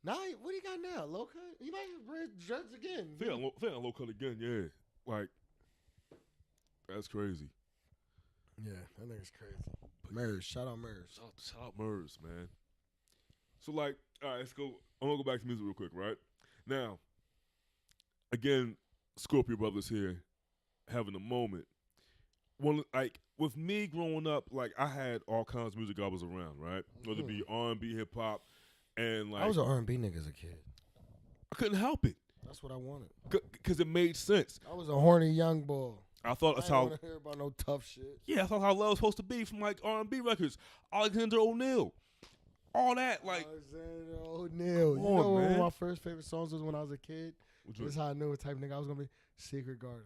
Now, what do you got now? Low cut? He might have red dreads again. Feeling low cut again, yeah. Like, that's crazy. Yeah, that nigga's crazy. Murs, shout out Murs. Shout out Murs, man. So, like, all right, let's go. I'm going to go back to music real quick, right? Now, again, Scorpio Brothers here having a moment. One, like, with me growing up, like, I had all kinds of music I was around, right? Whether it be R&B, hip-hop, and, like, I was an R&B nigga as a kid. I couldn't help it. That's what I wanted. Because it made sense. I was a horny young boy. I thought that's I how. didn't want to hear about no tough shit. Yeah, I thought how love was supposed to be from like R&B records, Alexander O'Neal, all that. Like, Alexander O'Neal. Come You know on, what one man. of my first favorite songs was when I was a kid? which This was, is how I knew what type of nigga I was going to be. Secret Garden.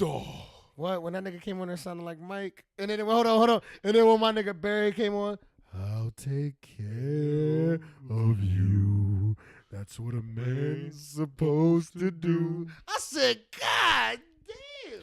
oh, What? When that nigga came on there sounding like Mike. And then, hold on. And then when my nigga Barry came on, I'll take care of you. That's what a man's supposed to do. I said, God damn.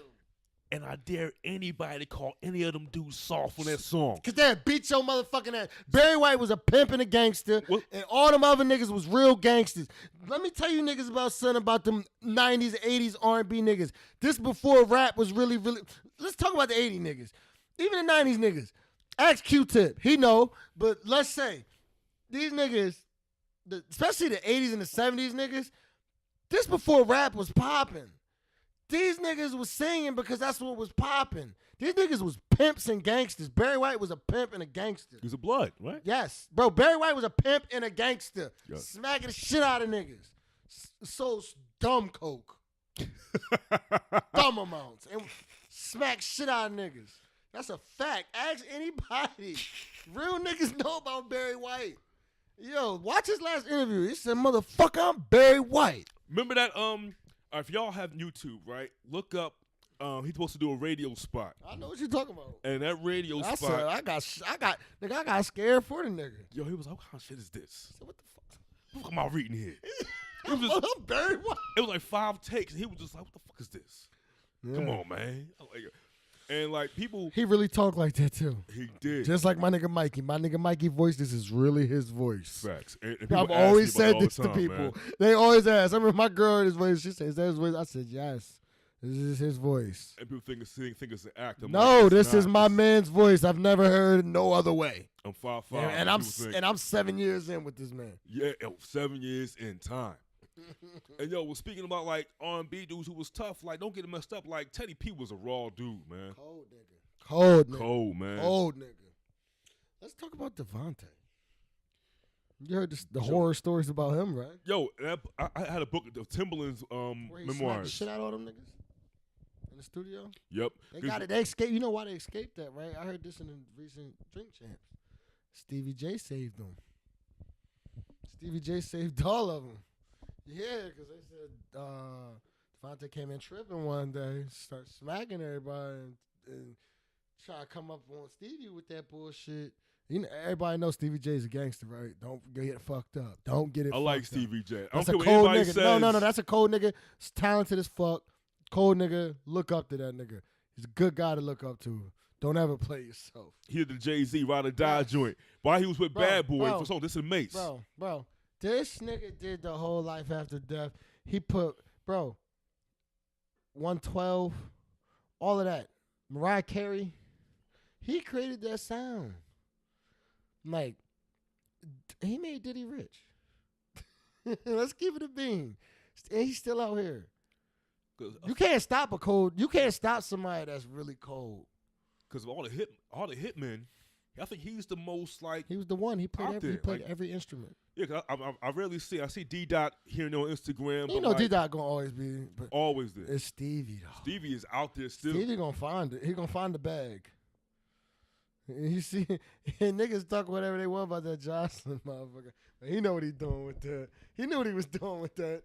and I dare anybody to call any of them dudes soft on that song. Because they beat your motherfucking ass. Barry White was a pimp and a gangster, What? and all them other niggas was real gangsters. Let me tell you niggas about something about them 90s, 80s R&B niggas. This before rap was really, really... Let's talk about the 80s niggas. Even the 90s niggas. Ask Q-Tip. He know, but let's say these niggas, especially the 80s and the 70s niggas, this before rap was popping. These niggas was singing because that's what was popping. These niggas was pimps and gangsters. Barry White was a pimp and a gangster. He's a blood, right? Yes. Bro, Barry White was a pimp and a gangster. Yeah. Smacking the shit out of niggas. So dumb coke. Dumb amounts. And smack shit out of niggas. That's a fact. Ask anybody. Real niggas know about Barry White. Yo, watch his last interview. He said, motherfucker, I'm Barry White. Remember that? If y'all have YouTube, right? Look up. He's supposed to do a radio spot, I know what you're talking about. and that radio I spot. said, I got scared for the nigga. Yo, he was like, "What kind of shit is this? I said, what the fuck? What am I reading here?" I'm Barry White. It was like 5 takes, and he was just like, "What the fuck is this? Come on, man!" I'm like, and like people, He really talked like that too. he did. Just like my nigga Mikey. My nigga Mikey voice, this is really his voice. Facts. And people I've ask me always about it said all the this to time, people. man. They always ask. I remember my girl heard his voice. She said, is that his voice? I said, yes. This is his voice. And people think it's an act. No, this is my man's voice. I've never heard it no other way. I'm 5'5", and I'm 7 years in with this man. Yeah, 7 years in time. And yo, we're speaking about like R&B dudes who was tough. Like, don't get it messed up. Like Teddy P was a raw dude, man. Cold nigga. Cold nigga. Cold, man. Cold nigga. Let's talk about Devontae. You heard the horror stories about him, right? Yo, I had a book of Timberland's Where he smacked the memoirs. shit out of all them niggas in the studio. Yep. They got it. They escaped. You know why they escaped that, right? I heard this in the recent Drink Champs. Stevie J saved them. Stevie J saved all of them. Yeah, because they said Devontae came in tripping one day, start smacking everybody, and try to come up on Stevie with that bullshit. You know, everybody knows Stevie J's a gangster, right? Don't get fucked up. Don't get it. I like Stevie J. I don't That's a care what cold anybody nigga. says. No, that's a cold nigga. It's talented as fuck. Cold nigga. Look up to that nigga. He's a good guy to look up to. Don't ever play yourself. He did the Jay-Z Ride or Die joint. While he was with Bad Boy for song, this is Mace. Bro. This nigga did the whole Life After Death. He put, 112, all of that. Mariah Carey. He created that sound. Like, he made Diddy rich. Let's keep it a bean. And he's still out here. You can't stop a cold. You can't stop somebody that's really cold. Because of all the hitmen, I think he's the most like. He was the one. He played every instrument. Yeah, cause I rarely see. I see D-Dot here and there on Instagram. You know, like, D-Dot gonna always be. But always there. It's Stevie though. Stevie is out there still. Stevie gonna find it. He gonna find the bag. You see, and niggas talk whatever they want about that Jocelyn motherfucker. But he know what he doing with that. He knew what he was doing with that.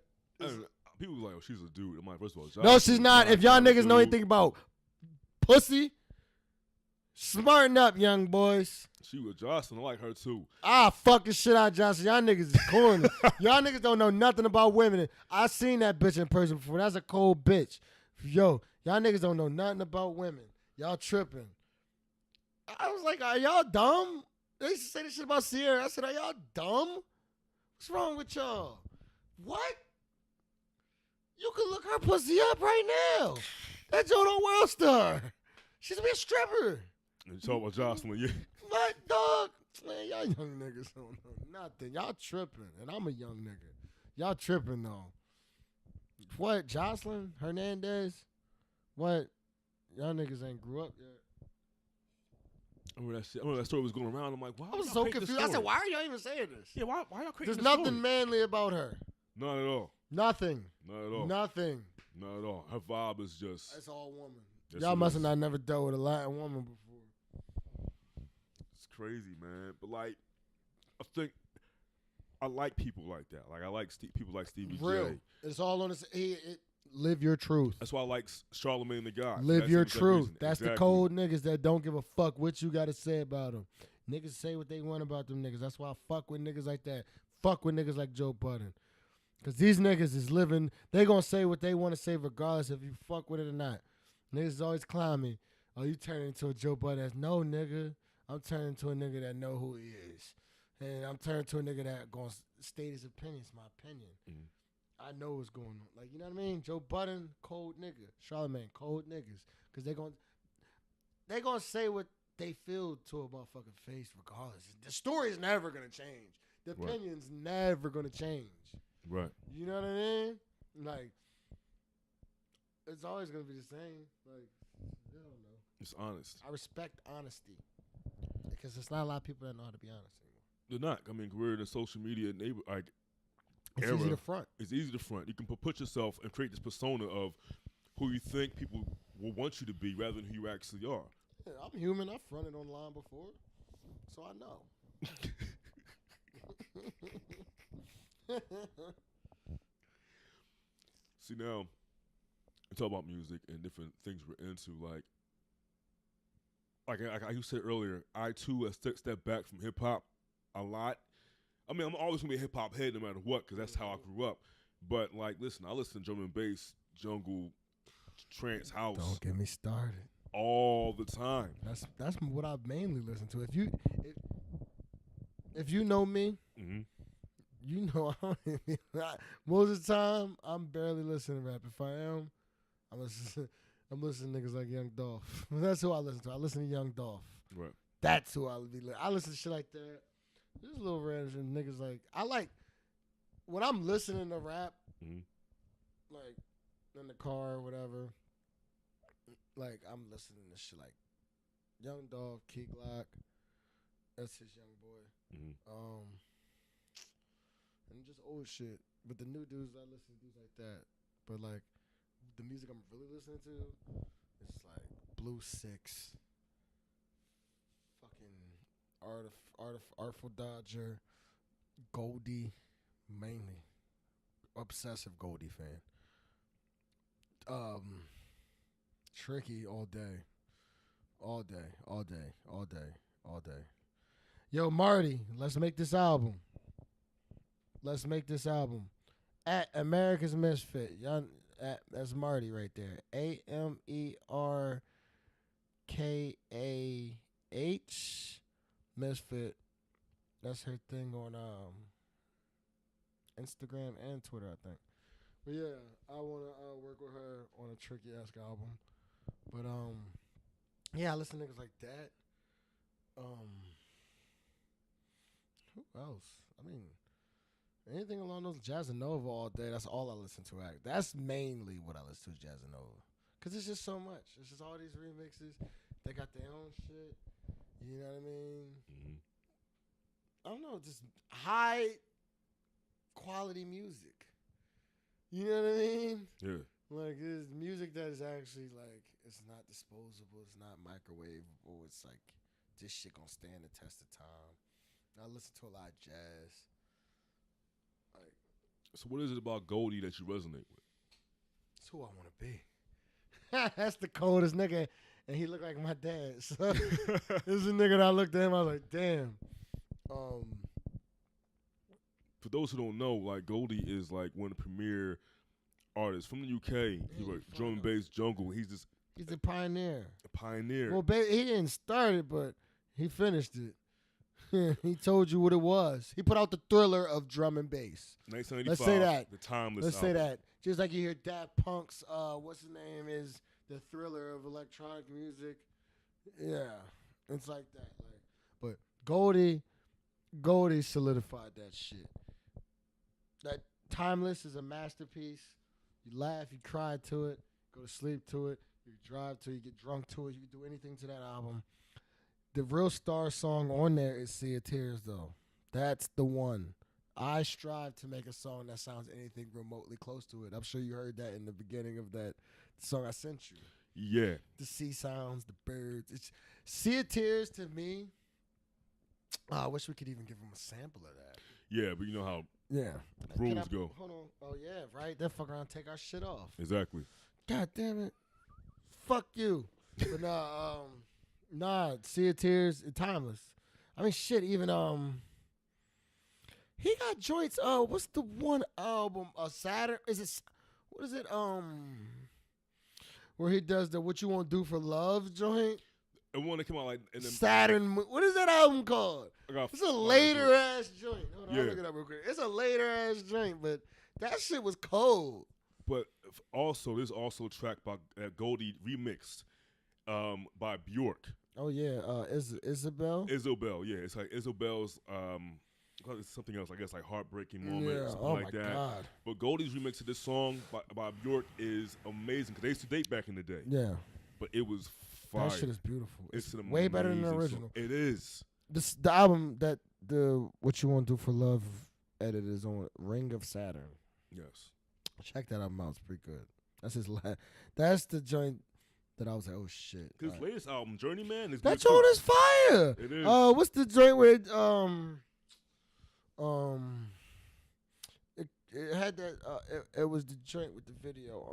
People was like, "Oh, she's a dude." I'm like, first of all, no, she's not. If y'all niggas know anything about pussy, smarten up, young boys. She was Jocelyn. I like her too. Fuck the shit out of Jocelyn. Y'all niggas is corny. Y'all niggas don't know nothing about women. I seen that bitch in person before. That's a cold bitch. Yo, y'all niggas don't know nothing about women. Y'all tripping. I was like, are y'all dumb? They used to say this shit about Sierra. I said, are y'all dumb? What's wrong with y'all? What? You can look her pussy up right now. That joint on World Star. She's gonna be a stripper. And talk about Jocelyn, yeah. What, dog? Man, y'all young niggas don't know nothing. Y'all tripping, and I'm a young nigga. Y'all tripping, though. What, Jocelyn Hernandez? What? Y'all niggas ain't grew up yet. I remember that story was going around. I'm like, why? I was so confused. I said, why are y'all even saying this? Yeah, why y'all creating There's this nothing story? manly about her. Not at all. Nothing. Not at all. Nothing. Not at all. Her vibe is just. That's all woman. Yes, Y'all must have not never dealt with a Latin woman before. It's crazy, man. But like, I think I like people like that. Like I like people like Stevie Real. J. It's all on this. Live your truth. That's why I like Charlamagne the God. Live your truth. That's exactly. the cold niggas that don't give a fuck what you got to say about them. Niggas say what they want about them niggas. That's why I fuck with niggas like that. Fuck with niggas like Joe Budden. Because these niggas is living. They going to say what they want to say regardless if you fuck with it or not. Niggas always climbing. Oh, you turn into a Joe Budden. That's no nigga. I'm turning into a nigga that know who he is. And I'm turning to a nigga that going to state his opinion. It's my opinion. Mm-hmm. I know what's going on. Like, you know what I mean? Joe Budden, cold nigga. Charlamagne, cold niggas. Because they gonna say what they feel to a motherfucking face regardless. The story is never going to change. The opinion's never going to change. Right. You know what I mean? Like, it's always going to be the same. Like, I don't know. It's honest. I respect honesty. Because there's not a lot of people that know how to be honest anymore. They're not. I mean, we're in a social media It's era. easy to front. It's easy to front. You can put yourself and create this persona of who you think people will want you to be rather than who you actually are. Yeah, I'm human. I've fronted online before, so I know. See, now, we talk about music and different things we're into. Like you said earlier, I too have stepped back from hip hop a lot. I mean, I'm always gonna be a hip hop head no matter what, because that's how I grew up. But like, listen, I listen to drum and bass, jungle, trance, house. Don't get me started. All the time. That's what I mainly listen to. If you know me, Mm-hmm. you know most of the time I'm barely listening to rap. If I am, I'm listening. I'm listening to niggas like Young Dolph. That's who I listen to. I listen to Young Dolph. Right. That's who I be. I listen to shit like that. There's a little random niggas like I like when I'm listening to rap, like in the car or whatever. Like I'm listening to shit like Young Dolph, Key Glock. That's his young boy. And just old shit. But the new dudes I listen to dudes like that. But like the music I'm really listening to, it's like Blue Six, fucking Artful Dodger, Goldie, mainly. Obsessive Goldie fan. Tricky all day. All day, all day, all day, all day. Yo, Marty, let's make this album. Let's make this album. At America's Misfit. Y'all, that's Marty right there. AMERKAH Misfit. That's her thing on Instagram and Twitter, I think. But yeah, I wanna work with her on a tricky ass album. But yeah, I listen to niggas like that. Who else? I mean, anything along those Jazzanova all day. That's all I listen to. That's mainly what I listen to, Jazzanova. Cause it's just so much. It's just all these remixes. They got their own shit. You know what I mean? I don't know, just high quality music. You know what I mean? Yeah. Like it's music that is actually like it's not disposable, it's not microwavable. It's like this shit gonna stand the test of time. I listen to a lot of jazz. Like, so what is it about Goldie that you resonate with? That's who I want to be. That's the coldest nigga, and he looked like my dad. So this is a nigga that I looked at him. I was like, damn. For those who don't know, like Goldie is like one of the premier artists from the UK. He like drum and bass jungle. He's a pioneer. A pioneer. Well, he didn't start it, but he finished it. He told you what it was. He put out the Thriller of drum and bass. 1995. Let's say that. The timeless Let's album. say that. Just like you hear Daft Punk's, what's his name, is the Thriller of electronic music. Yeah, it's like that. Like, but Goldie solidified that shit. That Timeless is a masterpiece. You laugh, you cry to it, go to sleep to it, you drive to it, you get drunk to it, you can do anything to that album. The real star song on there is Sea of Tears, though. That's the one. I strive to make a song that sounds anything remotely close to it. I'm sure you heard that in the beginning of that song I sent you. Yeah. The sea sounds, the birds. Sea of Tears to me, I wish we could even give them a sample of that. Yeah, but you know how the rules go. Hold on. Oh, yeah, right? They'll fuck around and take our shit off. Exactly. God damn it. Fuck you. But nah, Sea of Tears, Timeless. I mean, shit, even, he got joints, what's the one album, Saturn, what is it, where he does the What You Won't Do for Love joint? And one that came out like in the Saturn, what is that album called? It's a later ass joint. Hold on, I'll look it up real quick. It's a later ass joint, but that shit was cold. But also, there's also a track by Goldie remixed by Bjork. Oh yeah, Isabel. Isobel, yeah, it's like Isobel's it's something else, I guess, like Heartbreaking Moment, or something like that. God. But Goldie's remix of this song by Bjork is amazing because they used to date back in the day. Yeah, but it was fire. That shit is beautiful. It's way better than the original. Song. It is. The album that the What You Want to Do for Love edit is on Ring of Saturn. Yes. Check that album out. It's pretty good. That's his that's the joint that I was like, oh shit. His latest album, Journeyman, is that joint is fire. It is. What's the joint where it had that it was the joint with the video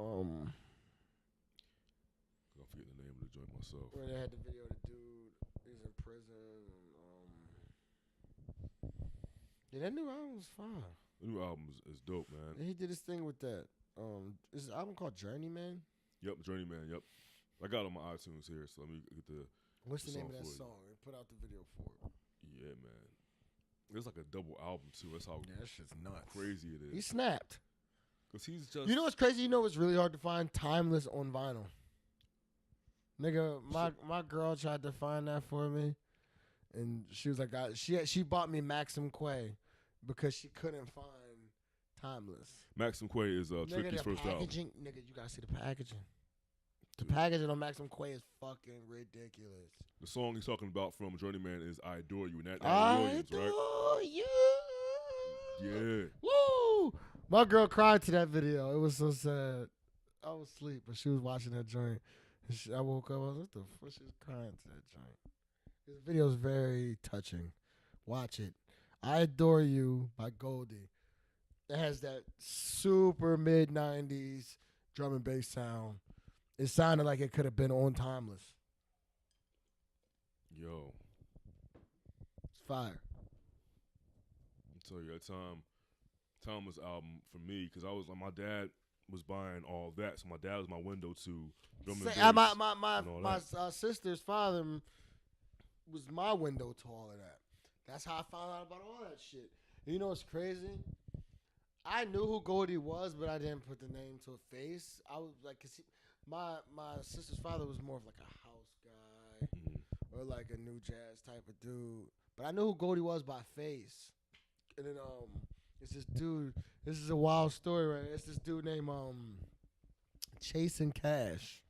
I forget the name of the joint myself. where they had the video of the dude he's in prison yeah, that new album was fire. The new album is dope, man. And he did his thing with that. Is the album called Journeyman? Yep, Journeyman. Yep, I got it on my iTunes here, so let me get the. What's the name of that song? They put out the video for it. Yeah, man. It's like a double album too. That's how that shit's nuts. Crazy it is. He snapped. Because he's just. You know what's crazy? You know what's really hard to find? Timeless on vinyl. Nigga, my girl tried to find that for me, and she was like, she bought me Maxim Quay because she couldn't find Timeless. Maxim Quay is Tricky's first album. Nigga, you gotta see the packaging. The packaging on Maxim Quay is fucking ridiculous. The song he's talking about from Journeyman is "I Adore You," and that I Williams, adore right? you. Yeah. Woo! My girl cried to that video. It was so sad. I was asleep, but she was watching that joint. I woke up. I was like, what the fuck? She was crying to that joint. This video is very touching. Watch it. I Adore You by Goldie. It has that super mid-90s drum and bass sound. It sounded like it could have been on Timeless. Yo. It's fire. I'll tell you, that Timeless album for me, because I was like, my dad was buying all of that, so my dad was my window to drum and bass. My sister's father was my window to all of that. That's how I found out about all that shit. You know what's crazy? I knew who Goldie was, but I didn't put the name to a face. I was like, cause my sister's father was more of like a house guy or like a new jazz type of dude. But I knew who Goldie was by face. And then it's this dude. This is a wild story, right? It's this dude named Chasing Cash.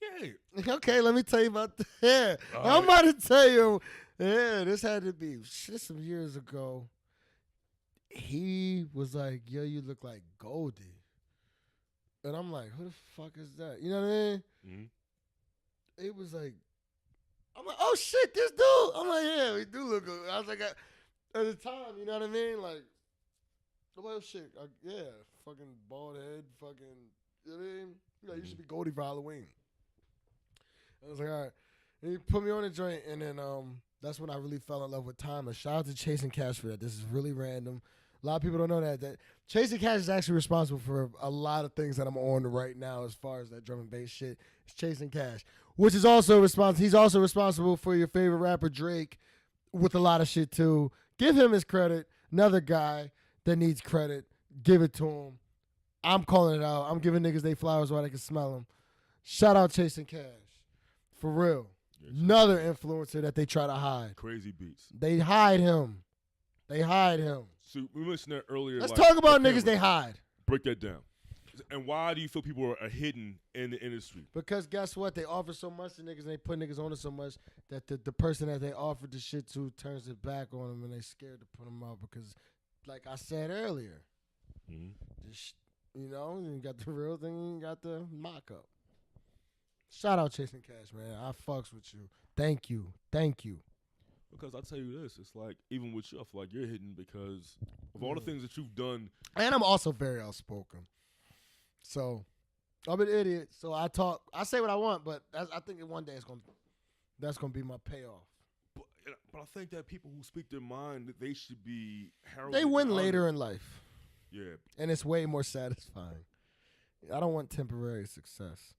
Yeah. Okay, let me tell you about that. Yeah, I'm about to tell you. Yeah, this had to be some years ago. He was like, yo, you look like Goldie. And I'm like, who the fuck is that? You know what I mean? Mm-hmm. It was like, I'm like, oh shit, this dude. I'm like, yeah, we do look good. I was like, at the time, you know what I mean? Like, I'm like, oh shit, yeah, fucking bald head, fucking, you know what I mean? You should be Goldie for Halloween. I was like, all right. And he put me on a joint, and then that's when I really fell in love with Timeless. Shout out to Chasing Cash for that. This is really random. A lot of people don't know that Chasing Cash is actually responsible for a lot of things that I'm on right now as far as that drum and bass shit. It's Chasing Cash, which is also responsible. He's also responsible for your favorite rapper Drake with a lot of shit too. Give him his credit. Another guy that needs credit. Give it to him. I'm calling it out. I'm giving niggas they flowers while they can smell them. Shout out Chasing Cash. For real. Yeah, another influencer that they try to hide. Crazy beats. They hide him. So we mentioned that earlier. Let's talk about niggas they hide. Break that down. And why do you feel people are hidden in the industry? Because guess what? They offer so much to niggas and they put niggas on it so much that the person that they offered the shit to turns it back on them and they scared to put them out because, like I said earlier, just, you got the real thing, you got the mock-up. Shout out Chasing Cash, man. I fucks with you. Thank you. Because I'll tell you this, it's like, even with you, I feel like you're hidden because of all the things that you've done. And I'm also very outspoken. So, I'm an idiot. So I say what I want, but I think one day that's gonna be my payoff. But I think that people who speak their mind, they should be heralded. They win later in life. Yeah. And it's way more satisfying. I don't want temporary success.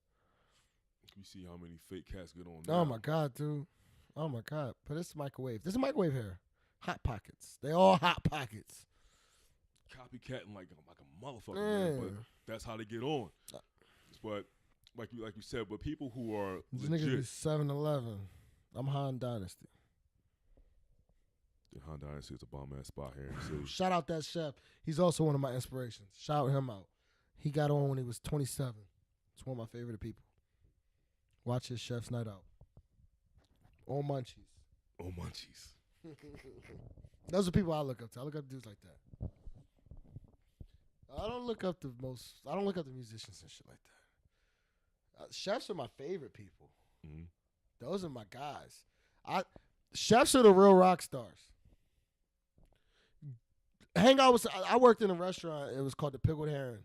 You see how many fake cats get on now. Oh, my God, dude. Oh, my God. But it's microwave. There's a microwave here. Hot Pockets. They all Hot Pockets. Copycatting like a motherfucker, man. But that's how they get on. But like you said, but people who are this legit. Niggas be 7-Eleven. I'm Han Dynasty. The Han Dynasty is a bomb-ass spot here in the city. Shout out that chef. He's also one of my inspirations. Shout him out. He got on when he was 27. It's one of my favorite people. Watch his Chef's Night Out. On Munchies. Those are people I look up to. I look up to dudes like that. I don't look up to musicians and shit like that. Chefs are my favorite people. Mm-hmm. Those are my guys. Chefs are the real rock stars. I worked in a restaurant. It was called the Pickled Heron.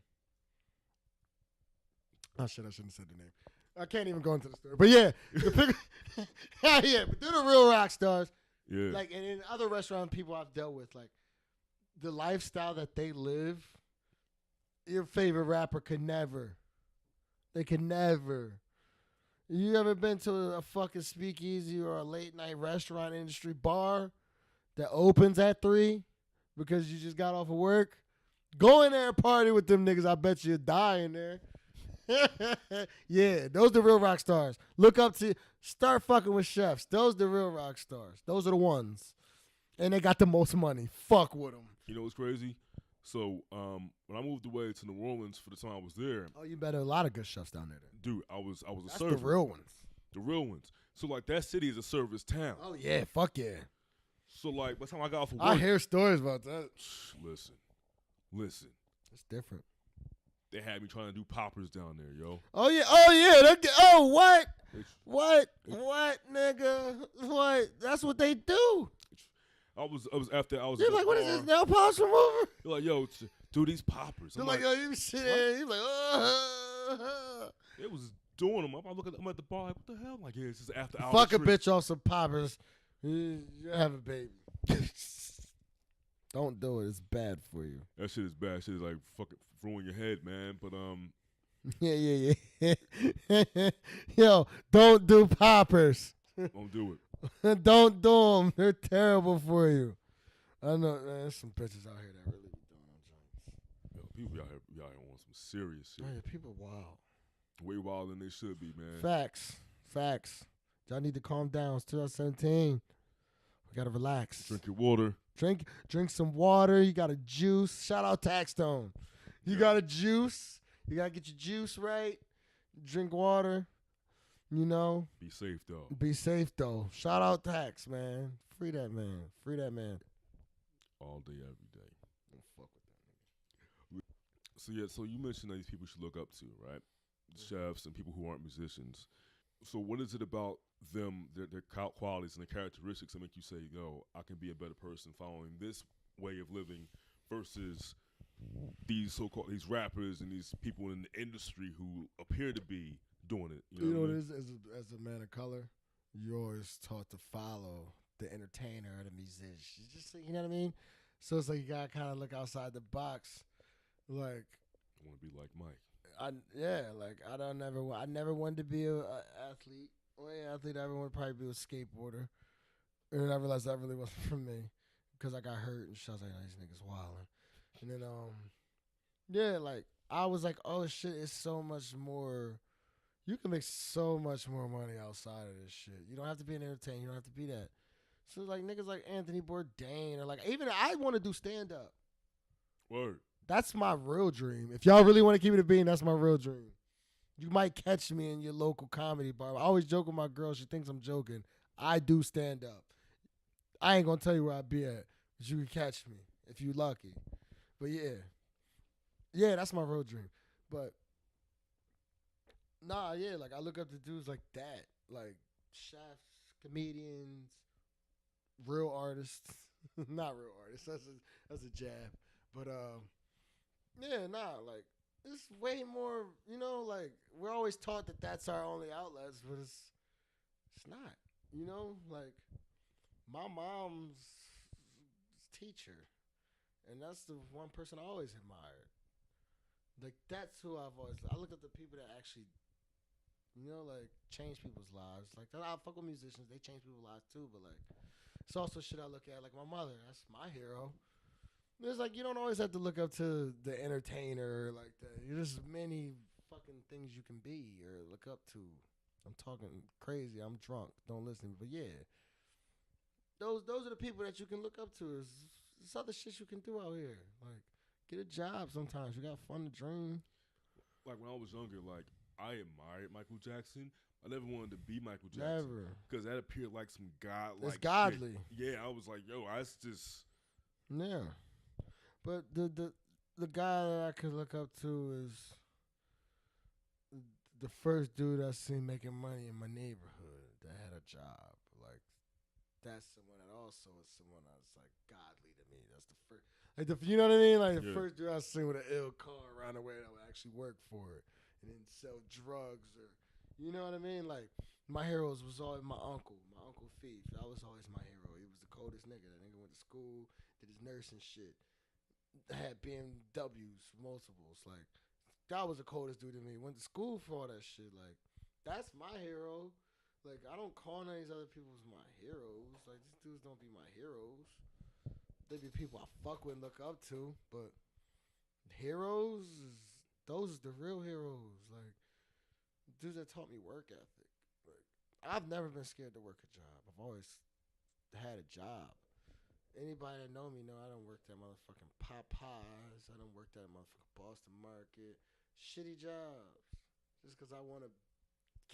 Oh shit! I shouldn't have said the name. I can't even go into the story. But yeah, but they're the real rock stars. Yeah. Like, and in other restaurant people I've dealt with, like the lifestyle that they live, your favorite rapper could never. They could never. You ever been to a fucking speakeasy or a late night restaurant industry bar that opens at 3 because you just got off of work? Go in there and party with them niggas. I bet you'll die in there. Yeah, those the real rock stars. Look up to, start fucking with chefs. Those the real rock stars. Those are the ones. And they got the most money. Fuck with them. You know what's crazy? So when I moved away to New Orleans for the time I was there, Oh, you better a lot of good chefs down there. Then. dude, I was a That's server. the real ones. The real ones. So like that city is a service town. Oh yeah, fuck yeah. So like by the time I got off of work, I hear stories about that. Listen. It's different. They had me trying to do poppers down there, yo. Oh yeah, what, nigga, what? That's what they do. I was after I was. You're like, what is this, nail polish remover? You're like, yo, do these poppers. They're like, yo, you sit there. You're like, They was doing them. I'm at the bar. Like, what the hell? I'm like, yeah, this is after hours. fuck a bitch off some poppers. You have a baby. Don't do it. It's bad for you. That shit is bad. Shit is like fucking ruin your head, man. But Yeah. Yo, don't do poppers. don't do it. Don't do them. They're terrible for you. I know. Man, there's some bitches out here that really be doing them joints. Yo, people out here on some serious shit. Oh, yeah, people wild. Way wilder than they should be, man. Facts. Y'all need to calm down. It's 2017. We gotta relax. Drink your water. Drink some water. You got a juice. Shout out Taxstone. You got a juice. You gotta get your juice right. Drink water. You know. Be safe though. Be safe though. Shout out Tax, man. Free that man. All day, every day. Don't fuck with that nigga. So you mentioned that these people should look up to, right? Chefs and people who aren't musicians. So what is it about them, their qualities and their characteristics that make you say, yo, I can be a better person following this way of living versus these so-called these rappers and these people in the industry who appear to be doing it? You know what what I it mean? is? As a man of color, you're always taught to follow the entertainer or the musician. You know what I mean? So it's like you gotta kind of look outside the box. Like, I want to be like Mike. I never wanted to be a athlete. Only athlete I ever wanted to probably be a skateboarder. And then I realized that really wasn't for me because I got hurt and shit. I was like, oh, these niggas wilding. And then yeah, like I was like, oh shit, it's so much more. You can make so much more money outside of this shit. You don't have to be an entertainer. You don't have to be that. So like niggas like Anthony Bourdain or like even I want to do stand up. Word. That's my real dream. If y'all really want to keep it a bean, that's my real dream. You might catch me in your local comedy bar. I always joke with my girl. She thinks I'm joking. I do stand up. I ain't going to tell you where I be at, but you can catch me if you lucky. But yeah. Yeah, that's my real dream. But nah, yeah, like I look up to dudes like that. Like chefs, comedians, real artists. Not real artists. That's a jab. But yeah, nah, like it's way more, you know, like we're always taught that that's our only outlets, but it's not, you know, like my mom's teacher, and that's the one person I always admired. Like that's who I look at the people that actually, you know, like change people's lives. Like I fuck with musicians, they change people's lives too, but like it's also shit I look at like my mother, that's my hero. There's like you don't always have to look up to the entertainer like that. There's many fucking things you can be or look up to. I'm talking crazy. I'm drunk. Don't listen. But yeah, those are the people that you can look up to. There's other shit you can do out here. Like get a job sometimes. You got fun to dream. Like when I was younger, like I admired Michael Jackson. I never wanted to be Michael Jackson. Never. Because that appeared like some godlike It's godly. Shit. Yeah, I was like, yo, that's just. Yeah. But the guy that I could look up to is the first dude I seen making money in my neighborhood that had a job. Like that's someone that also is someone that's like godly to me. That's the first, like you know what I mean? Like the first dude I seen with an ill car around the way that would actually work for it and then sell drugs or you know what I mean? Like my heroes was always my uncle Fief. That was always my hero. He was the coldest nigga. That nigga went to school, did his nursing shit. Had BMWs, multiples. Like, that was the coldest dude to me. Went to school for all that shit. Like, that's my hero. Like, I don't call none of these other people as my heroes. Like, these dudes don't be my heroes. They be people I fuck with and look up to. But, Heroes, those are the real heroes. Like, dudes that taught me work ethic. Like, I've never been scared to work a job. I've always had a job. Anybody that know me know I don't work at motherfucking Popeyes. I don't work at motherfucking Boston Market. Shitty jobs. Just because I want to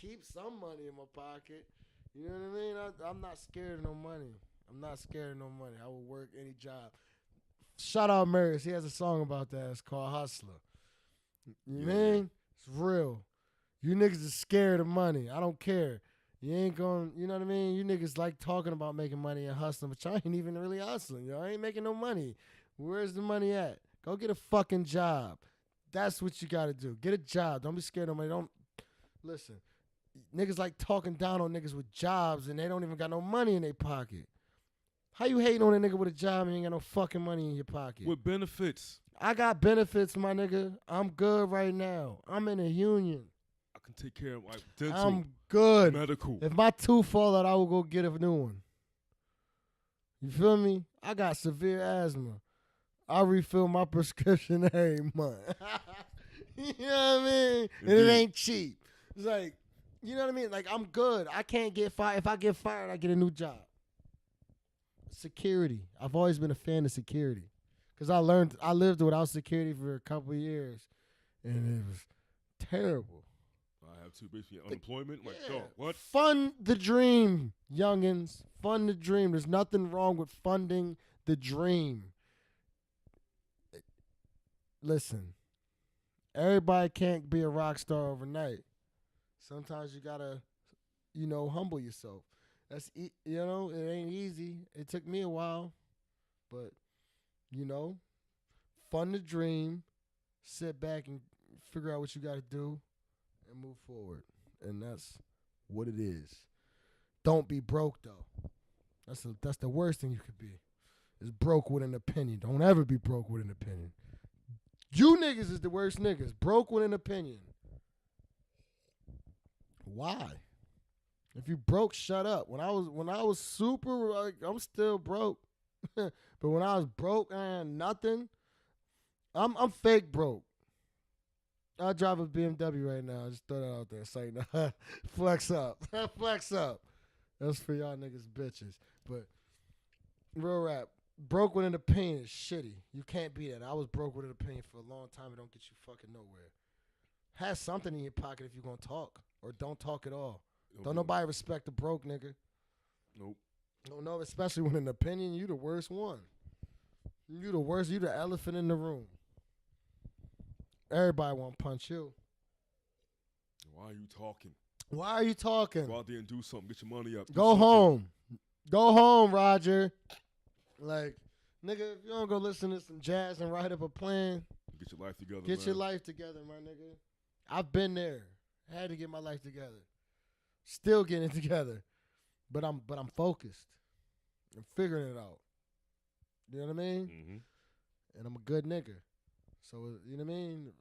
keep some money in my pocket. You know what I mean? I'm not scared of no money. I'm not scared of no money. I will work any job. Shout out Marius. He has a song about that. It's called Hustler. You mean? It's real. You niggas is scared of money. I don't care. You ain't going, you know what I mean? You niggas like talking about making money and hustling, but y'all ain't even really hustling. Y'all ain't making no money. Where's the money at? Go get a fucking job. That's what you got to do. Get a job. Don't be scared of money. Don't, listen. Niggas like talking down on niggas with jobs and they don't even got no money in their pocket. How you hating on a nigga with a job and you ain't got no fucking money in your pocket? With benefits. I got benefits, my nigga. I'm good right now. I'm in a union. I can take care of like dental. I'm good. Medical. If my tooth fall out, I will go get a new one. You feel me? I got severe asthma. I refill my prescription every month. You know what I mean? And it ain't cheap. It's like, you know what I mean? Like, I'm good. I can't get fired. If I get fired, I get a new job. Security. I've always been a fan of security. Because I lived without security for a couple of years. And it was terrible. I have two basically unemployment. Like, Yeah. what? Fund the dream, youngins. Fund the dream. There's nothing wrong with funding the dream. Listen, everybody can't be a rock star overnight. Sometimes you gotta, humble yourself. It ain't easy. It took me a while, but fund the dream. Sit back and figure out what you got to do, and move forward. And that's what it is. Don't be broke though. That's the worst thing you could be. Is broke with an opinion. Don't ever be broke with an opinion. You niggas is the worst niggas. Broke with an opinion. Why? If you broke, shut up. When I was super, like, I'm still broke. But when I was broke, I had nothing. I'm fake broke. I drive a BMW right now. Just throw that out there. Say no. Flex up. Flex up. That's for y'all niggas bitches. But real rap. Broke with an opinion is shitty. You can't be that. I was broke with an opinion for a long time. It don't get you fucking nowhere. Have something in your pocket if you're going to talk. Or don't talk at all. Don't nobody respect the broke nigga. Nope. No, especially when an opinion, you the worst one. You the worst. You the elephant in the room. Everybody want to punch you. Why are you talking? Why are you talking? Go out there and do something. Get your money up. Go home. Go home, Roger. Like, nigga, if you don't go listen to some jazz and write up a plan. Get your life together, Get man. your life together, my nigga. I've been there. Had to get my life together. Still getting it together. But I'm focused. I'm figuring it out. You know what I mean? Mm-hmm. And I'm a good nigga. So, you know what I mean?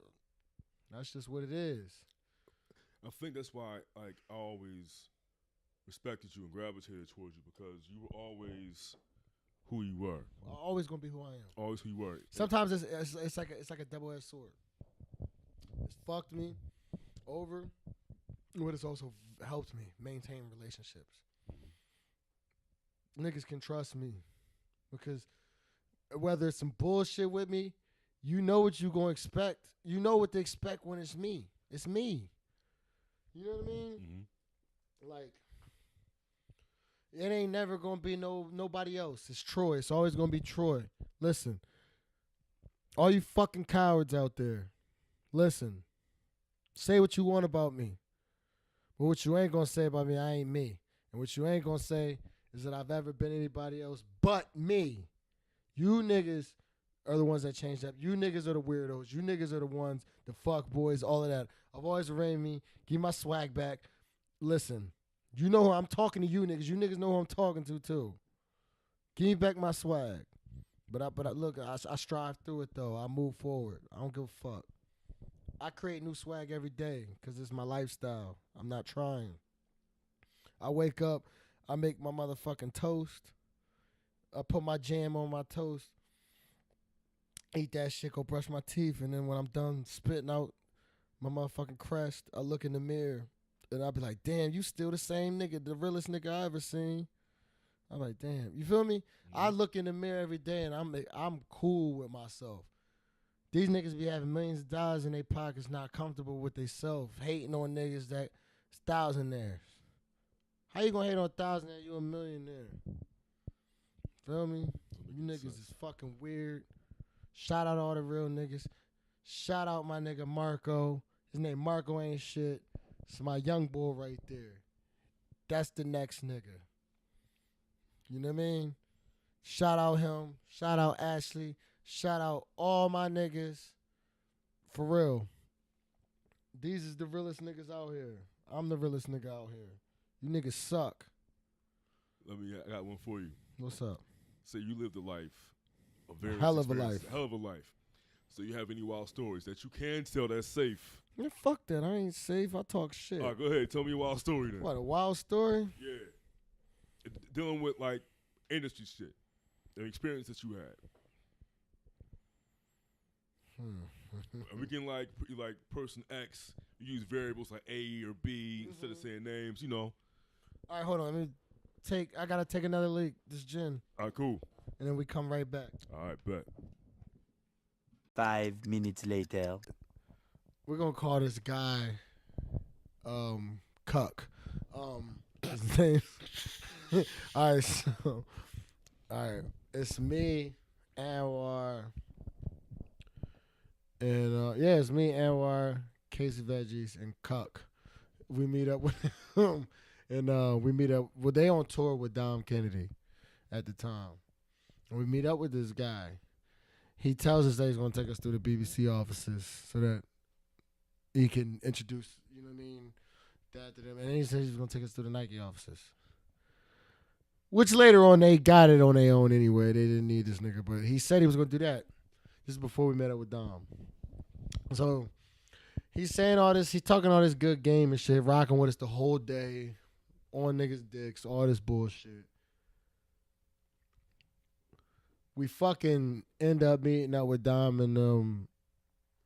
That's just what it is. I think that's why I always respected you and gravitated towards you, because you were always who you were. I'm always gonna be who I am. Always who you were. Sometimes it's like a double-edged sword. It's fucked me over, but it's also helped me maintain relationships. Niggas can trust me because whether it's some bullshit with me, you know what you gonna expect. You know what to expect when it's me. It's me. You know what I mean? Mm-hmm. Like, it ain't never gonna be nobody else. It's Troy. It's always gonna be Troy. Listen, all you fucking cowards out there, listen. Say what you want about me, but what you ain't gonna say about me, I ain't me. And what you ain't gonna say is that I've ever been anybody else but me. You niggas are the ones that changed up. You niggas are the weirdos. You niggas are the ones, the fuck boys, all of that. I've always arraigned me. Give my swag back. Listen, you know who I'm talking to. You niggas. You niggas know who I'm talking to too. Give me back my swag. But I strive through it though. I move forward. I don't give a fuck. I create new swag every day because it's my lifestyle. I'm not trying. I wake up. I make my motherfucking toast. I put my jam on my toast. eat that shit, go brush my teeth, and then when I'm done spitting out my motherfucking crest, I look in the mirror and I'll be like, damn, you still the same nigga, the realest nigga I ever seen. I'm like, damn, you feel me? Mm-hmm. I look in the mirror every day and I'm cool with myself. These niggas be having millions of dollars in their pockets, not comfortable with themselves, hating on niggas that's thousandaires. How you gonna hate on a thousandaire? You a millionaire. Feel me? You niggas is fucking weird. Shout out all the real niggas. Shout out my nigga Marco. His name Marco ain't shit. It's my young boy right there. That's the next nigga. You know what I mean? Shout out him. Shout out Ashley. Shout out all my niggas. For real. These is the realest niggas out here. I'm the realest nigga out here. You niggas suck. I got one for you. What's up? Say you lived a life. A very Hell of a life. Hell of a life. So you have any wild stories that you can tell that's safe? Man, fuck that. I ain't safe. I talk shit. All right, go ahead. Tell me a wild story then. What, a wild story? Yeah. Dealing with, like, industry shit. The experience that you had. And we can, like person X, you use variables like A or B instead of saying names, you know. All right, hold on. I got to take another leak. This gin. All right, cool. And then we come right back. All right, bet. 5 minutes later. We're going to call this guy Cuck. His name. All right, so. All right. It's me, Anwar. And, it's me, Anwar, Casey Veggies, and Cuck. We meet up with him. And we meet up. Well, they on tour with Dom Kennedy at the time. And we meet up with this guy. He tells us that he's going to take us through the BBC offices so that he can introduce, you know what I mean, that to them. And then he says he's going to take us through the Nike offices. Which later on, they got it on their own anyway. They didn't need this nigga. But he said he was going to do that. This is before we met up with Dom. So he's saying all this. He's talking all this good game and shit, rocking with us the whole day, on niggas' dicks, all this bullshit. We fucking end up meeting up with Dom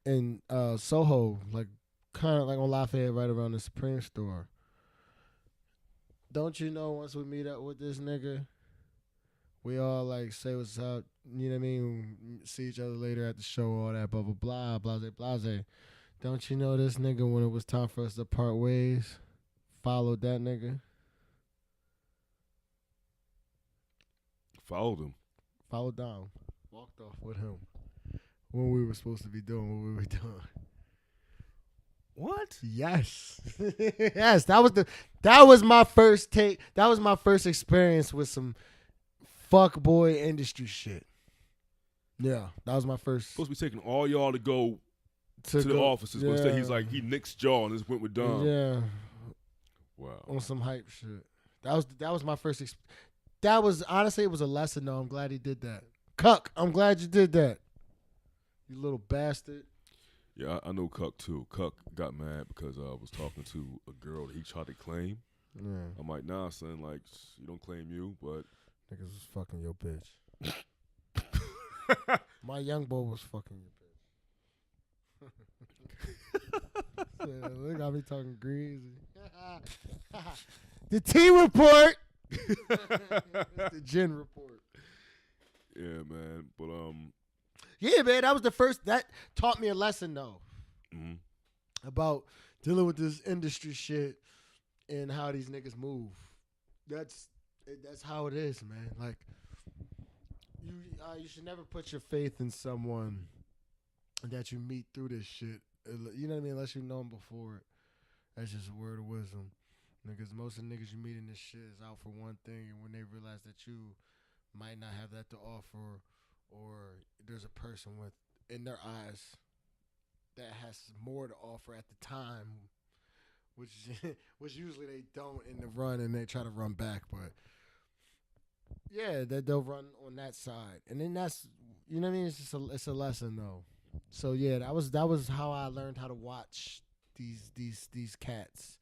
in Soho, like kind of like on Lafayette, right around the Supreme store. Don't you know? Once we meet up with this nigga, we all like say what's up. You know what I mean? See each other later at the show, all that blah blah blah, blase blase. Don't you know this nigga? When it was time for us to part ways, followed that nigga. Followed him. Followed Dom. Walked off with him. When we were supposed to be doing what we were doing. What? Yes. Yes, that was my first take. That was my first experience with some fuckboy industry shit. Yeah, that was my first. Supposed to be taking all y'all to go to the offices. Yeah. But instead he's like, he nixed y'all and just went with Dom. Yeah. Wow. On some hype shit. That was my first that was, honestly, it was a lesson though. I'm glad he did that. Cuck, I'm glad you did that. You little bastard. Yeah, I know Cuck too. Cuck got mad because I was talking to a girl that he tried to claim. Yeah. I'm like, nah, son, like, you don't claim you, but Niggas was fucking your bitch. My young boy was fucking your bitch. Yeah, look, got me talking greasy. The T report. It's the gin report. yeah, man. But Yeah, man, that was the first. That taught me a lesson though mhm. about dealing with this industry shit and how these niggas move. That's how it is, man. Like you should never put your faith in someone that you meet through this shit. You know what I mean? Unless you know them before it. That's just a word of wisdom. Because most of the niggas you meet in this shit is out for one thing, and when they realize that you might not have that to offer, or there's a person with, in their eyes, that has more to offer at the time, which usually they don't in the run, and they try to run back, but yeah, that they'll run on that side, and then that's, you know what I mean? It's a lesson though. So yeah, that was how I learned how to watch these cats.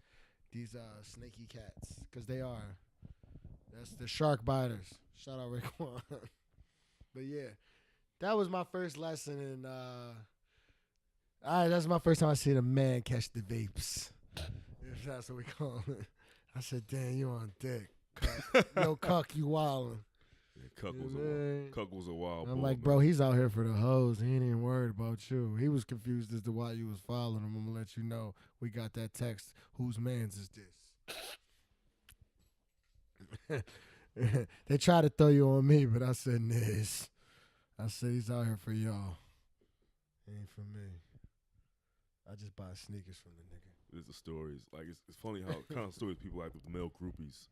These snaky cats, because they are. That's the shark biters. Shout out Raekwon. But yeah, That was my first lesson in. That's my first time I seen a man catch the vapes. If that's what we call it. I said, "Damn, you on dick, cuck. Yo, cuck, you wildin'." Yeah, Cuck You was know a what I wild, mean? Cuck was a wild. I'm boy, like, man. bro, he's out here for the hoes. He ain't even worried about you. He was confused as to why you was following him. I'm gonna let you know. We got that text. Whose man's is this? They tried to throw you on me, but I said, Niz. I said he's out here for y'all. Ain't for me. I just buy sneakers from the nigga. There's the stories. Like it's funny how kind of stories people like with the male groupies.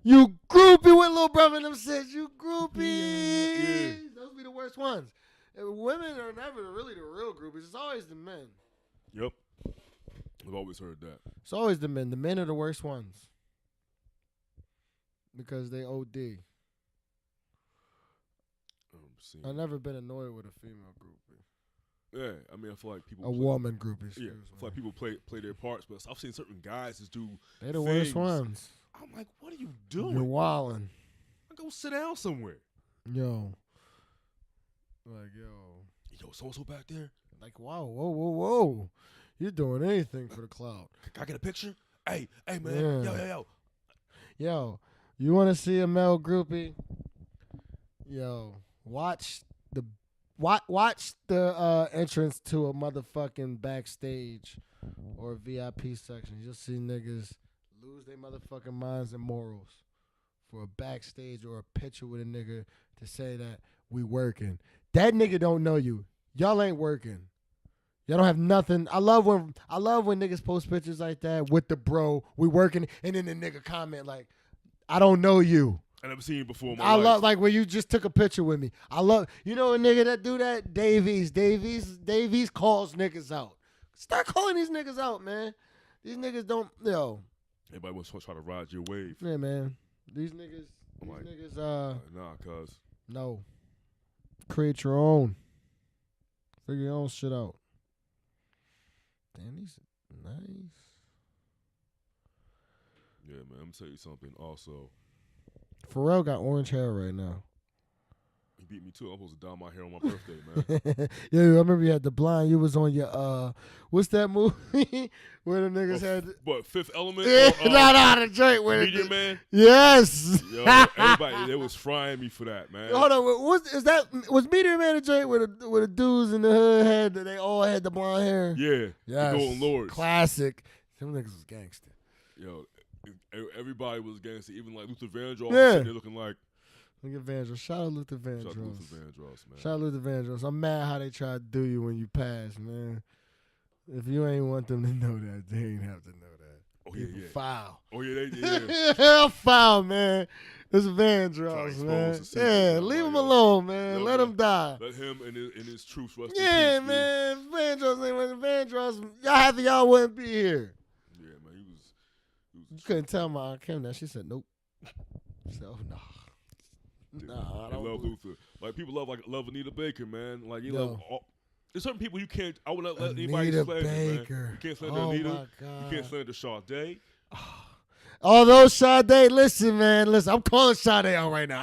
You groupie, what little brother and them says. You groupie. Yeah. Those be the worst ones. And women are never really the real groupies. It's always the men. Yep, I've always heard that. It's always the men. The men are the worst ones. Because they OD. I've never been annoyed with a female groupie. Yeah, I mean, I feel like people. A woman groupie, excuse Yeah, me. I feel like people play their parts, but I've seen certain guys just do. They the worst things. ones. I'm like, what are you doing? You're wildin'. Go sit down somewhere. Yo. Like, yo. Yo, so and so back there. Like, wow, whoa. You're doing anything for the clout. Can I get a picture? Hey, man. Yeah. Yo. Yo, you want to see a male groupie? Yo, watch the entrance to a motherfucking backstage or VIP section. You'll see niggas lose their motherfucking minds and morals for a backstage or a picture with a nigga to say that we working. That nigga don't know you. Y'all ain't working. Y'all don't have nothing. I love when niggas post pictures like that with the bro. We working, and then the nigga comment like, "I don't know you." I never seen you before in my I life. love like when you just took a picture with me. I love a nigga that do that. Davies calls niggas out. Start calling these niggas out, man. These niggas don't Everybody wants to try to ride your wave. Yeah, man. These niggas. Nah, cuz. No. Create your own. Figure your own shit out. Damn, these nice. Yeah, man. I'm gonna tell you something. Also, Pharrell got orange hair right now. he beat me too. I'm supposed to dye my hair on my birthday, man. Yeah, I remember you had the blind. You was on your what's that movie where the niggas had? But Fifth Element. Yeah, the joint with Meteor Man. Yes. Yo, everybody, they was frying me for that, man. Hold on, was Meteor Man a joint with the dudes in the hood they all had the blonde hair? Yeah, yes. the Golden Lords. Classic. Some niggas was gangster. Yo, everybody was gangster. Even like Luther Vandross, Yeah. sitting there looking like. Look at Vandross. Shout out Luther Vandross. Shout out Luther Vandross, man. Shout out Luther Vandross. I'm mad how they tried to do you when you passed, man. If you ain't want them to know that, they ain't have to know that. Oh yeah, People yeah. foul. Oh yeah, they yeah. Hell foul, man. It's Vandross, Trying to man. expose the secret, Yeah, man. leave Like, him yo, alone, man. Let him die. Let him and his troops rest Yeah, in peace, man. Vandross ain't with Vandross. Y'all happy y'all wouldn't be here. Yeah, man. He was You couldn't tell my Aunt Kim that. She said, nope. So, nah. Nah, I They don't. love Luther. Like people love Anita Baker, man. Like you Yo. love. There's certain people you can't. I would not let anybody Anita slander, Baker. man. You can't slander Oh, Anita. my God. You can't slander Sade. Although Sade, listen, man, I'm calling Sade out right now.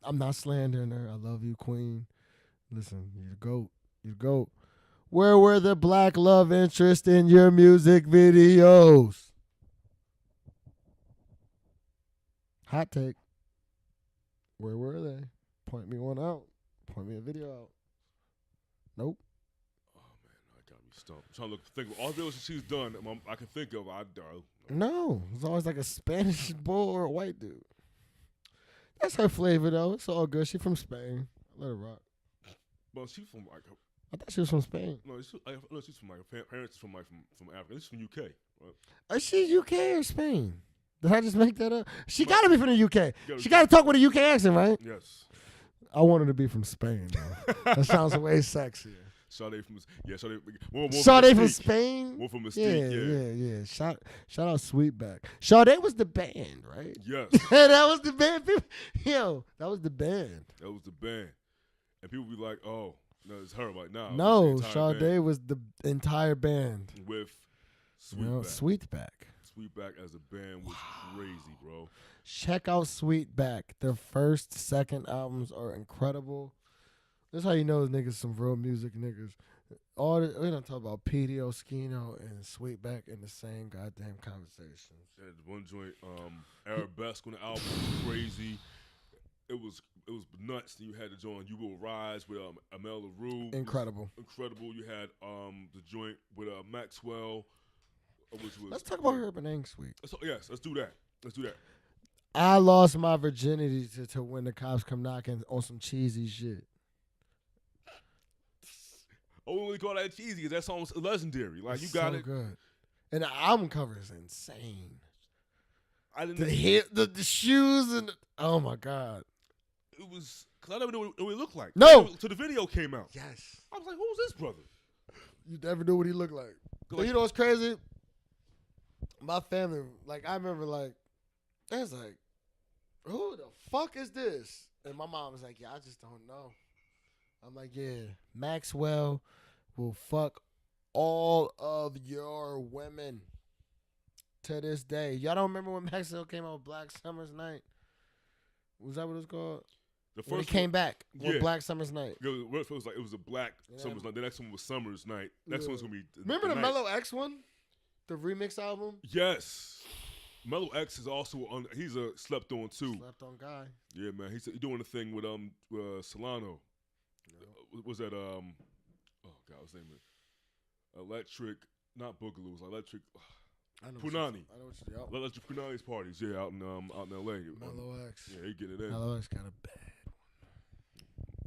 I'm not slandering her. I love you, Queen. Listen, you're the GOAT. You're the GOAT. Where were the black love interest in your music videos? Hot take. Where were they? Point me one out. Point me a video out. Nope. Oh man, I got me stumped. I'm trying to think of all the videos she's done. I can think of. No, it's always like a Spanish bull or a white dude. That's her flavor though. It's all good. She from Spain. Let her rock. Well, she's from like. I thought she was from Spain. No, she's from like her parents from Africa. She's from UK. Right? Is she UK or Spain? Did I just make that up? She got to be from the UK. Gotta She be. got to talk with a UK accent, right? Yes. I want her to be from Spain, though. That sounds way sexier. Sade from One Sade from Mystique. Spain? One from Mystique, yeah. Shout out Sweetback. Sade was the band, right? Yes. That was the band. Yo, that was the band. That was the band. And people be like, oh, no, it's her. Like, nah. No, it's the entire Sade band was the entire band. with You know, Sweetback. Sweetback. Sweetback as a band was crazy, bro. Check out Sweetback. Their first, second albums are incredible. That's how you know niggas some real music niggas. We don't talk about PDO, Skino, and Sweetback in the same goddamn conversations. Yeah, the one joint, Arabesque on the album was crazy. It was nuts. You had the joint You Will Rise with Amel LaRue. Incredible. Incredible. You had the joint with Maxwell, which was. Let's talk about Urban Ink Sweet. So, yes, let's do that. I lost my virginity to When the Cops Come Knocking on some cheesy shit. I wouldn't really call that cheesy because that song's legendary. Like, you got so it. Good. And the album cover is insane. I didn't. The shoes and oh my god. It was because I never knew what he looked like. No. So the video came out. Yes. I was like, who's this brother? You never knew what he looked like. You know what's crazy? My family, like, I remember, like, it was like, who the fuck is this? And my mom was like, yeah, I just don't know. I'm like, yeah, Maxwell will fuck all of your women to this day. Y'all don't remember when Maxwell came out with Black Summer's Night? Was that what it was called? The first when he came back with yeah. Black Summer's Night. It was a Black Summer's Night. The next one was Summer's Night. Next one's gonna be. Remember the Mellow X one, the remix album? Yes. Mellow X is also on. He's a slept on too. Slept on guy. Yeah, man. He's doing a thing with Solano. Was that oh god, what's his name? Electric, not Boogaloo. It was Electric. I know Punani. I know what you're Electric Punani's parties. Yeah, out in L.A. Mellow X. Yeah, he getting it in. Mellow X got a bad one.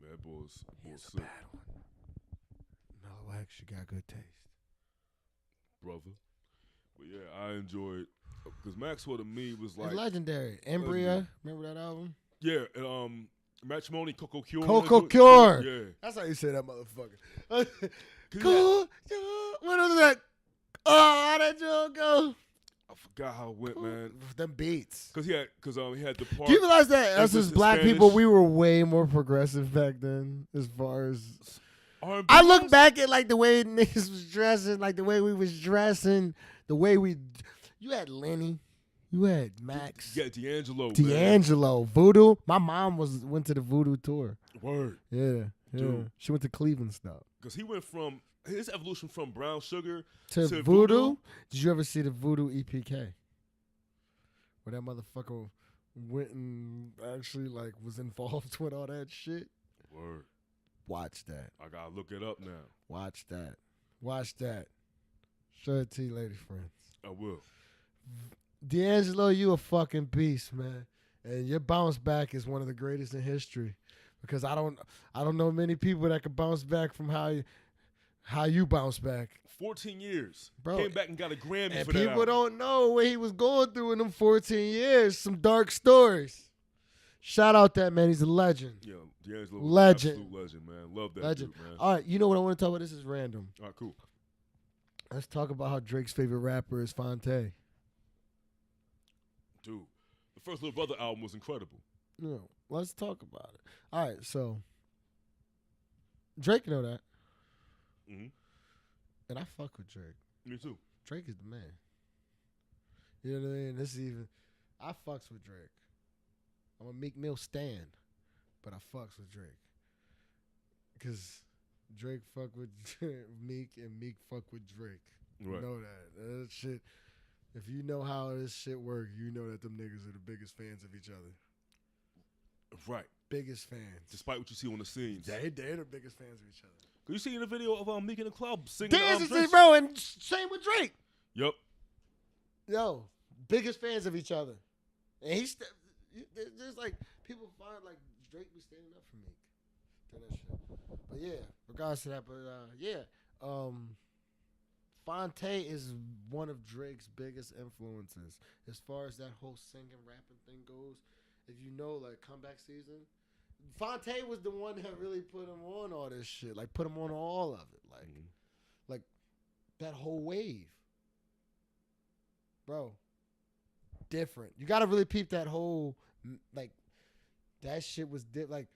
Man, that boy's a sick. bad one. Mellow X, you got good taste, brother. But yeah, I enjoyed because Maxwell to me was like it's legendary. Embrya, remember that album? Yeah, and Matrimony, Coco Cure. Coco Cure. Yeah, that's how you say that motherfucker. Cool. What was that? Oh, how that joke go? I forgot how it went, man. Them beats. Because he had the part. Do you realize that us as black Spanish people, we were way more progressive back then, as far as R&B I look back at like the way niggas was dressing, like the way we was dressing, the way we. You had Lenny, you had Max, yeah, D'Angelo, Voodoo. My mom went to the Voodoo tour. Word. Yeah. Dude. She went to Cleveland stuff. Because he went from his evolution from Brown Sugar to Voodoo. Did you ever see the Voodoo EPK? Where that motherfucker went and actually like was involved with all that shit? Word. Watch that. I gotta look it up now. Watch that. Show it to you, lady friends. I will. D'Angelo, you a fucking beast, man. And your bounce back is one of the greatest in history. Because I don't know many people that could bounce back from how you bounce back. 14 years. Bro, came back and got a Grammy and for that. People don't know what he was going through in them 14 years. Some dark stories. Shout out that man. He's a legend. Yeah, D'Angelo, legend. Absolute legend, man. Love that legend. dude, man. All right, you know what I want to talk about? This is random. All right, cool. Let's talk about how Drake's favorite rapper is Fonte. Dude, the first Little Brother album was incredible. No, let's talk about it. All right, so Drake know that. Mm-hmm. And I fuck with Drake. Me too. Drake is the man. You know what I mean? This is even. I fucks with Drake. I'm a Meek Mill stan, but I fucks with Drake. Because Drake fuck with Meek and Meek fuck with Drake. Right. You know that. That shit. If you know how this shit work, you know that them niggas are the biggest fans of each other. Right. Biggest fans. Despite what you see on the scenes. They're the biggest fans of each other. You see in the video of Meek in the club singing. Dancing, bro, and same with Drake. Yep. Yo, biggest fans of each other. And he's there's like people find like Drake be standing up for Meek. That shit. But yeah, regards to that, but yeah. Fonte is one of Drake's biggest influences as far as that whole singing, rapping thing goes. If you know, like, comeback season, Fonte was the one that really put him on all this shit. Like, put him on all of it. Like, like that whole wave. Bro, different. You got to really peep that whole, like, that shit was like,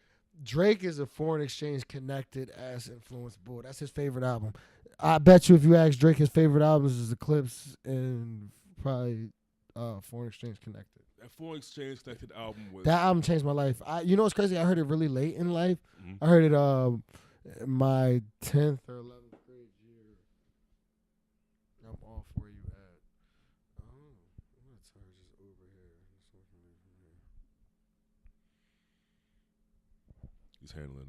Drake is a foreign exchange connected ass influence boy. That's his favorite album. I bet you if you ask Drake, his favorite albums is Eclipse and probably Foreign Exchange Connected. That Foreign Exchange Connected album was That album changed my life. You know what's crazy? I heard it really late in life. Mhm. I heard it my 10th or 11th grade year. I'm off where you at. Oh, I'm gonna charge this Uber here. He's handling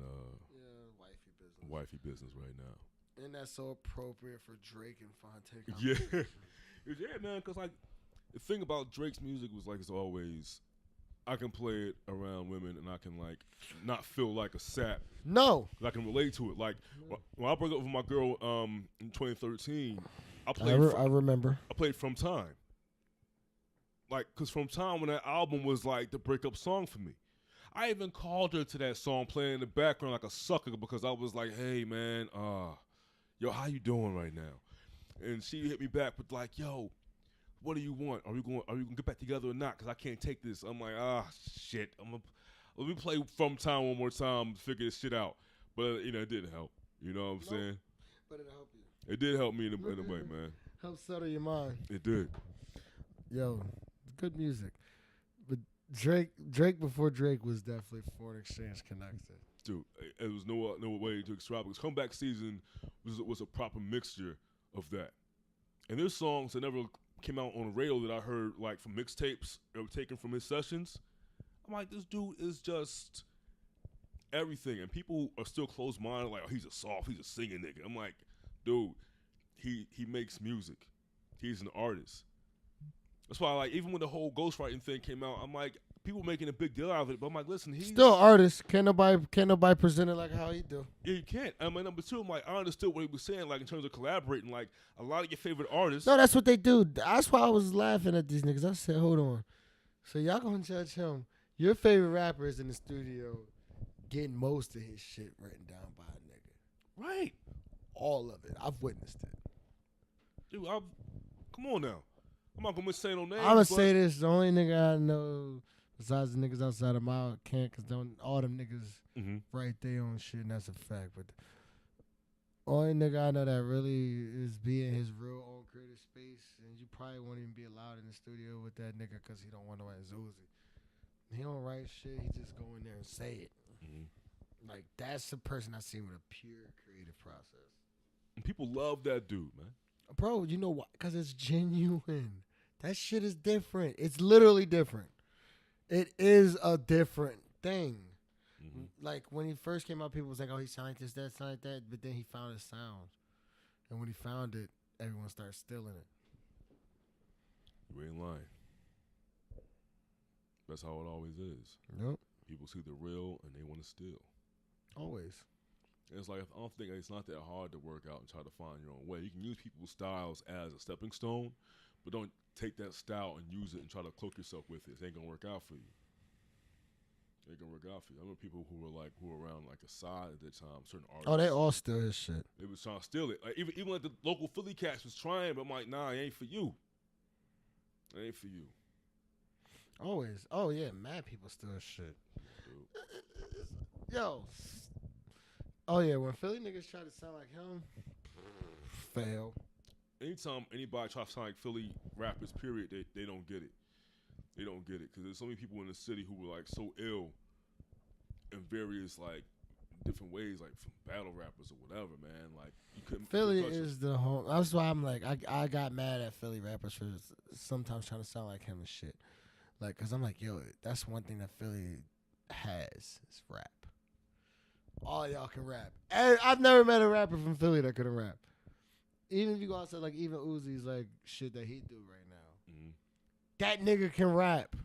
Wifey business. wifey business right now. And that's so appropriate for Drake and Fonte. Yeah. Yeah, man, because like the thing about Drake's music was like it's always I can play it around women and I can like not feel like a sap. No. 'Cause I can relate to it. Like when I broke up with my girl in 2013, I remember. I played From Time. Like, cause From Time when that album was like the breakup song for me. I even called her to that song playing in the background like a sucker because I was like, hey man, yo, how you doing right now? And she hit me back with like, yo, what do you want? Are we gonna get back together or not? Cause I can't take this. I'm like, shit. Let me play From Time one more time to figure this shit out. But it didn't help. You know what I'm saying? But it helped you. It did help me in a way, man. Help settle your mind. It did. Yo, good music. But Drake before Drake was definitely Foreign Exchange Connected. Dude, it was no way to describe it. Because Comeback Season was a proper mixture of that. And there's songs that never came out on the radio that I heard like from mixtapes that were taken from his sessions. I'm like, this dude is just everything. And people are still closed-minded, like, oh, he's a singing nigga. I'm like, dude, he makes music. He's an artist. That's why, like, even when the whole ghostwriting thing came out, I'm like, people making a big deal out of it. But I'm like, listen, he's still artist. Can't nobody present it like how he do. Yeah, you can't. I mean, number two, I'm like, I understood what he was saying, like in terms of collaborating. Like a lot of your favorite artists. No, that's what they do. That's why I was laughing at these niggas. I said, hold on. So y'all gonna judge him? Your favorite rapper is in the studio getting most of his shit written down by a nigga. Right. All of it. I've witnessed it. Dude, come on now. I'm not gonna say no names. I'm gonna say this: the only nigga I know besides the niggas outside of my camp, cause all them niggas write their own shit, and that's a fact. But the only nigga I know that really is being his real own creative space, and you probably won't even be allowed in the studio with that nigga cause he don't want no ass Uzi. He don't write shit. He just go in there and say it. Like that's the person I see with a pure creative process. And people love that dude, man. Bro, you know why? Because it's genuine. That shit is different. It's literally different. It is a different thing. Like, when he first came out, people was like, oh, he sound like this, that, sound like that. But then he found his sound. And when he found it, everyone started stealing it. You ain't lying. That's how it always is. Yep. People see the real and they want to steal. Always. And it's like, I don't think it's not that hard to work out and try to find your own way. You can use people's styles as a stepping stone, but don't take that style and use it and try to cloak yourself with it. It ain't gonna work out for you. It ain't gonna work out for you. I remember people who were around like a side at that time, certain artists. Oh, they all steal his shit. They was trying to steal it. Like even like the local Philly cats was trying, but I'm like, nah, it ain't for you. It ain't for you. Always. Oh, yeah, mad people steal his shit. Yo. Oh, yeah, when Philly niggas try to sound like him, fail. Anytime anybody tries to sound like Philly rappers, period, they don't get it. They don't get it because there's so many people in the city who were like so ill in various like different ways, like from battle rappers or whatever, man. Like you couldn't. Philly is the home. That's why I'm like, I got mad at Philly rappers for sometimes trying to sound like him and shit. Like, cause I'm like, yo, that's one thing that Philly has is rap. All y'all can rap. And I've never met a rapper from Philly that couldn't rap. Even if you go outside, like even Uzi's like shit that he do right now. That nigga can rap,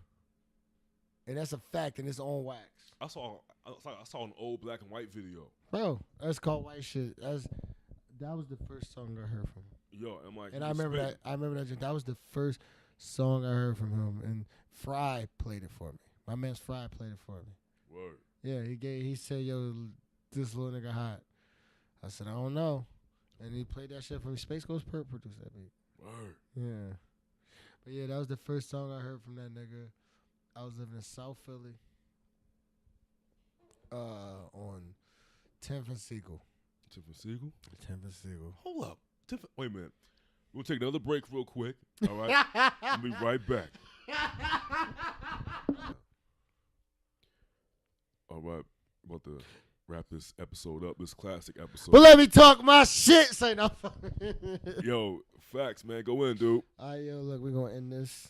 and that's a fact in his own wax. I saw an old black and white video. Bro, that's called white shit. That was the first song I heard from him. Yo, I'm like, and I remember that. That was the first song I heard from him, and Fry played it for me. My man's Fry played it for me. Word. Yeah, he said, yo, this little nigga hot. I said, I don't know. And he played that shit for me. Space Ghost Perp produced that beat. Word. Yeah. But yeah, that was the first song I heard from that nigga. I was living in South Philly. On 10th and Siegel. 10th and Siegel? 10th and Siegel. Hold up. Wait a minute. We'll take another break real quick. All right? I'll be right back. about to wrap this episode up, this classic episode. But let me talk my shit. Say no. Yo, facts, man. Go in, dude. All right, yo, look, we're going to end this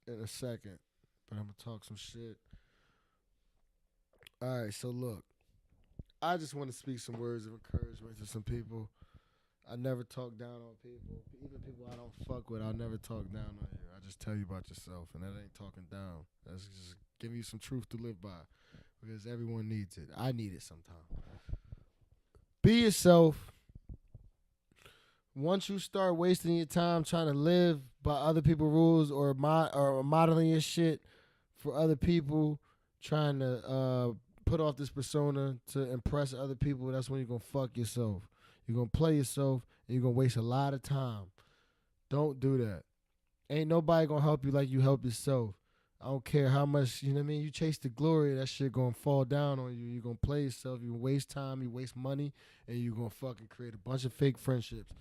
in a second. But I'm going to talk some shit. All right, so look. I just want to speak some words of encouragement to some people. I never talk down on people. Even people I don't fuck with, I'll never talk down on you. I just tell you about yourself, and that ain't talking down. That's just giving you some truth to live by, because everyone needs it. I need it sometimes. Be yourself. Once you start wasting your time trying to live by other people's rules or modeling your shit for other people, trying to put off this persona to impress other people, that's when you're going to fuck yourself. You're going to play yourself, and you're going to waste a lot of time. Don't do that. Ain't nobody going to help you like you help yourself. I don't care how much, you know what I mean? You chase the glory, that shit going to fall down on you. You're going to play yourself. You waste time, you waste money, and you're going to fucking create a bunch of fake friendships.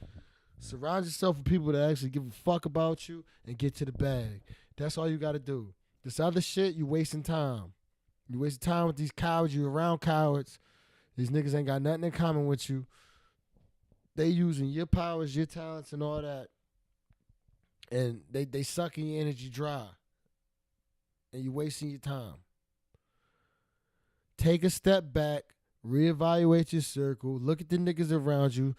Surround yourself with people that actually give a fuck about you and get to the bag. That's all you got to do. This other shit, you wasting time. You wasting time with these cowards. You around cowards. These niggas ain't got nothing in common with you. They using your powers, your talents, and all that. And they sucking your energy dry. And you wasting your time. Take a step back. Reevaluate your circle. Look at the niggas around you.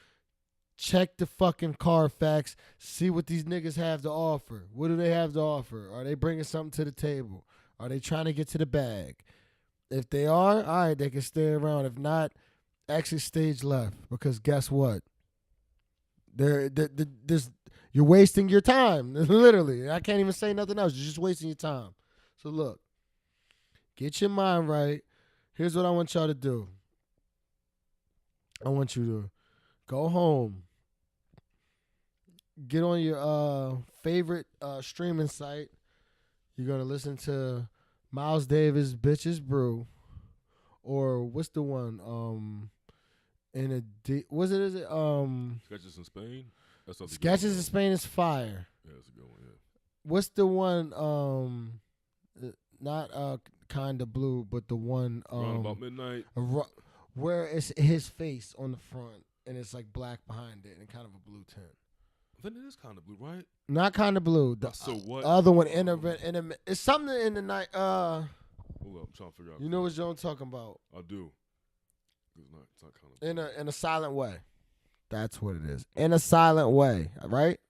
Check the fucking Carfax. See what these niggas have to offer. What do they have to offer? Are they bringing something to the table? Are they trying to get to the bag? If they are, all right, they can stay around. If not, exit stage left. Because guess what? You're wasting your time. Literally. I can't even say nothing else. You're just wasting your time. So look, get your mind right. Here's what I want y'all to do. I want you to go home. Get on your favorite streaming site. You're going to listen to Miles Davis' Bitches Brew. Or what's the one? Is it? Sketches in Spain? That's Sketches in Spain is fire. Yeah, that's a good one, yeah. What's the one? Not Kinda Blue, but the one Around About Midnight. Where it's his face on the front and it's like black behind it and kind of a blue tint. Then it is Kinda Blue, right? Not Kinda Blue. The So what? other one it's something in the night. Hold up, I'm trying to figure out. You know what Joe talking about? I do. It's not Kinda Blue. In a silent way. That's what it is. In a silent way, right?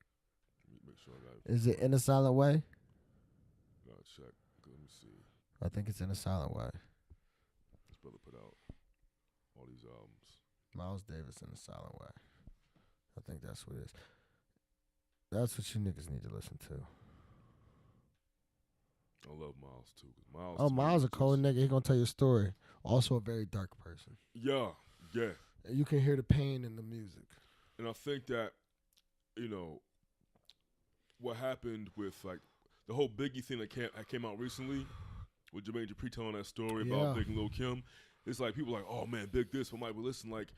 Make sure I got it. Is it In a Silent Way? Gotta check. Let me see. I think it's In a Silent Way. This brother put out all these albums. Miles Davis In a Silent Way. I think that's what it is. That's what you niggas need to listen to. I love Miles too. Miles a cold nigga. He gonna tell you a story. Also a very dark person. Yeah. And you can hear the pain in the music. And I think that, what happened with like the whole Biggie thing that came out recently, with Jermaine Dupri telling that story about Big and Lil Kim, it's like people like, oh man, Big this, but might be listening like,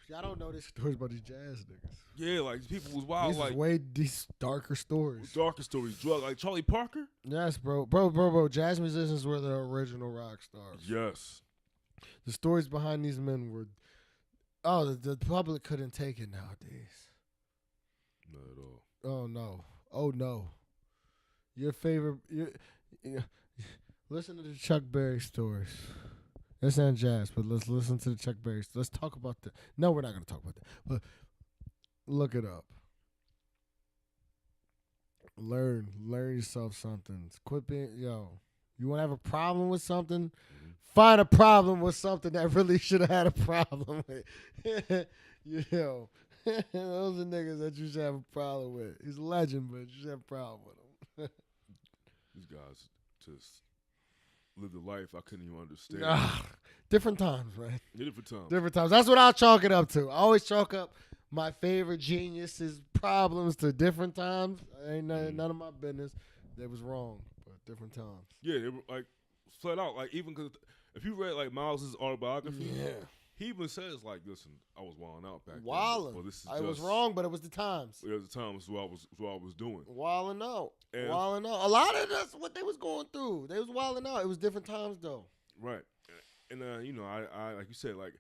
y'all don't know these stories about these jazz niggas. Yeah, like people was wild. These like way these darker stories. Drug like Charlie Parker. Yes, bro. Jazz musicians were the original rock stars. Yes. The stories behind these men were. Oh, the public couldn't take it nowadays. Not at all. Oh no. Your favorite. Listen to the Chuck Berry stories. That's not jazz, but let's listen to the Chuck Berry. Let's talk about that. No, we're not going to talk about that. But look it up. Learn yourself something. Quit being, you want to have a problem with something? Mm-hmm. Find a problem with something that really should have had a problem with. Those are niggas that you should have a problem with. He's a legend, but you should have a problem with him. These guys just live the life I couldn't even understand. Different times, man. Different times. That's what I'll chalk it up to. I always chalk up my favorite geniuses' problems to different times. Ain't none of my business. They was wrong, but different times. Yeah, they were like flat out. Like even because if you read like Miles' autobiography, he even says like, "Listen, I was wilding out back then. Well, I was wrong, but it was the times. It was the times. What I was doing. Wilding out. A lot of that's what they was going through. They was wilding out. It was different times though. Right. And I like you said, like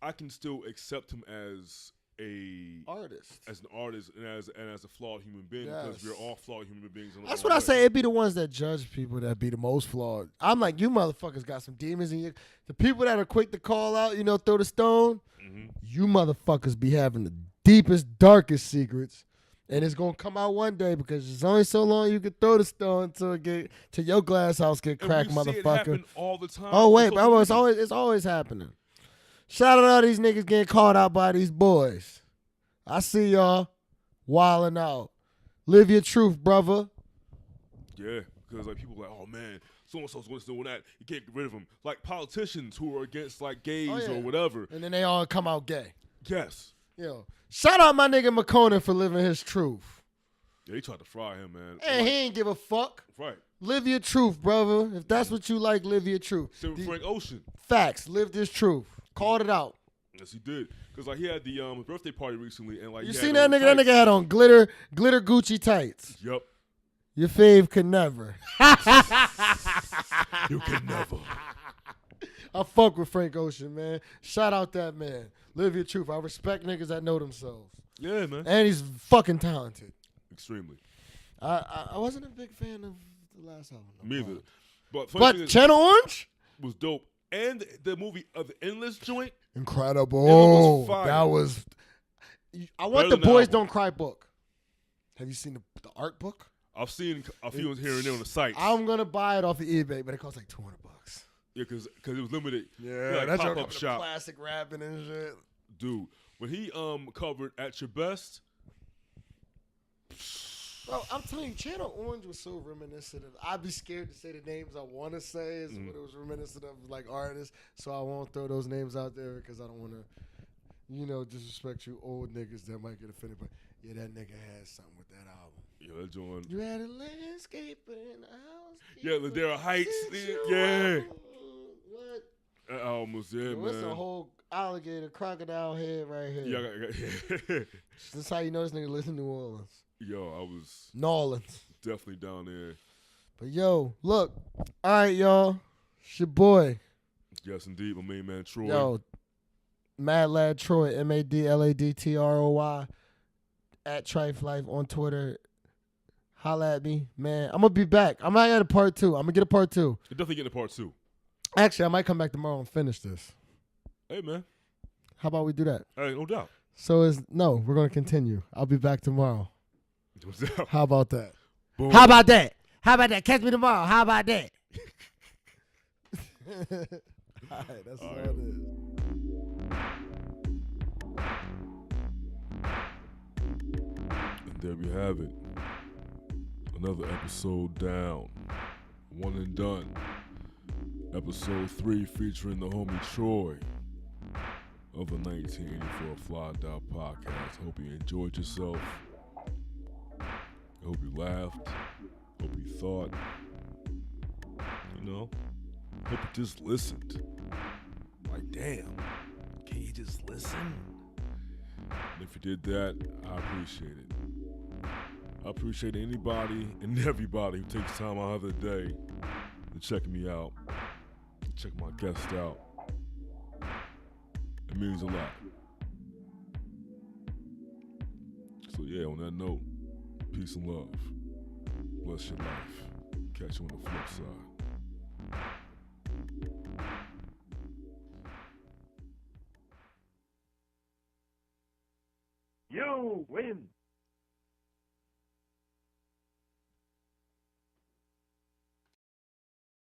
I can still accept him as an artist, and as a flawed human being because we're all flawed human beings. That's what I say. It'd be the ones that judge people that be the most flawed. I'm like, you motherfuckers got some demons in you. The people that are quick to call out, throw the stone, you motherfuckers be having the deepest, darkest secrets. And it's gonna come out one day because it's only so long you can throw the stone till your glass house get cracked, and we motherfucker. See it happen all the time. Oh wait, bro, it's always happening. Shout out to all these niggas getting called out by these boys. I see y'all wilding out. Live your truth, brother. Yeah, because like people are like, oh man, so and so's doing that. You can't get rid of them. Like politicians who are against like gays or whatever, and then they all come out gay. Yes. Shout out my nigga McConan for living his truth. Yeah, he tried to fry him, man. And he ain't give a fuck. Right. Live your truth, brother. If that's what you like, live your truth. Same with Frank Ocean. Facts. Live this truth. Called it out. Yes, he did. Because like he had the birthday party recently, and like you seen that nigga? That nigga had on glitter Gucci tights. Yep. Your fave could never. You can never. I fuck with Frank Ocean, man. Shout out that man. Live your truth. I respect niggas that know themselves. Yeah, man. And he's fucking talented. Extremely. I wasn't a big fan of the last album. Me either. But Channel Orange was dope. And the movie of the Endless Joint. Incredible. Was fire. That was. I want the Boys Don't Cry book. Have you seen the art book? I've seen a few here and there on the site. I'm gonna buy it off of eBay, but it costs like $200. Yeah, because it was limited. Yeah, like that's pop-up shop. Classic rapping and shit. Dude, when he covered At Your Best. Bro, I'm telling you, Channel Orange was so reminiscent of. I'd be scared to say the names I want to say is what it was reminiscent of, like artists. So I won't throw those names out there because I don't want to, disrespect you old niggas that might get offended. But yeah, that nigga had something with that album. Yeah, that joint. You had a landscape in a house. Yeah, Ladera Heights. Yeah. What? That album was man. What's a whole alligator crocodile head right here? Yeah. That's how you know this nigga lives in New Orleans. Yo, I was New Orleans. Definitely down there. But yo, look. All right, y'all. It's your boy. Yes, indeed. My main man, Troy. Yo, MadLad Troy, MadLadTroy, at Trife Life on Twitter. Holla at me, man. I'm going to be back. I might get a part 2. I'm going to get a part 2. You're definitely getting a part 2. Actually, I might come back tomorrow and finish this. Hey, man. How about we do that? Hey, no doubt. So we're going to continue. I'll be back tomorrow. No doubt. How about that? Boom. How about that? How about that? Catch me tomorrow. How about that? All right, that's all it is. And there we have it. Another episode down. One and done. Episode 3 featuring the homie Troy of the 1984 Fly Die Podcast. Hope you enjoyed yourself. I hope you laughed. Hope you thought. Hope you just listened. Like, damn, can you just listen? And if you did that, I appreciate it. I appreciate anybody and everybody who takes time out of the day to check me out, check my guest out. It means a lot. So yeah, on that note, peace and love. Bless your life. Catch you on the flip side. You win.